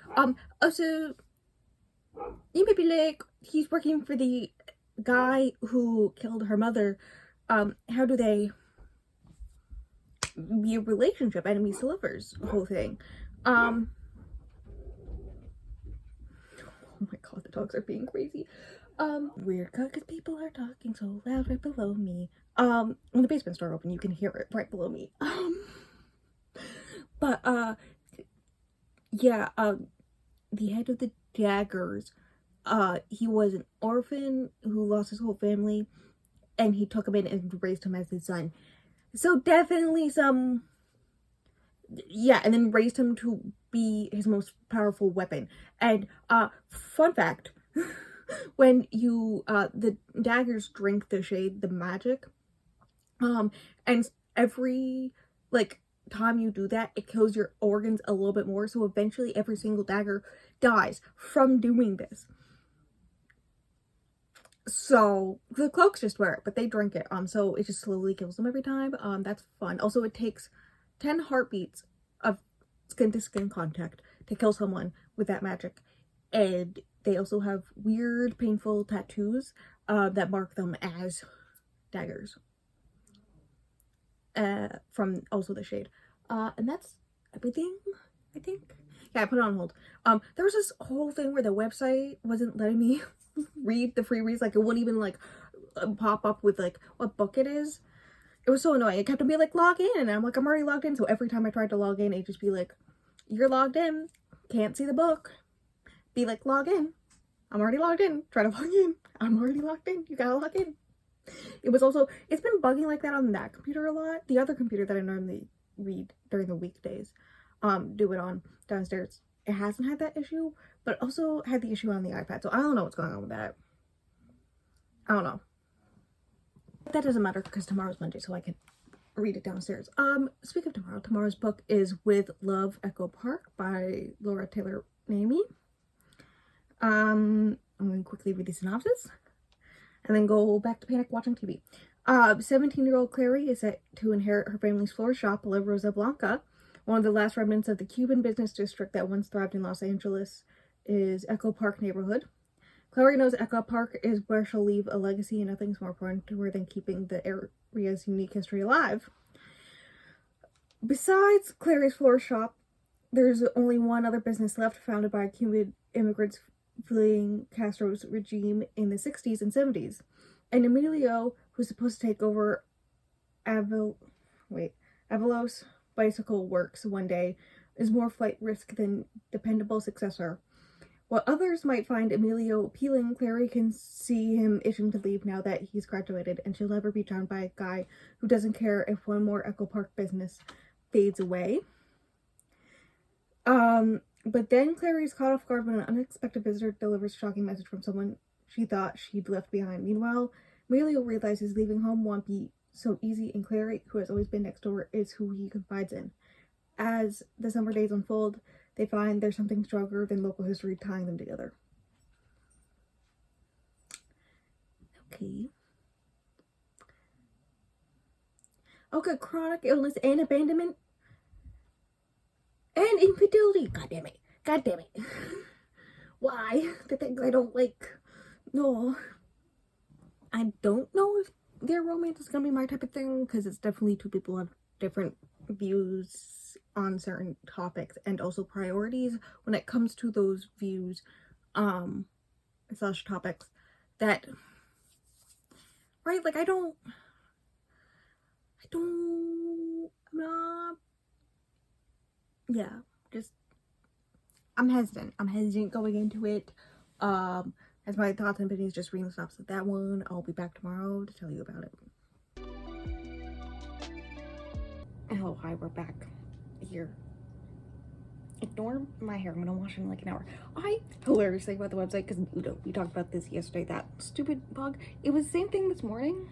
Also, you may be like, he's working for the guy who killed her mother. How do they be a relationship, enemies to lovers, the whole thing? Oh my god, the dogs are being crazy. Weird cut because people are talking so loud right below me. When the basement door open, you can hear it right below me. But yeah, the head of the Daggers, he was an orphan who lost his whole family, and he took him in and raised him as his son. So definitely some, yeah, and then raised him to be his most powerful weapon. And fun fact, when you the Daggers drink the shade, the magic, and every like time you do that, it kills your organs a little bit more, so eventually every single dagger dies from doing this. So the cloaks just wear it, but they drink it, so it just slowly kills them every time. That's fun. Also, it takes 10 heartbeats of skin to skin contact to kill someone with that magic. And they also have weird painful tattoos that mark them as daggers from also the shade. And that's everything, I think. Yeah, I put it on hold. There was this whole thing where the website wasn't letting me read the free reads. Like, it wouldn't even like pop up with like what book it is. It was so annoying. It kept on being like, log in, and I'm like, I'm already logged in. So every time I tried to log in, it'd just be like, you're logged in, can't see the book. Be like, log in. I'm already logged in. Try to log in. I'm already logged in. You gotta log in. It was also, it's been bugging like that on that computer a lot. The other computer that I normally read during the weekdays, do it on downstairs. It hasn't had that issue, but also had the issue on the iPad. So I don't know what's going on with that. I don't know. But that doesn't matter because tomorrow's Monday, so I can read it downstairs. Speaking of tomorrow, tomorrow's book is With Love, Echo Park by Laura Taylor Namey. I'm going to quickly read the synopsis and then go back to panic watching TV. 17-year-old Clary is set to inherit her family's floral shop, La Rosa Blanca. One of the last remnants of the Cuban business district that once thrived in Los Angeles is Echo Park neighborhood. Clary knows Echo Park is where she'll leave a legacy, and nothing's more important to her than keeping the area's unique history alive. Besides Clary's floral shop, there's only one other business left, founded by Cuban immigrants fleeing Castro's regime in the 60s and 70s. And Emilio, who's supposed to take over Avalos Bicycle Works one day, is more flight risk than dependable successor. While others might find Emilio appealing, Clary can see him itching to leave now that he's graduated, and she'll never be joined by a guy who doesn't care if one more Echo Park business fades away. But then Clary's caught off guard when an unexpected visitor delivers a shocking message from someone she thought she'd left behind. Meanwhile, Emilio realizes leaving home won't be so easy, and Clary, who has always been next door, is who he confides in. As the summer days unfold, they find there's something stronger than local history tying them together. Okay. Okay, chronic illness and abandonment. And infidelity. God damn it. God damn it. Why? The things I don't like. No. I don't know if their romance is gonna be my type of thing, because it's definitely two people have different views on certain topics and also priorities when it comes to those views slash topics that, right, like I'm not, yeah, just I'm hesitant going into it. As my thoughts and opinions, just reading the synopsis of that one. I'll be back tomorrow to tell you about it. Hello, hi, we're back here. Ignore my hair, I'm gonna wash it in like an hour. I hilariously about the website, because we talked about this yesterday, that stupid bug. It was the same thing this morning,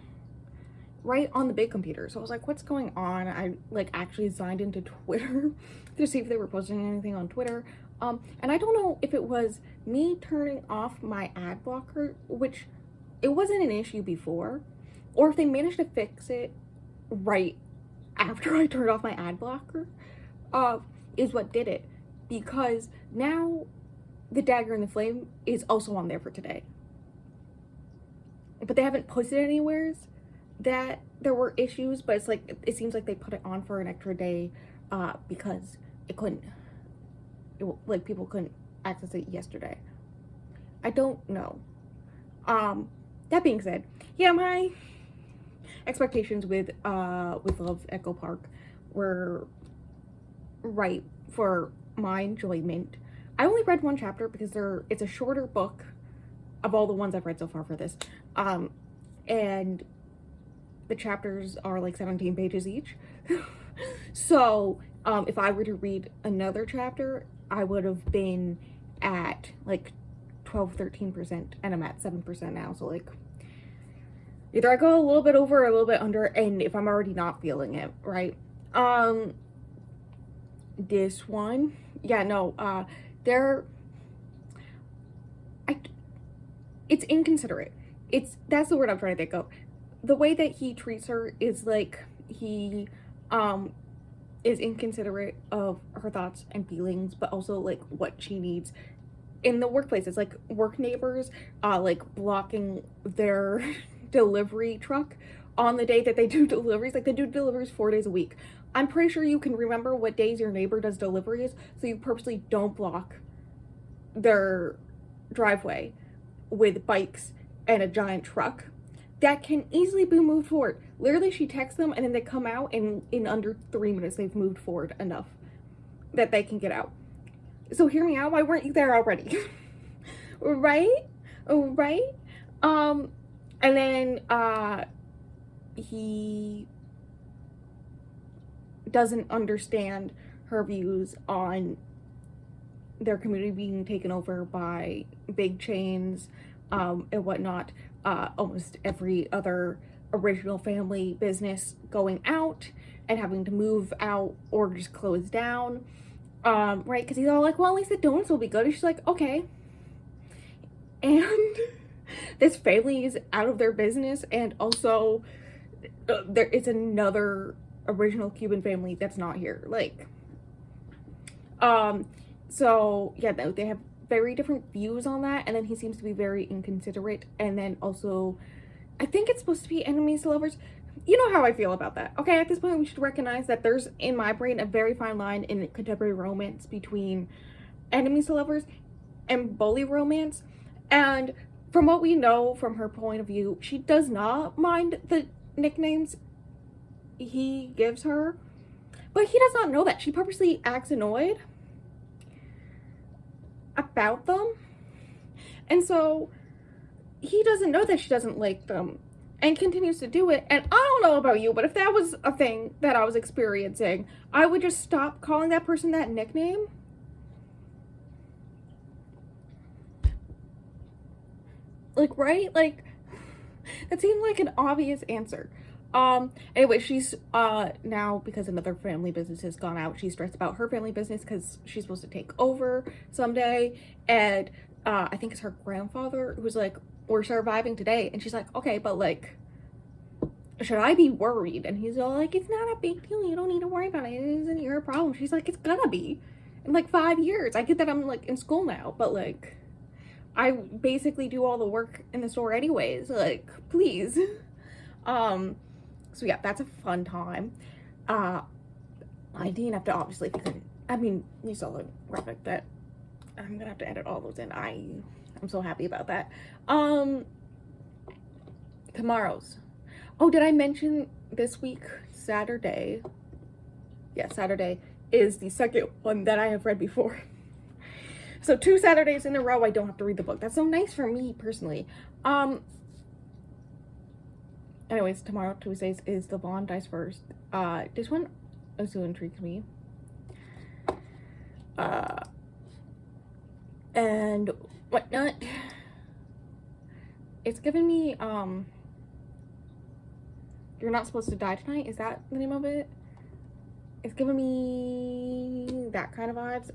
right on the big computer. So I was like, what's going on? I like actually signed into Twitter to see if they were posting anything on Twitter. And I don't know if it was me turning off my ad blocker, which it wasn't an issue before, or if they managed to fix it right after I turned off my ad blocker, is what did it. Because now the Dagger and the Flame is also on there for today. But they haven't posted anywhere that there were issues, but it's like, it seems like they put it on for an extra day, because like people couldn't access it yesterday. I don't know. That being said, yeah, my expectations with Love Echo Park were right for my enjoyment. I only read one chapter because it's a shorter book of all the ones I've read so far for this. And the chapters are like 17 pages each. So, if I were to read another chapter, I would have been at like 12-13%, and I'm at 7% now. So like, either I go a little bit over or a little bit under, and if I'm already not feeling it, right? This one, yeah, no, it's inconsiderate. That's the word I'm trying to think of. The way that he treats her is like he is inconsiderate of her thoughts and feelings, but also like what she needs in the workplace. It's like work neighbors like blocking their delivery truck on the day that they do deliveries. Like, they do deliveries 4 days a week. I'm pretty sure you can remember what days your neighbor does deliveries, so you purposely don't block their driveway with bikes and a giant truck that can easily be moved forward. Literally, she texts them and then they come out, and in under 3 minutes they've moved forward enough that they can get out. So hear me out, why weren't you there already? Right? And then he doesn't understand her views on their community being taken over by big chains and whatnot. Almost every other original family business going out and having to move out or just close down. Right? Because he's all like, well, at least the donuts will be good. And she's like, okay. And this family is out of their business, and also there is another original Cuban family that's not here. Like, so yeah, they have very different views on that, and then he seems to be very inconsiderate, and then also, I think it's supposed to be enemies to lovers. You know how I feel about that. Okay, at this point, we should recognize that there's, in my brain, a very fine line in contemporary romance between enemies to lovers and bully romance. And from what we know from her point of view, she does not mind the nicknames he gives her. But he does not know that. She purposely acts annoyed about them. And so he doesn't know that she doesn't like them and continues to do it. And I don't know about you, but if that was a thing that I was experiencing, I would just stop calling that person that nickname. Like, right? Like, that seemed like an obvious answer. Anyway, she's now, because another family business has gone out, she's stressed about her family business because she's supposed to take over someday. And I think it's her grandfather who's like, we're surviving today. And she's like, okay, but like, should I be worried? And he's all like, it's not a big deal, you don't need to worry about it, it isn't your problem. She's like, it's gonna be in like 5 years. I get that I'm like in school now, but like, I basically do all the work in the store anyways, like, please. So yeah, that's a fun time. I didn't have to obviously, because, I mean, you saw the graphic that I'm gonna have to edit all those in. I'm so happy about that. Tomorrow's. Oh, did I mention this week, Saturday? Yeah, Saturday is the second one that I have read before. So 2 Saturdays in a row, I don't have to read the book. That's so nice for me, personally. Anyways, tomorrow, Tuesdays, is The Blonde Dies First. This one also intrigues me. And whatnot. It's given me, You're Not Supposed to Die Tonight. Is that the name of it? It's giving me that kind of vibes.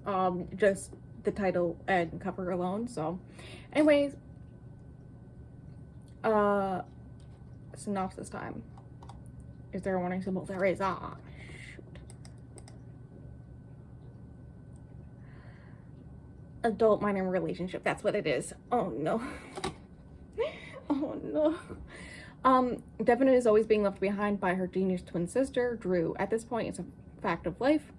Just the title and cover alone. So anyways, synopsis time. Is there a warning symbol? There is. Shoot. Adult minor relationship, that's what it is. Oh no. Oh no. Devin is always being left behind by her genius twin sister, Drew. At this point, it's a fact of life.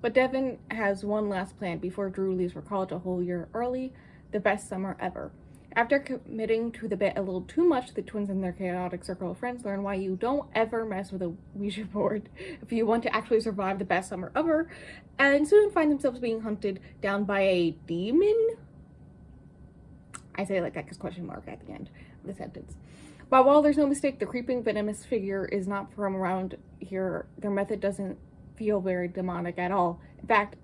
But Devin has one last plan before Drew leaves for college a whole year early, the best summer ever. After committing to the bit a little too much, the twins and their chaotic circle of friends learn why you don't ever mess with a Ouija board if you want to actually survive the best summer ever, and soon find themselves being hunted down by a demon. I say it like that because question mark at the end of the sentence. But while there's no mistake, the creeping, venomous figure is not from around here. Their method doesn't feel very demonic at all. In fact,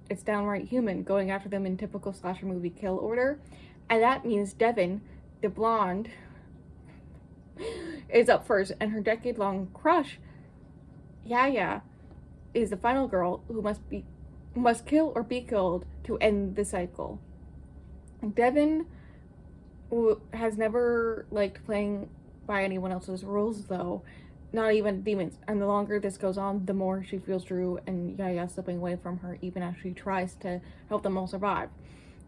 it's downright human, going after them in typical slasher movie kill order. And that means Devin, the blonde, is up first, and her decade-long crush, Yaya, is the final girl who must kill or be killed to end the cycle. Devin has never liked playing by anyone else's rules, though, not even demons. And the longer this goes on, the more she feels Drew and Yaya slipping away from her, even as she tries to help them all survive.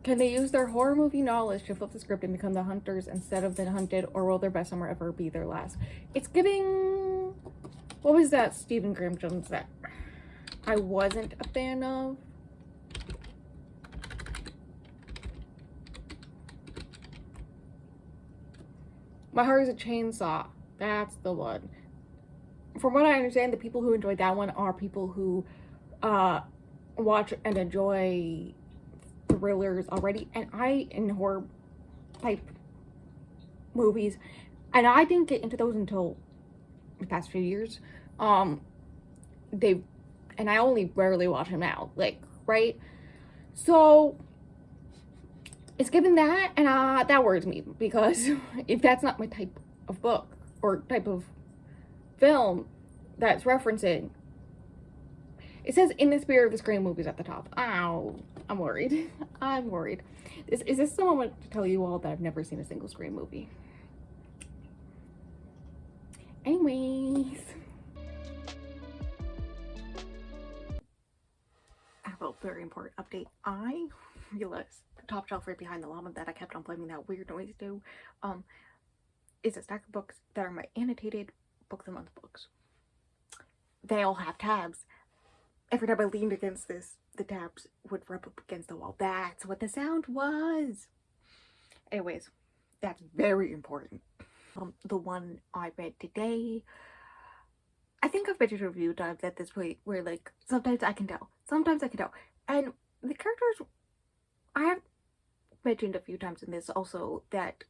Can they use their horror movie knowledge to flip the script and become the hunters instead of the hunted, or will their best summer ever be their last? It's giving... What was that Stephen Graham Jones that I wasn't a fan of? My Heart is a Chainsaw. That's the one. From what I understand, the people who enjoyed that one are people who watch and enjoy thrillers already, and I in horror type movies, and I didn't get into those until the past few years. And I only rarely watch them now, like, right? So it's given that, and that worries me, because if that's not my type of book or type of film that's referencing, it says in the spirit of the Scream movies at the top. Ow, I'm worried. I'm worried. Is this the moment to tell you all that I've never seen a single Scream movie? Anyways, I have a very important update. I realized the top shelf right behind the llama that I kept on blaming that weird noise to, is a stack of books that are my annotated Book of the Month books. They all have tabs. Every time I leaned against this, the tabs would rub up against the wall. That's what the sound was. Anyways, that's very important. The one I read today, I think I've mentioned a few times at this point where, like, sometimes I can tell. Sometimes I can tell. And the characters, I have mentioned a few times in this also that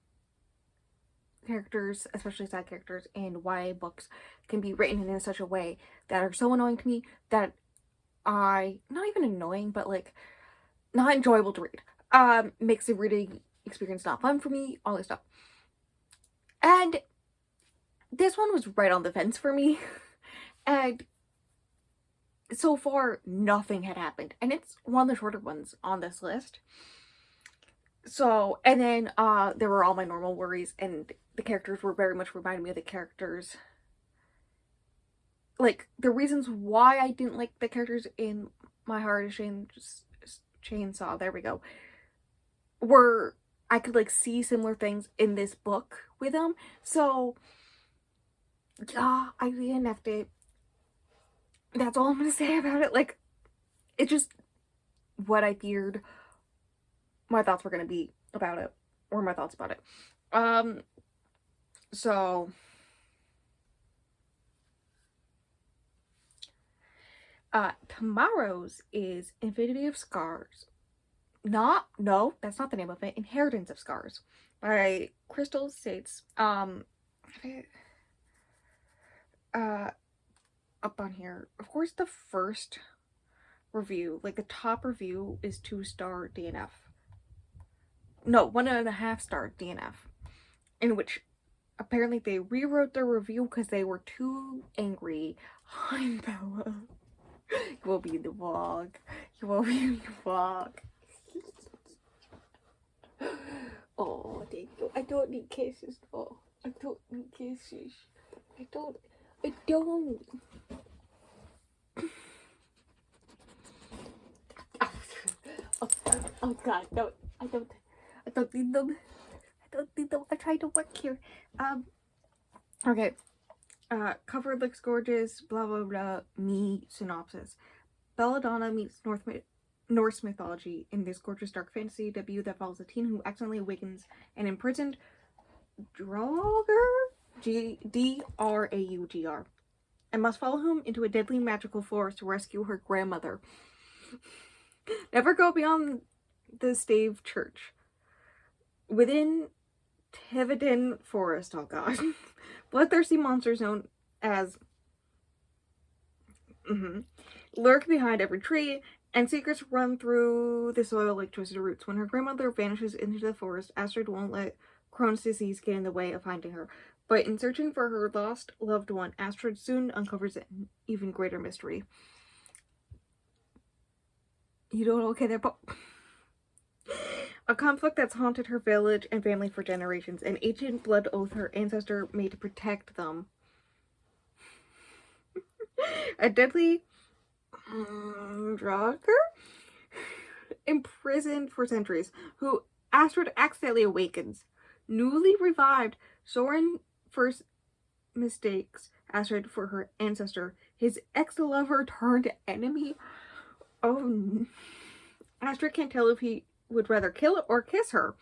characters, especially side characters in YA books, can be written in such a way that are so annoying to me that not even annoying, but like not enjoyable to read. Makes the reading experience not fun for me, all this stuff. And this one was right on the fence for me. And so far, nothing had happened. And it's one of the shorter ones on this list. So, and then there were all my normal worries, and the characters were very much reminding me of the characters. Like, the reasons why I didn't like the characters in My Heart is Chainsaw, there we go, were, I could, like, see similar things in this book with them. So, yeah, I DNF'd it. That's all I'm gonna say about it. Like, it's just what I feared my thoughts were gonna be about it, or my thoughts about it. So tomorrow's is Infinity of Scars. No, that's not the name of it. Inheritance of Scars by Crystal States. Up on here, of course, the first review, like the top review, is 2-star DNF. No, 1.5-star DNF, in which apparently they rewrote their review because they were too angry. Hi, Bella. You will be in the vlog. You will be in the vlog. Oh, thank you. I don't need kisses. Oh, I don't need kisses. I don't. Oh God, no, I don't need them. I'm trying to work here. Okay. Cover looks gorgeous, blah blah blah. Me synopsis. Belladonna meets Norse mythology in this gorgeous dark fantasy debut that follows a teen who accidentally awakens an imprisoned Draugr, Draugr, and must follow him into a deadly magical forest to rescue her grandmother. Never go beyond the stave church. Within Teveden Forest, oh god, bloodthirsty monsters known as lurk behind every tree, and secrets run through the soil like twisted roots. When her grandmother vanishes into the forest, Astrid won't let Crohn's disease get in the way of finding her. But in searching for her lost loved one, Astrid soon uncovers an even greater mystery. You doing okay there, Bo? A conflict that's haunted her village and family for generations. An ancient blood oath her ancestor made to protect them. A deadly Draugr imprisoned for centuries, who Astrid accidentally awakens. Newly revived, Soren first mistakes Astrid for her ancestor, his ex-lover turned enemy. Oh, Astrid can't tell if he would rather kill or kiss her.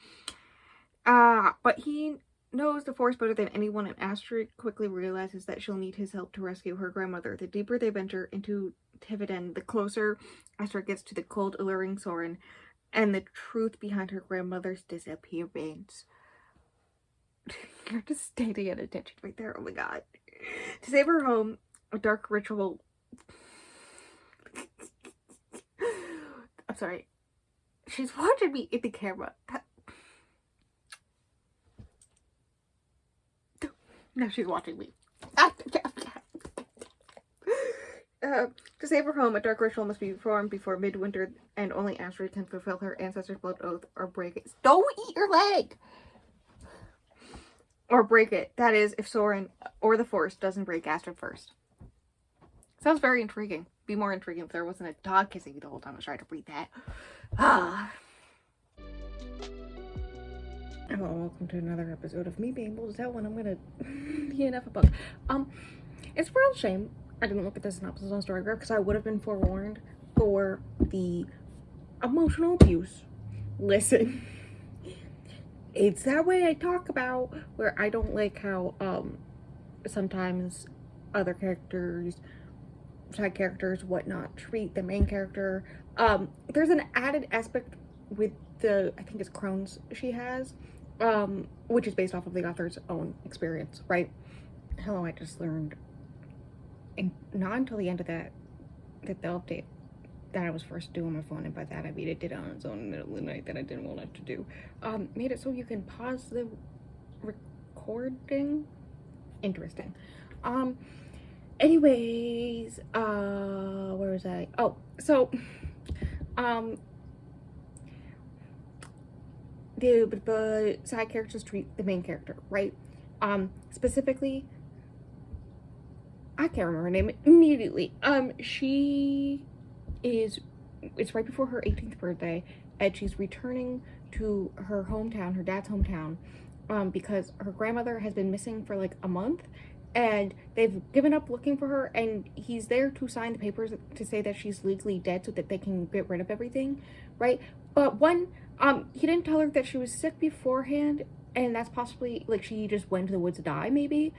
But he knows the forest better than anyone, and Astrid quickly realizes that she'll need his help to rescue her grandmother. The deeper they venture into Teveden, the closer Astrid gets to the cold, alluring Soren and the truth behind her grandmother's disappearance. You're just standing at attention right there. Oh my god. To save her home, a dark ritual. I'm sorry. She's watching me in the camera. Now she's watching me. To save her home, a dark ritual must be performed before midwinter, and only Astrid can fulfill her ancestor's blood oath or break it. Don't eat your leg! Or break it. That is, if Soren or the forest doesn't break Astrid first. Sounds very intriguing. Be more intriguing if there wasn't a dog kissing you the whole time I was trying to read that. Hello, welcome to another episode of me being able to tell when I'm gonna DNF a book. It's a real shame I didn't look at the synopsis on Storygraph, because I would have been forewarned for the emotional abuse. Listen, it's that way I talk about, where I don't like how sometimes other characters, side characters, whatnot, treat the main character. There's an added aspect with the, I think it's Crohn's she has, which is based off of the author's own experience, right? Hello, I just learned, and not until the end of that the update that I was first doing on my phone, and by that I mean it did it on its own in the middle of the night that I didn't want it to do, made it so you can pause the recording. Interesting. Anyways, where was I? Oh, so, the side characters treat the main character, right? Specifically, I can't remember her name immediately. It's right before her 18th birthday, and she's returning to her hometown, her dad's hometown, because her grandmother has been missing for like a month, and they've given up looking for her, and he's there to sign the papers to say that she's legally dead so that they can get rid of everything, right? But he didn't tell her that she was sick beforehand, and that's possibly, like, she just went to the woods to die, maybe.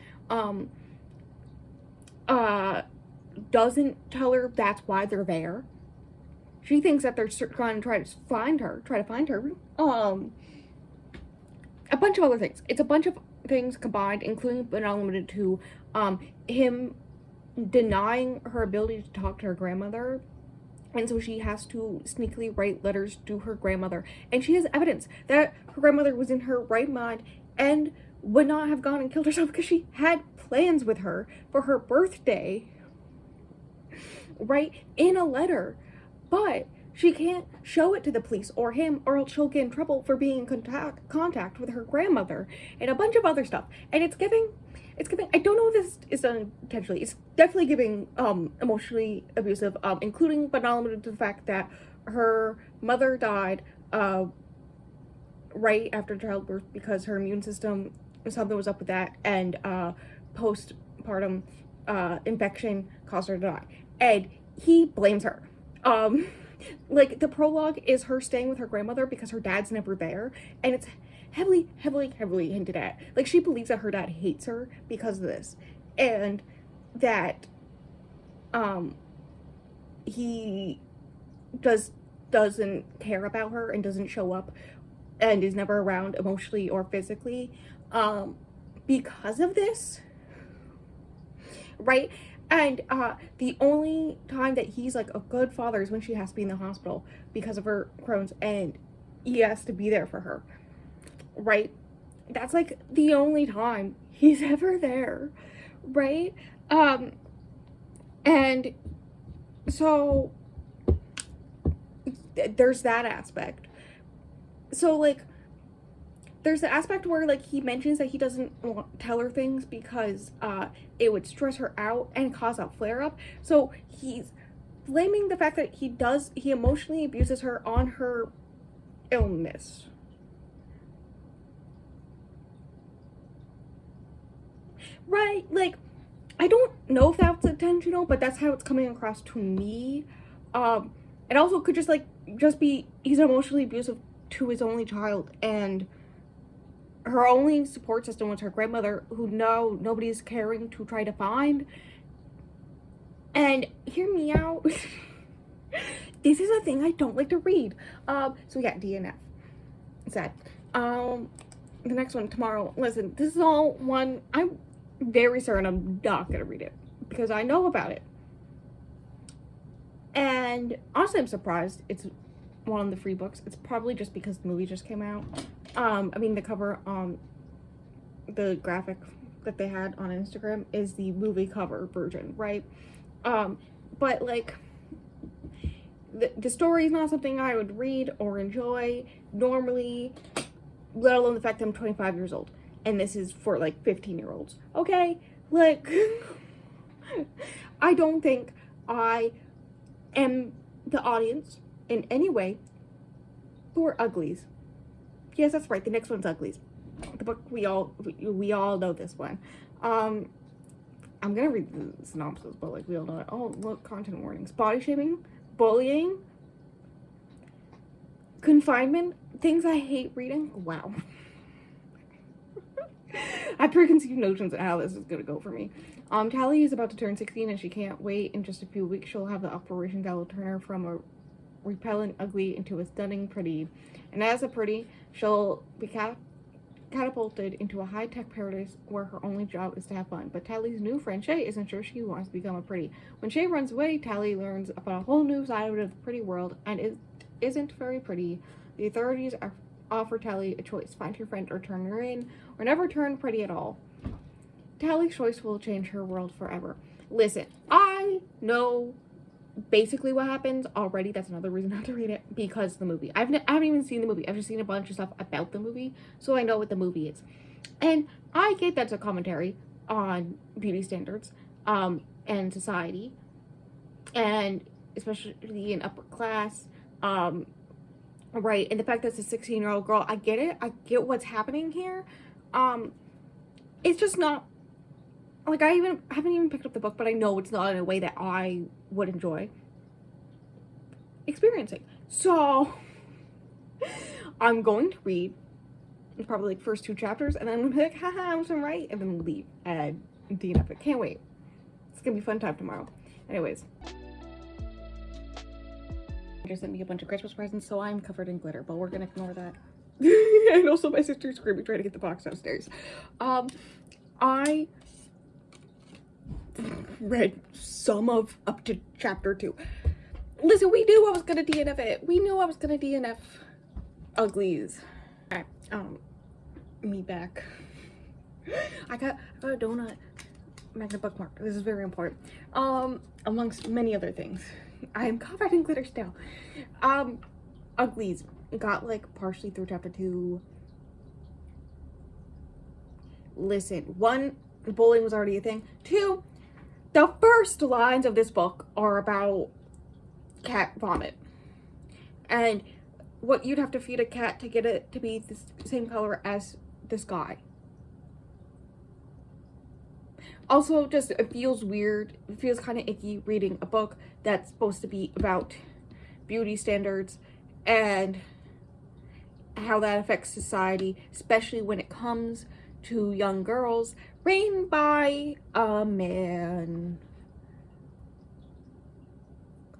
Doesn't tell her that's why they're there. She thinks that they're going to try to find her. A bunch of other things. It's a bunch of things combined, including but not limited to him denying her ability to talk to her grandmother, and so she has to sneakily write letters to her grandmother, and she has evidence that her grandmother was in her right mind and would not have gone and killed herself because she had plans with her for her birthday, right, in a letter, but she can't show it to the police or him, or else she'll get in trouble for being in contact with her grandmother, and a bunch of other stuff. And it's giving, I don't know if this is done intentionally, it's definitely giving emotionally abusive, including but not limited to the fact that her mother died right after childbirth because her immune system, something was up with that, and postpartum infection caused her to die, and he blames her. Like, the prologue is her staying with her grandmother because her dad's never there, and it's heavily, heavily, heavily hinted at. Like, she believes that her dad hates her because of this, and that he doesn't care about her and doesn't show up and is never around emotionally or physically because of this, right? And the only time that he's like a good father is when she has to be in the hospital because of her Crohn's, and he has to be there for her, right? That's like the only time he's ever there, right? And so there's that aspect. So like there's the aspect where like he mentions that he doesn't want to tell her things because it would stress her out and cause a flare up. So he's blaming the fact that he emotionally abuses her on her illness. Right? Like, I don't know if that's intentional, but that's how it's coming across to me. It also could just be he's emotionally abusive to his only child, and her only support system was her grandmother, who nobody's caring to try to find. And hear me out. This is a thing I don't like to read. So yeah, DNF. Sad. The next one tomorrow. Listen, this is all one. I'm very certain I'm not gonna read it because I know about it. And honestly, I'm surprised it's one of the free books. It's probably just because the movie just came out. I mean, the cover on the graphic that they had on Instagram is the movie cover version, right? But like the story is not something I would read or enjoy normally, let alone the fact that I'm 25 years old and this is for like 15-year-olds. Okay, like I don't think I am the audience in any way for Uglies. Yes, that's right. The next one's Uglies. The book we all know this one. I'm gonna read the synopsis, but like we all know it. Oh, look, content warnings: body shaming, bullying, confinement, things I hate reading. Wow. I have preconceived notions of how this is gonna go for me. Tally is about to turn 16 and she can't wait. In just a few weeks, she'll have the operation that will turn her from a repellent ugly into a stunning pretty. And as a pretty, she'll be catapulted into a high-tech paradise where her only job is to have fun. But Tally's new friend Shay isn't sure she wants to become a pretty. When Shay runs away, Tally learns about a whole new side of the pretty world, and it isn't very pretty. The authorities offer Tally a choice: find her friend or turn her in, or never turn pretty at all. Tally's choice will change her world forever. Listen, I know basically what happens already. That's another reason not to read it, because the movie. I haven't even seen the movie. I've just seen a bunch of stuff about the movie, so I know what the movie is. And I get that's a commentary on beauty standards and society, and especially in upper class, right? And the fact that it's a 16-year-old girl, I get it. I get what's happening here. It's just not like I haven't even picked up the book, but I know it's not in a way that I would enjoy experiencing. So I'm going to read probably like first 2 chapters, and then I'm gonna be like, haha, I'm so right, and then leave and DNF it. Can't wait. It's gonna be a fun time tomorrow. Anyways, just sent me a bunch of Christmas presents, so I'm covered in glitter, but we're gonna ignore that. And also my sister's screaming trying to get the box downstairs. I read some of up to chapter 2. Listen, we knew I was gonna DNF it. We knew I was gonna DNF Uglies. Alright, me back. I got a donut magnet bookmark. This is very important. Amongst many other things. I am covered in glitter still. Uglies got like partially through chapter 2. Listen, 1, bullying was already a thing. 2, the first lines of this book are about cat vomit and what you'd have to feed a cat to get it to be the same color as this guy. Also, just it feels weird. It feels kind of icky reading a book that's supposed to be about beauty standards and how that affects society, especially when it comes to young girls, written by a man.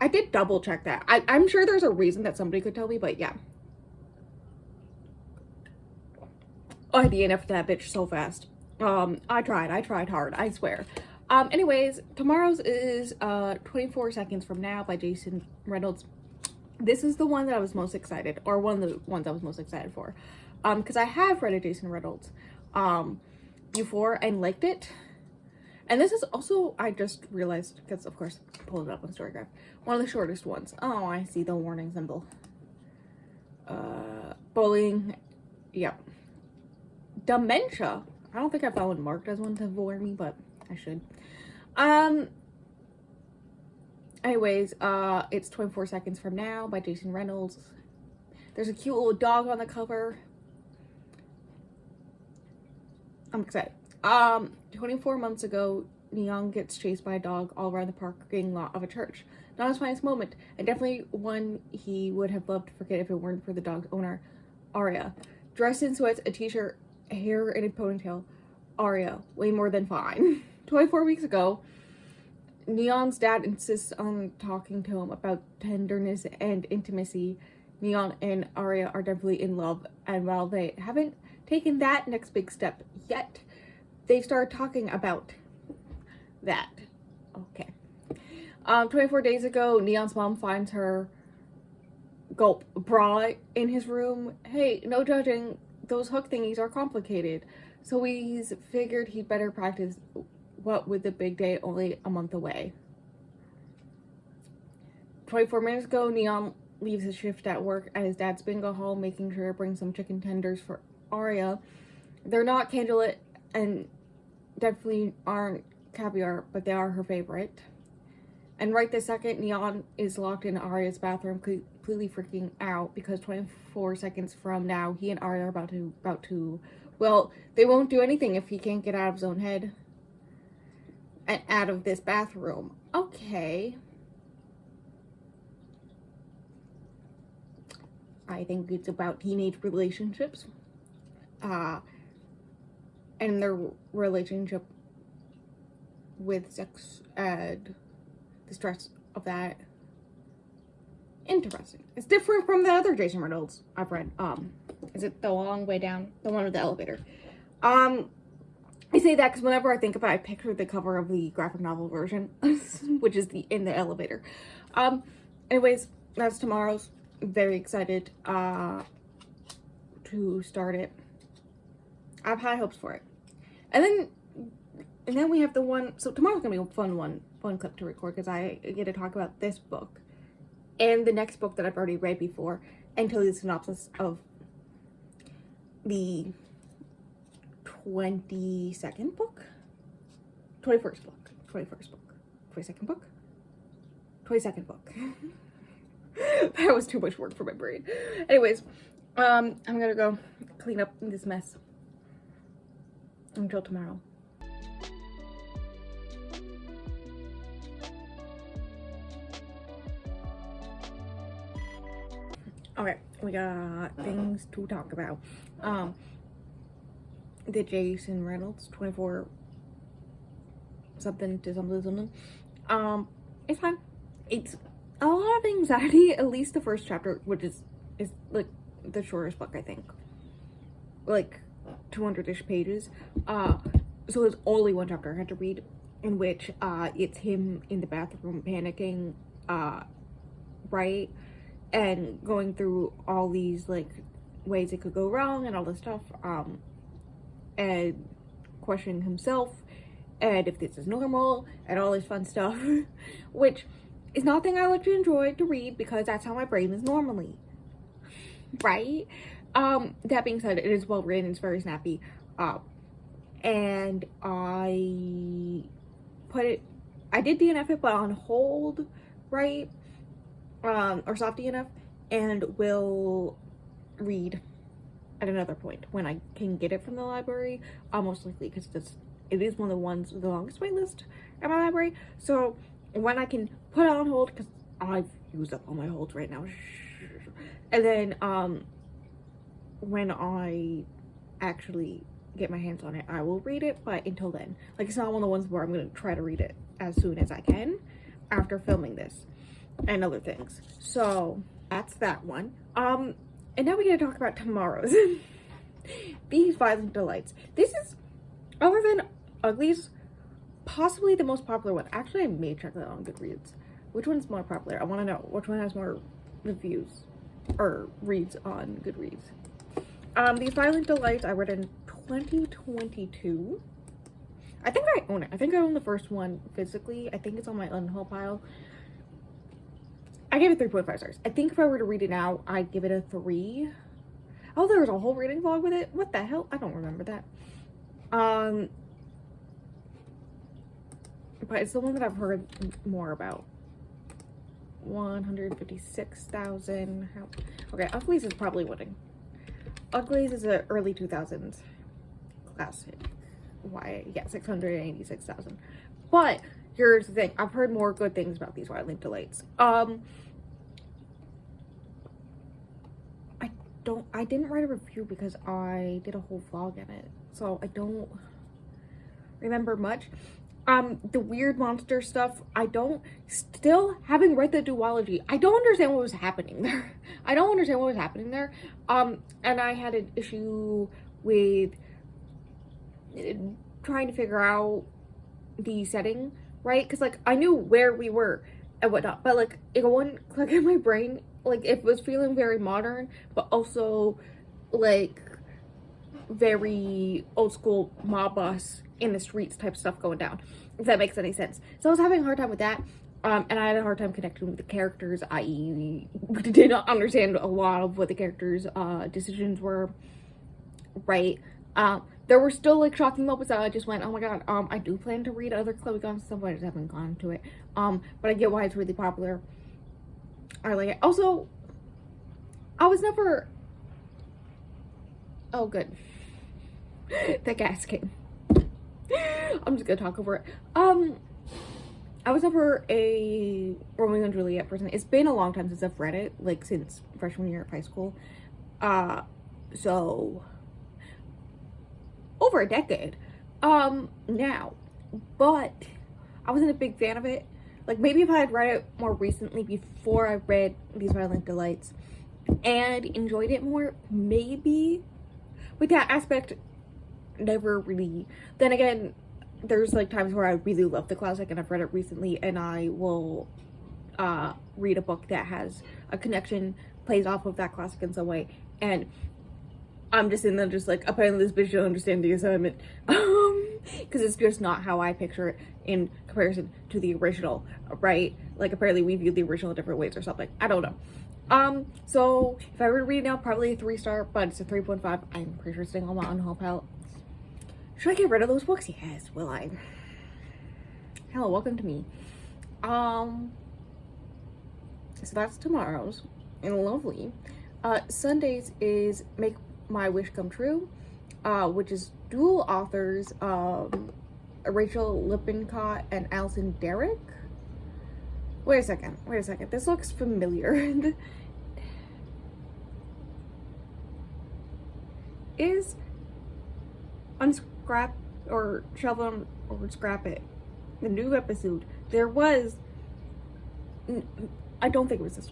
I did double check that. I'm sure there's a reason that somebody could tell me, but yeah. I DNF'd that bitch so fast. I tried hard, I swear. Anyways, tomorrow's is 24 Seconds From Now by Jason Reynolds. This is the one that I was most excited, or one of the ones I was most excited for. Because I have read a Jason Reynolds before and liked it. And this is also, I just realized, because of course, I pulled it up on Storygraph, one of the shortest ones. Oh, I see the warning symbol. Bullying, yep. Dementia. I don't think I have that one marked as one to warn me, but I should. Anyways, it's 24 Seconds From Now by Jason Reynolds. There's a cute little dog on the cover. I'm excited. 24 months ago, Neon gets chased by a dog all around the parking lot of a church. Not his finest moment, and definitely one he would have loved to forget if it weren't for the dog's owner, Aria. Dressed in sweats, a t-shirt, hair in a ponytail, Aria, way more than fine. 24 weeks ago, Neon's dad insists on talking to him about tenderness and intimacy. Neon and Aria are definitely in love, and while they haven't taken that next big step yet, they start talking about that. Okay. 24 days ago, Neon's mom finds her gulp bra in his room. Hey, no judging, those hook thingies are complicated. So he's figured he'd better practice, what with the big day only a month away. 24 minutes ago, Neon leaves his shift at work at his dad's bingo hall, making sure to bring some chicken tenders for Aria. They're not candlelit and definitely aren't caviar, but they are her favorite. And right this second, Neon is locked in Aria's bathroom, completely freaking out because 24 seconds from now, he and Aria are about to, well, they won't do anything if he can't get out of his own head and out of this bathroom. Okay. I think it's about teenage relationships. And their relationship with sex and the stress of that. Interesting. It's different from the other Jason Reynolds I've read. Is it The Long Way Down? The one with the elevator. I say that because whenever I think about it, I picture the cover of the graphic novel version, which is in the elevator. Anyways, that's tomorrow's. Very excited to start it. I have high hopes for it. And then we have the one, so tomorrow's gonna be a fun clip to record because I get to talk about this book and the next book that I've already read before and tell you the synopsis of the 22nd book? 21st book. 21st book. 22nd book? 22nd book. That was too much work for my brain. Anyways, I'm gonna go clean up this mess until tomorrow. Okay, we got things to talk about. The Jason Reynolds 24 something to something. It's fine. It's a lot of anxiety, at least the first chapter, which is like the shortest book, I think. Like 200-ish pages. So it's only one chapter I had to read, in which it's him in the bathroom panicking, right? And going through all these like ways it could go wrong and all this stuff, and questioning himself and if this is normal and all this fun stuff, which is nothing I like to enjoy to read because that's how my brain is normally, right? That being said, it is well written, it's very snappy, and I did DNF it, but on hold, right? Or soft DNF, and will read at another point when I can get it from the library, most likely, because it is one of the ones with the longest wait list at my library. So when I can put it on hold, because I've used up all my holds right now. And then when I actually get my hands on it, I will read it, but until then, like, it's not one of the ones where I'm gonna try to read it as soon as I can after filming this and other things. So that's that one. And now we gotta talk about tomorrow's These Violent Delights. This is, other than Uglies, possibly the most popular one. Actually, I may check that on Goodreads. Which one's more popular? I want to know which one has more reviews or reads on Goodreads. These Violent Delights I read in 2022. I think I own it. I think I own the first one physically. I think it's on my unhaul pile. I gave it 3.5 stars. I think if I were to read it now, I'd give it a 3. Oh, there was a whole reading vlog with it. What the hell? I don't remember that. But it's the one that I've heard more about. 156,000. Okay, Uglies is probably winning. Uglies is an early 2000s classic. Why? Yeah, 686,000. But here's the thing. I've heard more good things about These Violent Delights. I didn't write a review because I did a whole vlog in it, so I don't remember much. The weird monster stuff, still having read the duology, I don't understand what was happening there. And I had an issue with trying to figure out the setting, right? Because, like, I knew where we were and whatnot, but, like, it wouldn't click in my brain. Like, it was feeling very modern, but also, like, very old school mob boss in the streets type stuff going down, if that makes any sense. So I was having a hard time with that, and I had a hard time connecting with the characters, i.e. did not understand a lot of what the characters' decisions were, right? There were still, like, shocking moments that I just went, oh my god, I do plan to read other Chloe Gone stuff, but I just haven't gone to it. But I get why it's really popular. I like it. Also, I was never... Oh, good. That gas came. I'm just gonna talk over it. I was never a Romeo and Juliet person. It's been a long time since I've read it, like, since freshman year of high school. So... over a decade. Now. But I wasn't a big fan of it. Like, maybe if I had read it more recently before I read These Violent Delights and enjoyed it more, maybe. But that aspect never really... Then again, there's, like, times where I really love the classic and I've read it recently and I will read a book that has a connection, plays off of that classic in some way, and I'm just in there just like, apparently this bitch don't understand the assignment. Because it's just not how I picture it in comparison to the original, right? Like, apparently we view the original different ways or something. I don't know. So if I were to read it now, probably a 3-star, but it's a 3.5. I'm pretty sure it's staying on my unhaul pile. Should I get rid of those books? Yes, will I? Hello, welcome to me. So that's tomorrow's. And lovely. Sundays is Make My Wish Come True, which is dual authors, Rachel Lippincott and Alison Derrick. Wait a second, this looks familiar. Is Unscrap or Shelf Them or Scrap It the new episode? There was... I don't think it was this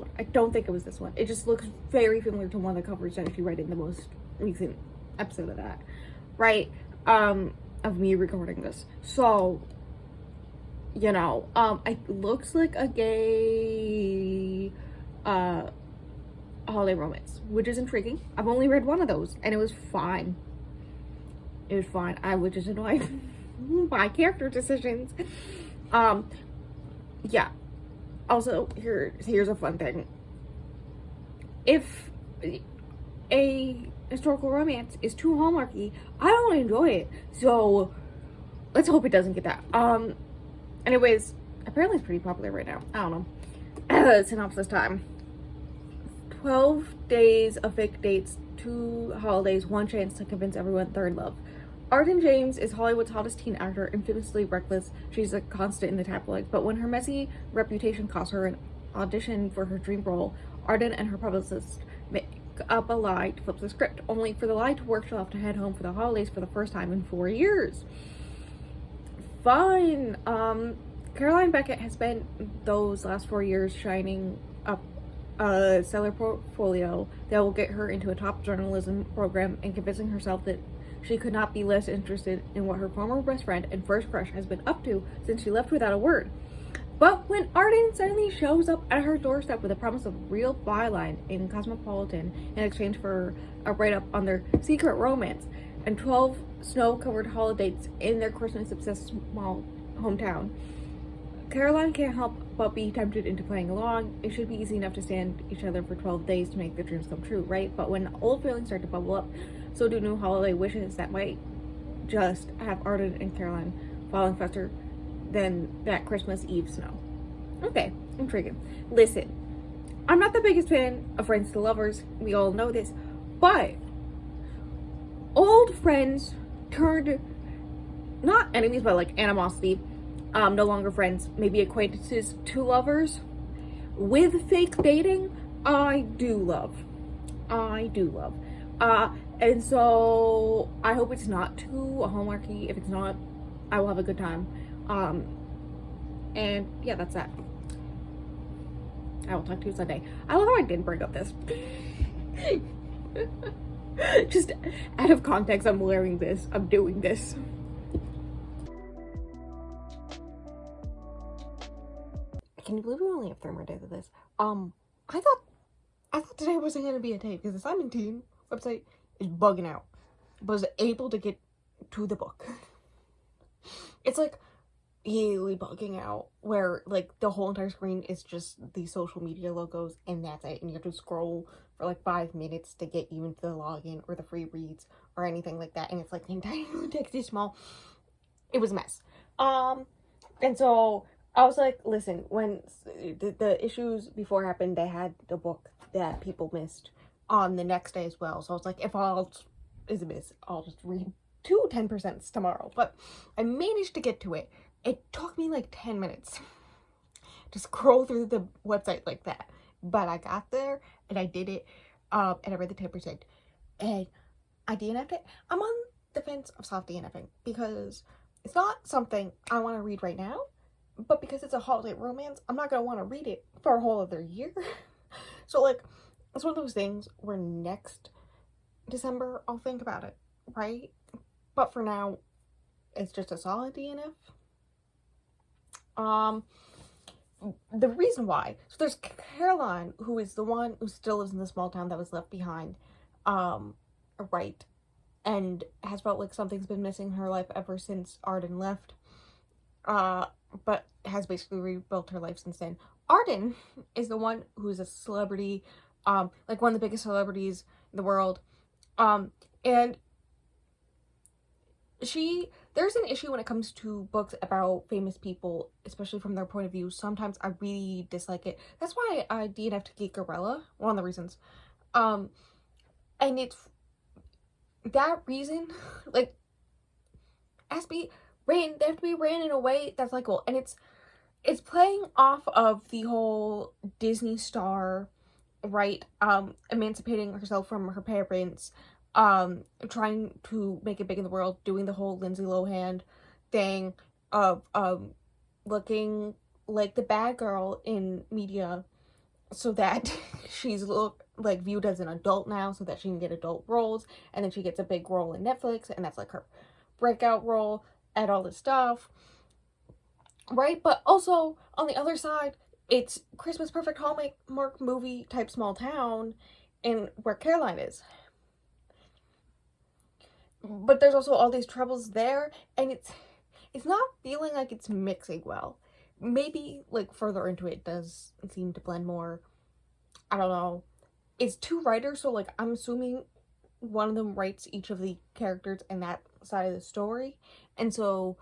one. It just looks very familiar to one of the covers that she read in the most recent episode of that. Right? Of me recording this. So, you know, it looks like a gay, holiday romance, which is intriguing. I've only read one of those, and it was fine. I was just annoyed by character decisions. Yeah. Also, here's a fun thing. If a historical romance is too Hallmarky, I don't enjoy it. So let's hope it doesn't get that. Anyways, apparently it's pretty popular right now. I don't know. Synopsis time. 12 days of fake dates, 2 holidays, 1 chance to convince everyone they're in love. Arden James is Hollywood's hottest teen actor, infamously reckless. She's a constant in the tabloids, but when her messy reputation costs her an audition for her dream role, Arden and her publicist make up a lie to flip the script. Only for the lie to work, she'll have to head home for the holidays for the first time in 4 years. Fine. Caroline Beckett has spent those last 4 years shining up a stellar portfolio that will get her into a top journalism program and convincing herself that she could not be less interested in what her former best friend and first crush has been up to since she left without a word. But when Arden suddenly shows up at her doorstep with a promise of real byline in Cosmopolitan in exchange for a write-up on their secret romance and 12 snow-covered holidays in their Christmas-obsessed small hometown, Caroline can't help but be tempted into playing along. It should be easy enough to stand each other for 12 days to make their dreams come true, right? But when old feelings start to bubble up, so do new holiday wishes that might just have Arden and Caroline falling faster than that Christmas Eve snow. Okay, intriguing. Listen, I'm not the biggest fan of Friends to Lovers. We all know this. But old friends turned, not enemies, but like animosity, no longer friends, maybe acquaintances to lovers with fake dating, I do love. And so I hope it's not too hallmarky. If it's not, I will have a good time. And yeah, that's that. I will talk to you Sunday. I love how I didn't bring up this. Just out of context, I'm wearing this. I'm doing this. Can you believe we only have 3 more days of this? I thought today wasn't gonna be a day because the Simon Teen website is bugging out. But I was able to get to the book. It's like really bugging out where like the whole entire screen is just the social media logos and that's it, and you have to scroll for like 5 minutes to get even to the login or the free reads or anything like that, and it's like the entire text is small. It was a mess. And so I was like, listen, when the issues before happened, they had the book that people missed on the next day as well. So I was like, if all is a miss, I'll just read 2 10% tomorrow. But I managed to get to it. It took me like 10 minutes to scroll through the website like that. But I got there and I did it. And I read the 10%. And I DNF'd it. I'm on the fence of soft DNFing because it's not something I want to read right now. But because it's a holiday romance, I'm not going to want to read it for a whole other year. So, like, it's one of those things where next December, I'll think about it, right? But for now, it's just a solid DNF. The reason why, so there's Caroline, who is the one who still lives in the small town that was left behind, right? And has felt like something's been missing in her life ever since Arden left. But has basically rebuilt her life since then. Arden is the one who's a celebrity, like one of the biggest celebrities in the world. And there's an issue when it comes to books about famous people, especially from their point of view. Sometimes I really dislike it. That's why I DNF'd Geekerella, one of the reasons. And it's that reason, like, they have to be ran in a way that's likable, and it's playing off of the whole Disney star, right, emancipating herself from her parents, trying to make it big in the world, doing the whole Lindsay Lohan thing of looking like the bad girl in media so that she's viewed as an adult now so that she can get adult roles, and then she gets a big role in Netflix, and that's like her breakout role and all this stuff, right? But also on the other side, it's Christmas perfect Hallmark movie type small town in where Caroline is, but there's also all these troubles there, and it's not feeling like it's mixing well. Maybe like further into it does seem to blend more. I don't know. It's 2 writers, so like I'm assuming one of them writes each of the characters in that side of the story, and so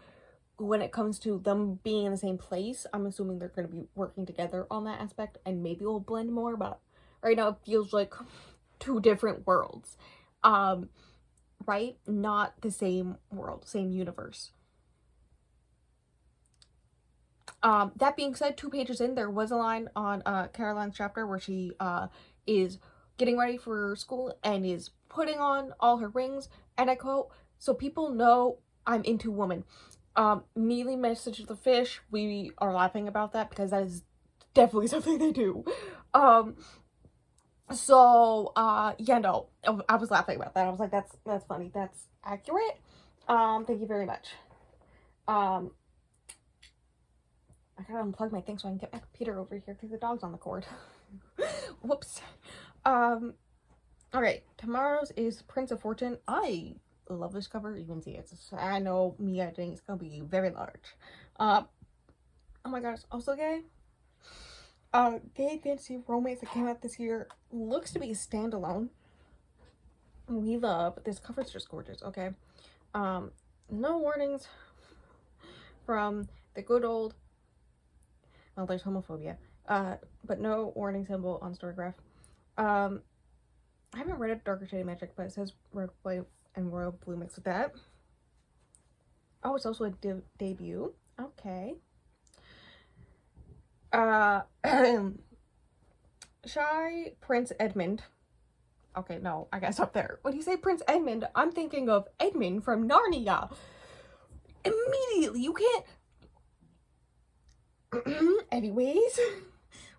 when it comes to them being in the same place, I'm assuming they're going to be working together on that aspect, and maybe it'll blend more. But right now it feels like 2 different worlds, right? Not the same world, same universe. That being said, 2 pages in, there was a line on Caroline's chapter where she is getting ready for school and is putting on all her rings, and I quote, "So people know I'm into women." Neely messaged the fish. We are laughing about that because that is definitely something they do. Yeah, no, I was laughing about that. I was like, that's funny. That's accurate. Thank you very much. I gotta unplug my thing so I can get my computer over here because the dog's on the cord. Whoops. Alright, tomorrow's is Prince of Fortune. I love this cover. You can see it. I know me editing is gonna be very large. Oh my gosh, also gay. Gay fantasy romance that came out this year looks to be a standalone. We love this cover's just gorgeous. Okay, no warnings from the good old. Well, there's homophobia, but no warning symbol on Storygraph. I haven't read it, Darker Shade of Magic, but it says Red, White, and Royal Blue mixed with that. Oh, it's also a debut. Okay. Shy Prince Edmund. Okay, no, I gotta stop there. When you say Prince Edmund, I'm thinking of Edmund from Narnia. Immediately, you can't. Anyways,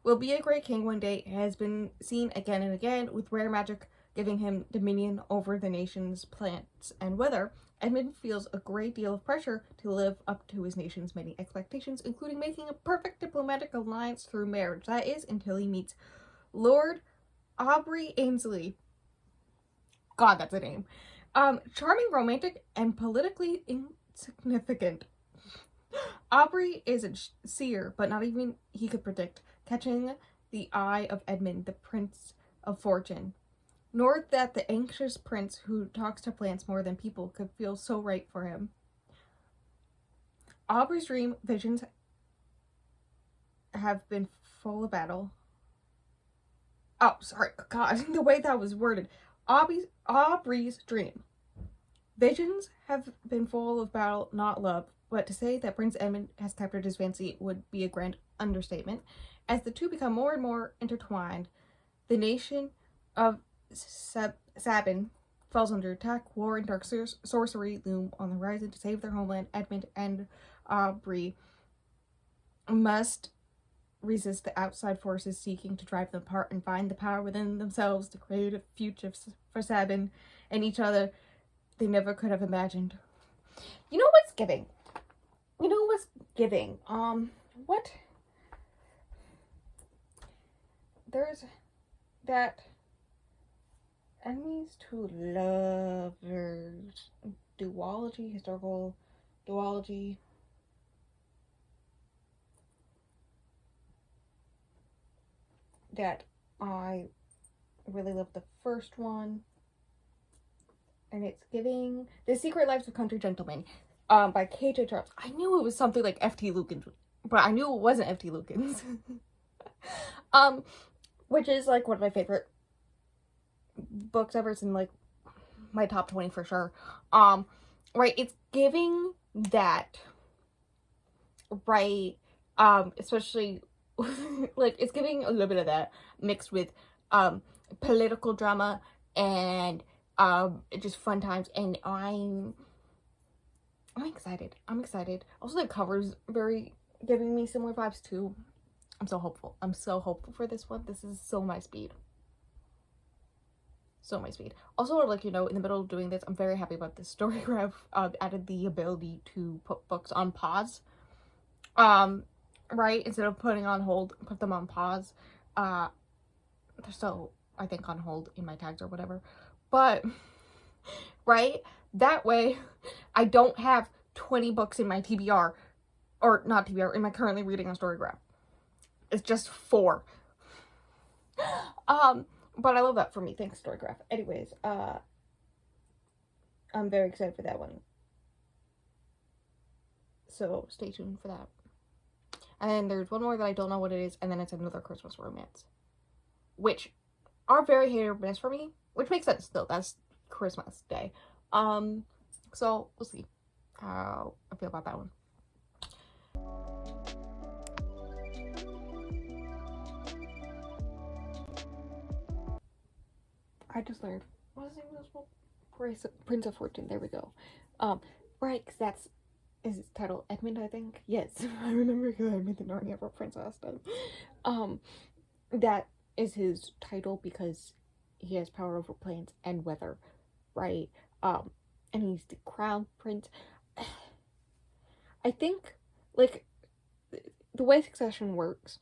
will be a great king one day. It has been seen again and again, with rare magic giving him dominion over the nation's plants and weather. Edmund feels a great deal of pressure to live up to his nation's many expectations, including making a perfect diplomatic alliance through marriage. That is, until he meets Lord Aubrey Ainsley. God, that's a name. Charming, romantic, and politically insignificant. Aubrey is a seer, but not even he could predict, catching the eye of Edmund, the Prince of Fortune. Nor that the anxious prince who talks to plants more than people could feel so right for him. Aubrey's dream visions have been full of battle. Oh, sorry, God, the way that was worded. Aubrey's dream visions have been full of battle, not love. But to say that Prince Edmund has captured his fancy would be a grand understatement. As the two become more and more intertwined, the nation of Sabin falls under attack. War and dark sorcery loom on the horizon. To save their homeland, Edmund and Aubrey must resist the outside forces seeking to drive them apart and find the power within themselves to create a future for Sabin and each other they never could have imagined. You know what's giving? What? There's that enemies to lovers duology, historical duology. That I really love the first one. And it's giving The Secret Lives of Country Gentlemen by K.J. Charles. I knew it was something like F.T. Lukens, but I knew it wasn't F.T. Lukens. Which is like one of my favorite books ever. It's in like my top 20 for sure. Right, it's giving that, right, especially like it's giving a little bit of that mixed with political drama and just fun times, and I'm excited. Also, the cover's very giving me similar vibes too. I'm so hopeful for this one. This is so my speed. Also, I'd like you to know, in the middle of doing this, I'm very happy about this. Storygraph added the ability to put books on pause. Right, instead of putting on hold, put them on pause. They're still, I think, on hold in my tags or whatever. But, right, that way I don't have 20 books in my TBR, or not TBR, in my currently reading on Storygraph. It's just 4. But I love that for me. Thanks, Storygraph. Anyways, I'm very excited for that one. So stay tuned for that. And then there's one more that I don't know what it is, and then it's another Christmas romance, which are very hit or miss for me, which makes sense still. That's Christmas Day. So we'll see how I feel about that one. I just learned. What's the name of this book? Prince of Fortune. There we go. Right, because that's is its title Edmund, I think. Yes, I remember because I made the Narnia for Prince last time. That is his title because he has power over plants and weather, right? And he's the crown prince. I think, like, the way succession works,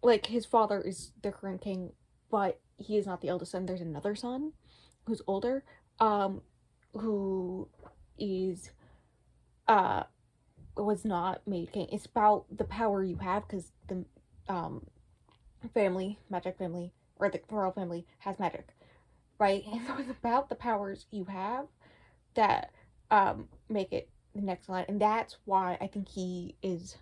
like, his father is the current king, but he is not the eldest son. There's another son who's older, who is, was not made king. It's about the power you have, because the, magic family, or the royal family has magic, right? And so it's about the powers you have that, make it the next line, and that's why I think he is,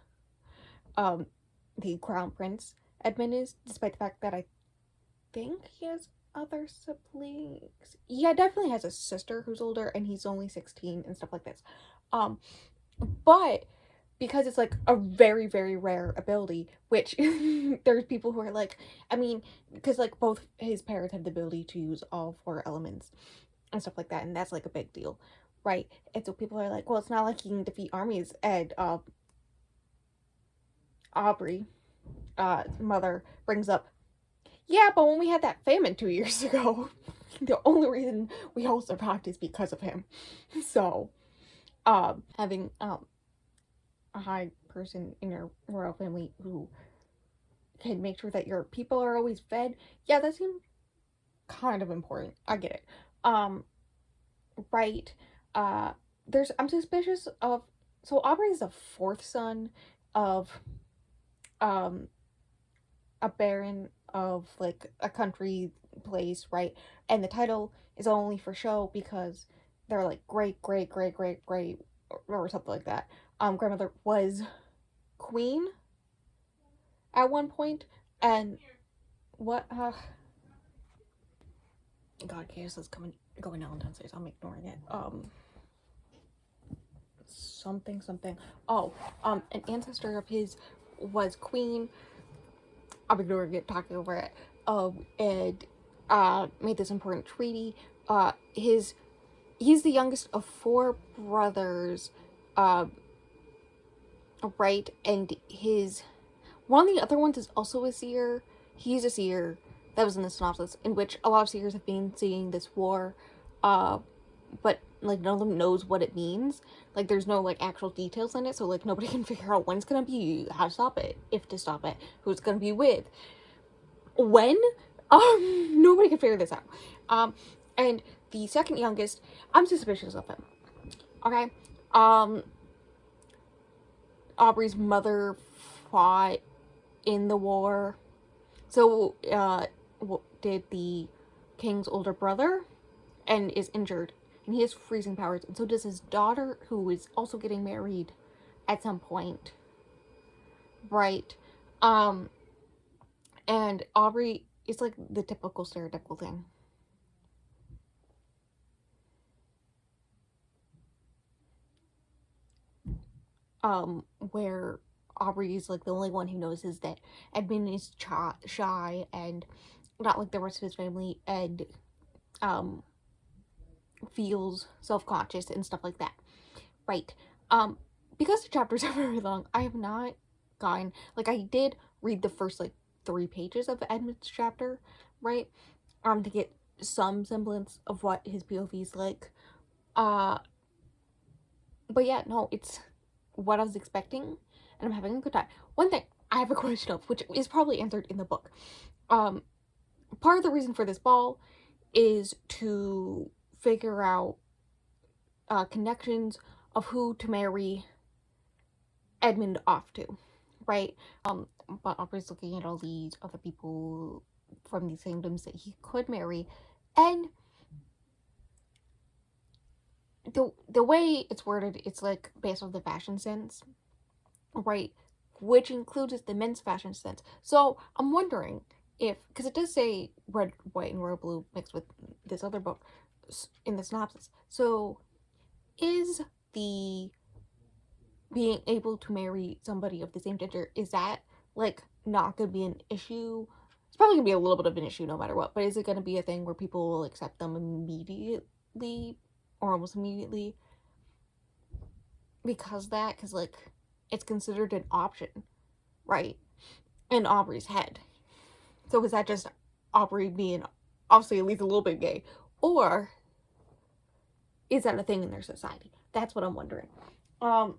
the crown prince. Edmund is, despite the fact that I think he has other siblings. Yeah, definitely has a sister who's older, and he's only 16 and stuff like this. But because it's like a very, very rare ability, which there's people who are like, I mean, because like both his parents have the ability to use all 4 elements and stuff like that, and that's like a big deal, right? And so people are like, well, it's not like he can defeat armies, and Aubrey, mother, brings up, yeah, but when we had that famine 2 years ago, the only reason we all survived is because of him. So, having, a high person in your royal family who can make sure that your people are always fed, yeah, that seems kind of important. I get it. Right. I'm suspicious of, so Aubrey is the 4th son of, a baron of like a country place, right? And the title is only for show because they're like great, great, great, great, great, or something like that. Grandmother was queen at one point, and what? God, chaos is going on downstairs. I'm ignoring it. Something. Oh, an ancestor of his was queen. I'm ignoring it, talking over it. And made this important treaty. He's the youngest of 4 brothers, right? And one of the other ones is also a seer. He's a seer. That was in the synopsis, in which a lot of seers have been seeing this war, but like none of them knows what it means. Like there's no like actual details in it, so like nobody can figure out when it's gonna be, how to stop it, if to stop it, who it's gonna be with, when. Nobody can figure this out. And the second youngest, I'm suspicious of him. Okay. Aubrey's mother fought in the war. So, did the king's older brother, and is injured, and he has freezing powers, and so does his daughter, who is also getting married at some point, right? And Aubrey is like the typical stereotypical thing. Where Aubrey is like the only one who notices that Edmund is shy and not like the rest of his family, and feels self-conscious and stuff like that, right? Because the chapters are very long, I have not gotten, like, I did read the first like 3 pages of Edmund's chapter, right? To get some semblance of what his POV is like. But yeah, no, it's what I was expecting, and I'm having a good time. One thing I have a question of, which is probably answered in the book. Part of the reason for this ball is to figure out connections of who to marry Edmund off to, right? But Aubrey's looking at all these other people from these kingdoms that he could marry, and the way it's worded, it's like based on the fashion sense, right? Which includes the men's fashion sense. So I'm wondering if, because it does say red, white, and royal blue mixed with this other book in the synopsis. So is the being able to marry somebody of the same gender, is that like not gonna be an issue It's probably gonna be a little bit of an issue no matter what, but is it gonna be a thing where people will accept them immediately or almost immediately because that? Because, like, it's considered an option, right? In Aubrey's head. So is that just Aubrey being obviously at least a little bit gay? Or is that a thing in their society? That's what I'm wondering. The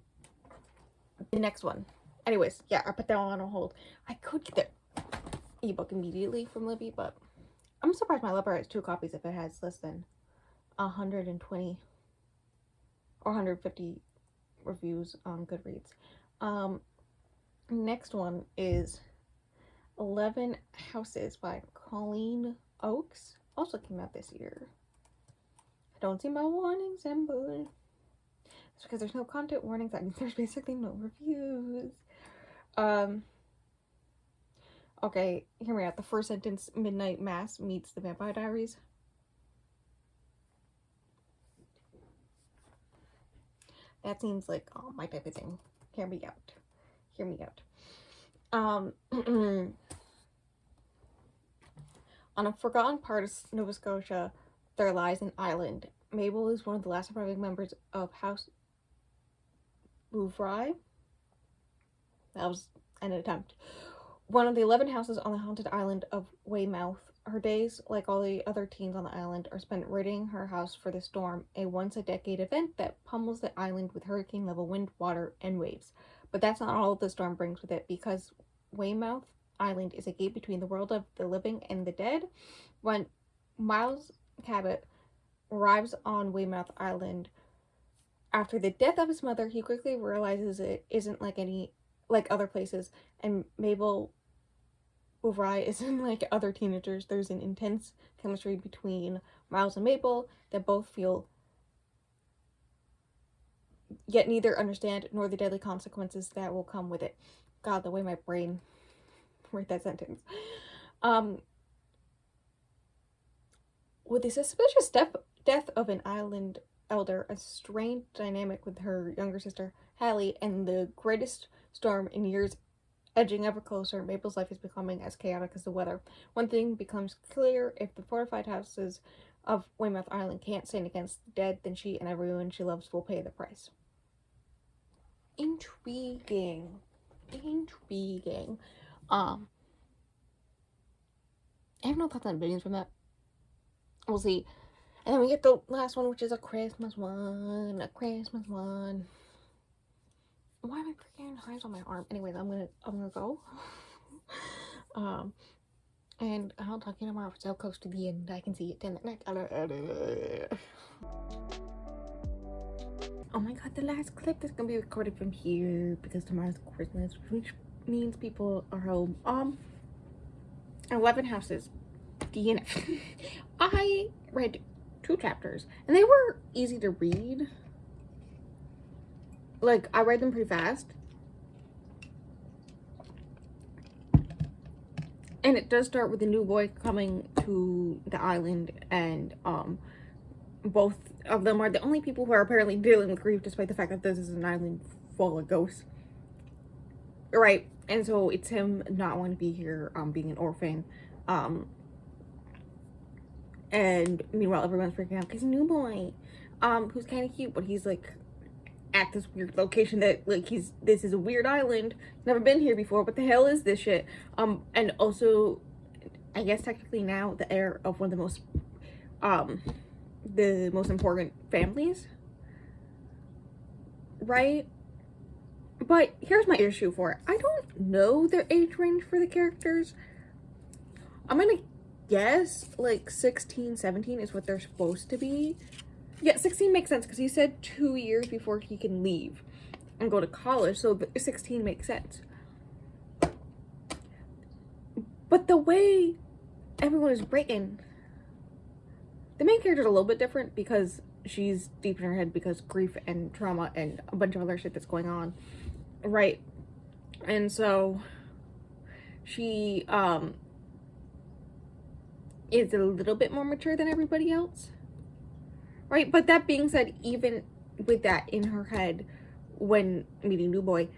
next one. Anyways, yeah, I put that one on hold. I could get the ebook immediately from Libby, but I'm surprised my library has 2 copies if it has less than 120 or 150 reviews on Goodreads. Next one is 11 Houses by Colleen Oakes. Also came out this year. I don't see my warning symbol. It's because there's no content warnings. That means there's basically no reviews. Okay, hear me out. The first sentence, Midnight Mass meets The Vampire Diaries. That seems like my type of thing. Hear me out. Hear me out. On a forgotten part of Nova Scotia, there lies an island. Mabel is one of the last surviving members of House Bouvray. That was an attempt. One of the 11 houses on the haunted island of Weymouth. Her days, like all the other teens on the island, are spent ridding her house for the storm, a once-a-decade event that pummels the island with hurricane-level wind, water, and waves. But that's not all the storm brings with it, because Weymouth Island is a gate between the world of the living and the dead. When Miles Cabot arrives on Weymouth Island after the death of his mother, he quickly realizes it isn't like other places, and Mabel Bouvray isn't like other teenagers. There's an intense chemistry between Miles and Mabel that both feel, yet neither understand, nor the deadly consequences that will come with it. God, the way my brain wrote that sentence. With the suspicious death of an island elder, a strained dynamic with her younger sister, Hallie, and the greatest storm in years edging ever closer, Mabel's life is becoming as chaotic as the weather. One thing becomes clear: if the fortified houses of Weymouth Island can't stand against the dead, then she and everyone she loves will pay the price. Intriguing. I have no thoughts on opinions from that. We'll see. And then we get the last one, which is a Christmas one. Why am I freaking hives on my arm? Anyways, I'm gonna go. And I'll talk to you tomorrow. It's so close to the end. I can see it in the next. Oh my god, the last clip is gonna be recorded from here because tomorrow's Christmas, which means people are home. 11 Houses. DNF. I read 2 chapters and they were easy to read. Like, I read them pretty fast. And it does start with a new boy coming to the island, and both of them are the only people who are apparently dealing with grief, despite the fact that this is an island full of ghosts. Right. And so it's him not wanting to be here, being an orphan. And meanwhile everyone's freaking out because new boy, who's kind of cute, but he's like at this weird location that like this is a weird island, never been here before. What the hell is this shit? And also, I guess technically now the heir of one of the most important families, right? But here's my issue for it. I don't know their age range for the characters. I'm gonna guess like 16, 17 is what they're supposed to be. Yeah, 16 makes sense because he said 2 years before he can leave and go to college, so 16 makes sense. But the way everyone is written, the main character's a little bit different because she's deep in her head because grief and trauma and a bunch of other shit that's going on, right? And so she is a little bit more mature than everybody else, right? But that being said, even with that in her head when meeting new boy,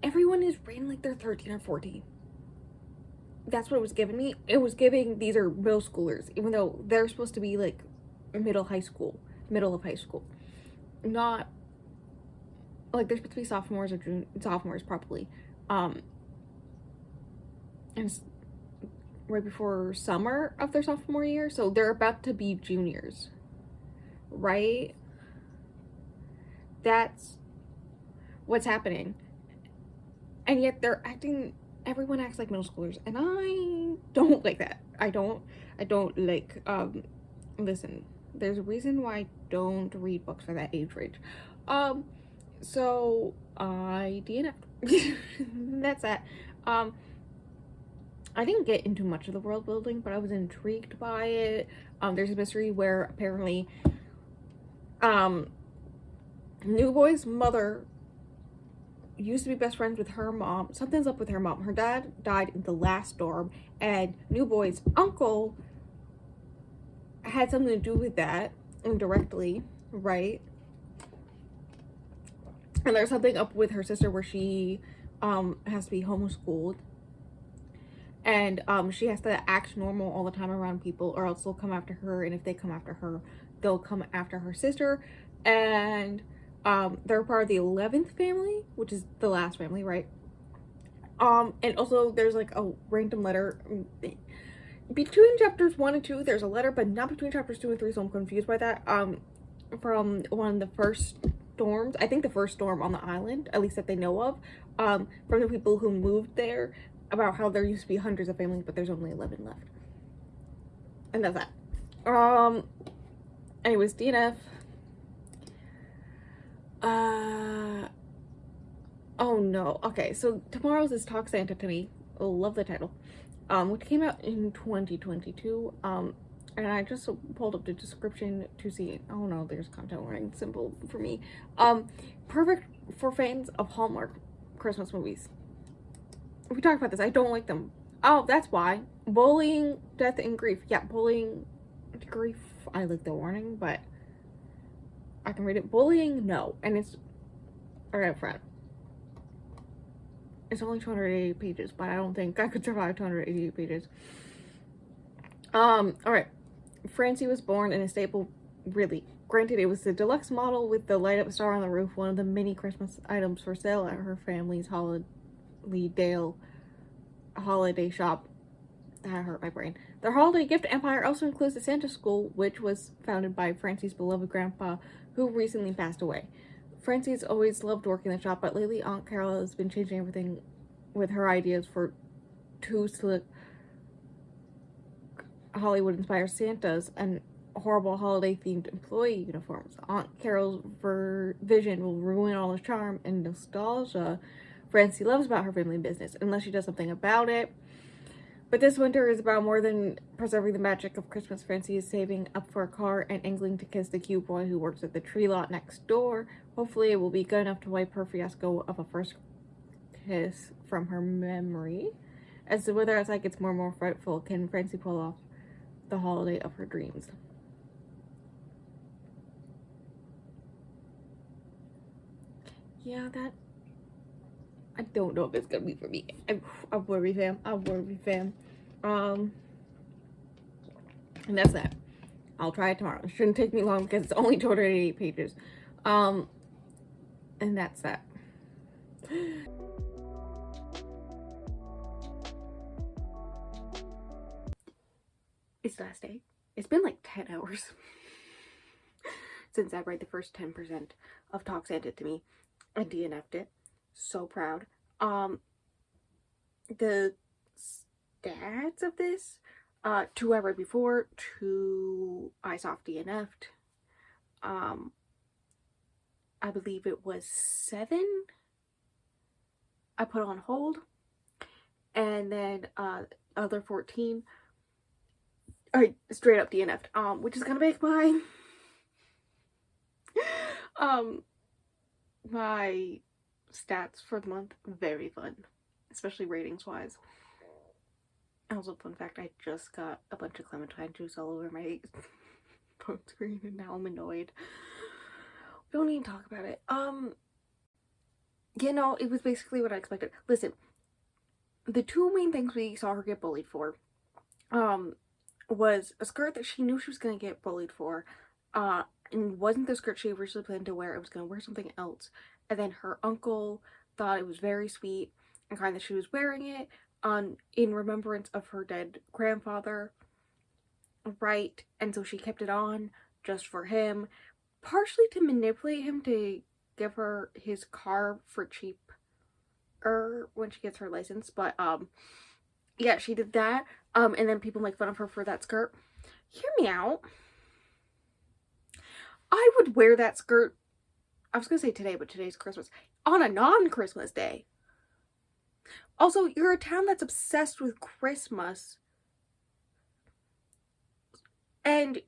everyone is written like they're 13 or 14. that's what it was giving me. It was giving, these are middle schoolers, even though they're supposed to be like middle of high school. Not like they're supposed to be sophomores or sophomores probably. And it's right before summer of their sophomore year, so they're about to be juniors, right? That's what's happening. And yet everyone acts like middle schoolers, and I don't like that. I don't like, listen, there's a reason why I don't read books for that age range. So I DNF'd. That's that. I didn't get into much of the world building, but I was intrigued by it. There's a mystery where apparently, New Boy's mother used to be best friends with her mom. Something's up with her mom. Her dad died in the last storm, and New Boy's uncle had something to do with that indirectly, right? And there's something up with her sister where she has to be homeschooled, and she has to act normal all the time around people, or else they'll come after her, and if they come after her, they'll come after her sister. And they're part of the 11th family, which is the last family, right? And also there's like a random letter between chapters 1 and 2. There's a letter, but not between chapters 2 and 3, so I'm confused by that. From one of the first storms, I think the first storm on the island, at least that they know of, from the people who moved there, about how there used to be hundreds of families, but there's only 11 left. And that's that. Anyways, DNF. Oh no. Okay, so tomorrow's is Talk Santa to Me. Oh, love the title. Which came out in 2022. And I just pulled up the description to see. Oh no, there's content warning symbol for me. Perfect for fans of Hallmark Christmas movies. We talked about this. I don't like them. Oh, that's why. Bullying, death, and grief. Yeah, bullying, grief. I like the warning, but I can read it. Bullying, no. And it's right up front. It's only 288 pages, but I don't think I could survive 288 pages. Alright. Francie was born in a stable, really. Granted, it was the deluxe model with the light-up star on the roof, one of the many Christmas items for sale at her family's Hollydale holiday shop. That hurt my brain. Their holiday gift empire also includes the Santa School, which was founded by Francie's beloved grandpa, who recently passed away. Francie's always loved working in the shop, but lately Aunt Carol has been changing everything with her ideas for 2 slick Hollywood-inspired Santas and horrible holiday-themed employee uniforms. Aunt Carol's vision will ruin all the charm and nostalgia Francie loves about her family business, unless she does something about it. But this winter is about more than preserving the magic of Christmas. Francie is saving up for a car and angling to kiss the cute boy who works at the tree lot next door. Hopefully it will be good enough to wipe her fiasco of a first kiss from her memory. As the weather outside gets more and more frightful, can Francie pull off the holiday of her dreams? Yeah, that... I don't know if it's gonna be for me. I'm worried, fam. And that's that. I'll try it tomorrow. It shouldn't take me long because it's only 288 pages. And that's that. It's the last day. It's been like 10 hours since I read the first 10% of Talk Santa to Me. I DNF'd it. So proud. The stats of this, 2 I read before, 2 I soft DNF'd. I believe it was 7 I put on hold, and then other 14 I straight up DNF'd, which is gonna make my my stats for the month very fun, especially ratings wise. Also, fun fact, I just got a bunch of clementine juice all over my phone screen and now I'm annoyed. We don't even talk about it. You know, it was basically what I expected. Listen, the two main things we saw her get bullied for, was a skirt that she knew she was gonna get bullied for, and wasn't the skirt she originally planned to wear. It was gonna wear something else, and then her uncle thought it was very sweet and kind that she was wearing it in remembrance of her dead grandfather, right? And so she kept it on just for him, partially to manipulate him to give her his car for cheap when she gets her license. But yeah, she did that. And then people make fun of her for that skirt. Hear me out. I would wear that skirt, I was gonna say today, but today's Christmas, on a non-Christmas day. Also, you're a town that's obsessed with Christmas, and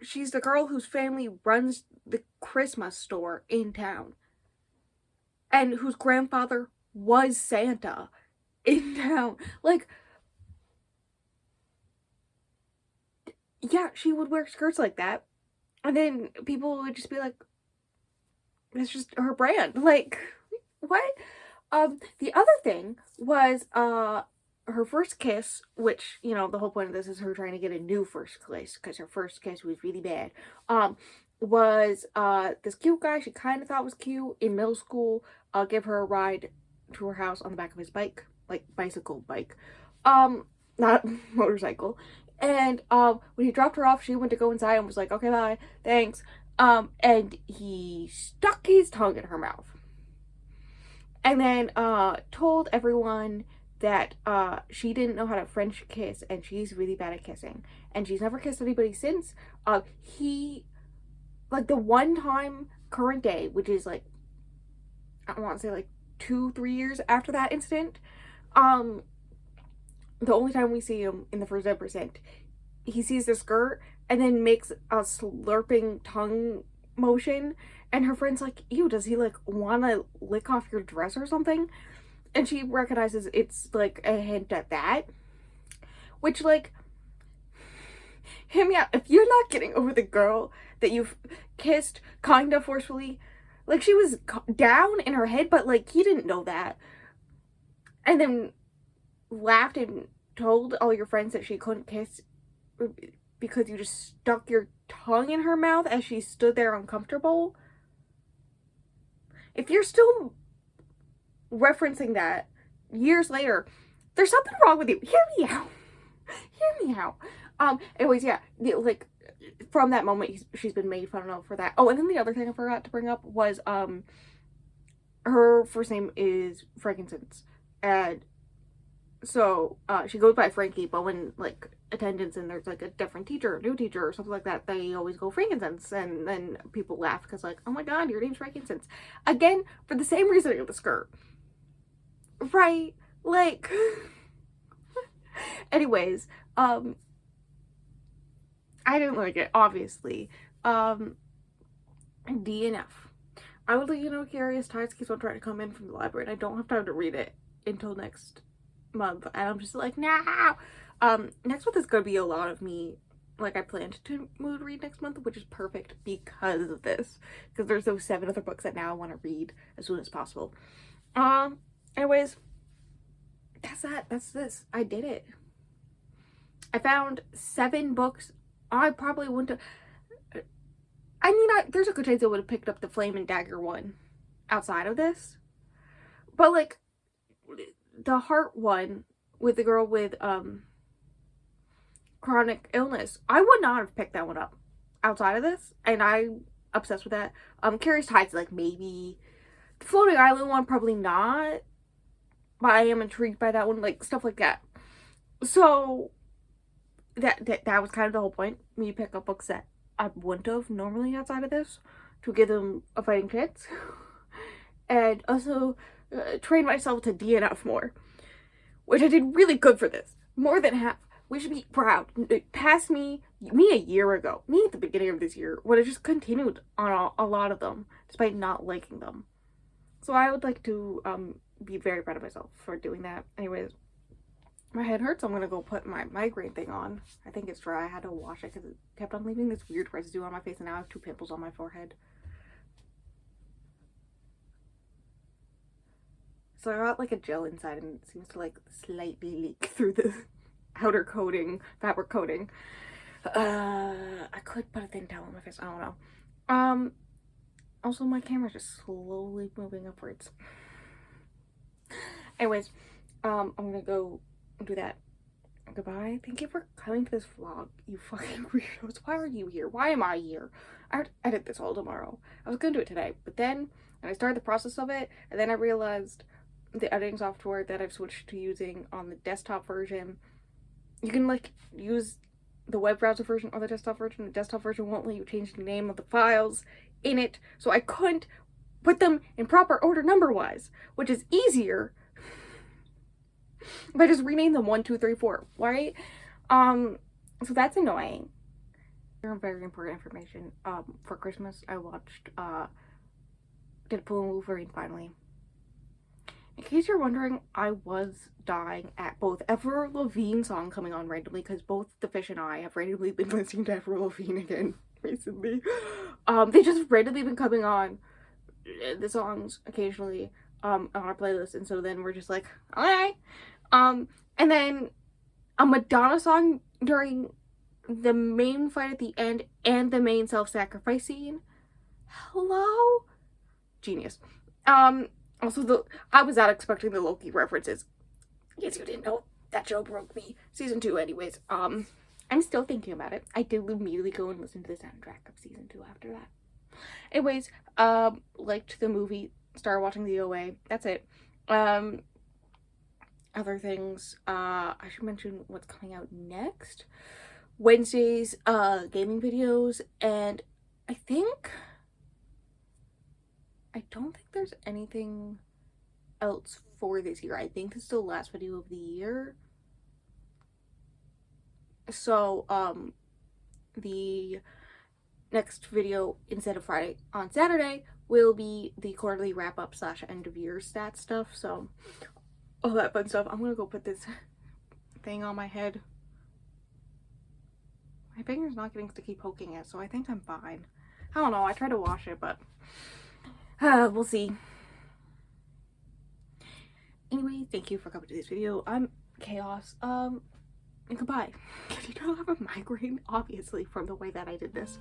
she's the girl whose family runs the Christmas store in town, and whose grandfather was Santa in town. Like, yeah, she would wear skirts like that, and then people would just be like, it's just her brand. Like, what? The other thing was, her first kiss, which, you know, the whole point of this is her trying to get a new first kiss, because her first kiss was really bad, was, this cute guy she kind of thought was cute in middle school, give her a ride to her house on the back of his bike, like, bicycle bike, not motorcycle, and, when he dropped her off, she went to go inside and was like, okay, bye, thanks, and he stuck his tongue in her mouth, and then, told everyone that she didn't know how to French kiss, and she's really bad at kissing, and she's never kissed anybody since. He, like, the one time current day, which is like, I want to say like 2-3 years after that incident, the only time we see him in the first episode, he sees the skirt and then makes a slurping tongue motion, and her friend's like, ew, does he like want to lick off your dress or something? And she recognizes it's, like, a hint at that. Which, like, hear me out. If you're not getting over the girl that you've kissed kind of forcefully, like, she was down in her head, but, like, he didn't know that. And then laughed and told all your friends that she couldn't kiss because you just stuck your tongue in her mouth as she stood there uncomfortable. If you're still referencing that years later, there's something wrong with you. Hear me out. Hear me out. Anyways, yeah, like, from that moment, she's been made fun of for that. Oh, and then the other thing I forgot to bring up was, her first name is Frankincense, and so, she goes by Frankie, but when, like, attendance and there's, like, a different teacher, a new teacher, or something like that, they always go Frankincense, and then people laugh, because, like, oh my god, your name's Frankincense. Again, for the same reasoning of the skirt. Right? Like, anyways, I didn't like it, obviously. DNF. I would let you know Curious Tides keeps on trying to come in from the library, and I don't have time to read it until next month, and I'm just like, no! Next month is gonna be a lot of me, like, I planned to mood read next month, which is perfect because of this, because there's those 7 other books that now I want to read as soon as possible. Anyways, that's this. I did it. I found 7 books. I probably wouldn't have, I mean, there's a good chance I would have picked up the Flame and Dagger one outside of this, but, like, the Heart one with the girl with, chronic illness, I would not have picked that one up outside of this, and I'm obsessed with that. Curious Tides, like, maybe. The Floating Island one, probably not, but I am intrigued by that one, like, stuff like that. So, that was kind of the whole point. Me pick up books that I wouldn't have normally outside of this, to give them a fighting chance. And also, train myself to DNF more. Which I did really good for this. More than half. We should be proud. Past me a year ago, me at the beginning of this year, would have just continued on a lot of them, despite not liking them. So I would like to be very proud of myself for doing that. Anyways, my head hurts. I'm gonna go put my migraine thing on. I think it's dry. I had to wash it because it kept on leaving this weird residue on my face, and now I have 2 pimples on my forehead. So I got like a gel inside and it seems to like slightly leak through the outer coating, fabric coating. I could put a thin towel on my face, I don't know. Also my camera's just slowly moving upwards. Anyways, I'm gonna go do that. Goodbye. Thank you for coming to this vlog, you fucking weirdos. Why are you here? Why am I here? I have to edit this all tomorrow. I was gonna do it today, but then I started the process of it, and then I realized the editing software that I've switched to using on the desktop version, you can like use the web browser version or the desktop version. The desktop version won't let you change the name of the files in it, so I couldn't put them in proper order number-wise, which is easier if I just rename them 1, 2, 3, 4, right? So that's annoying. Very important information. For Christmas, I watched Deadpool and Wolverine finally. In case you're wondering, I was dying at both Avril Lavigne song coming on randomly, because both the fish and I have randomly been listening to Avril Lavigne again recently. They just randomly been coming on the songs occasionally on our playlist, and so then we're just like, okay. And then a Madonna song during the main fight at the end and the main self-sacrifice scene. Hello? Genius. Also, I was not expecting the Loki references. In case you didn't know, that show broke me. Season 2 anyways. I'm still thinking about it. I did immediately go and listen to the soundtrack of season 2 after that. Anyways, liked the movie, started watching the OA. That's it. Other things, I should mention what's coming out next. Wednesday's gaming videos, and I don't think there's anything else for this year. I think this is the last video of the year. So, the next video, instead of Friday, on Saturday, will be the quarterly wrap-up / end-of-year stat stuff, so all that fun stuff. I'm gonna go put this thing on my head. My finger's not getting sticky poking it, so I think I'm fine. I don't know, I tried to wash it, but we'll see. Anyway, thank you for coming to this video. I'm Chaos, and goodbye. You don't have a migraine, obviously, from the way that I did this.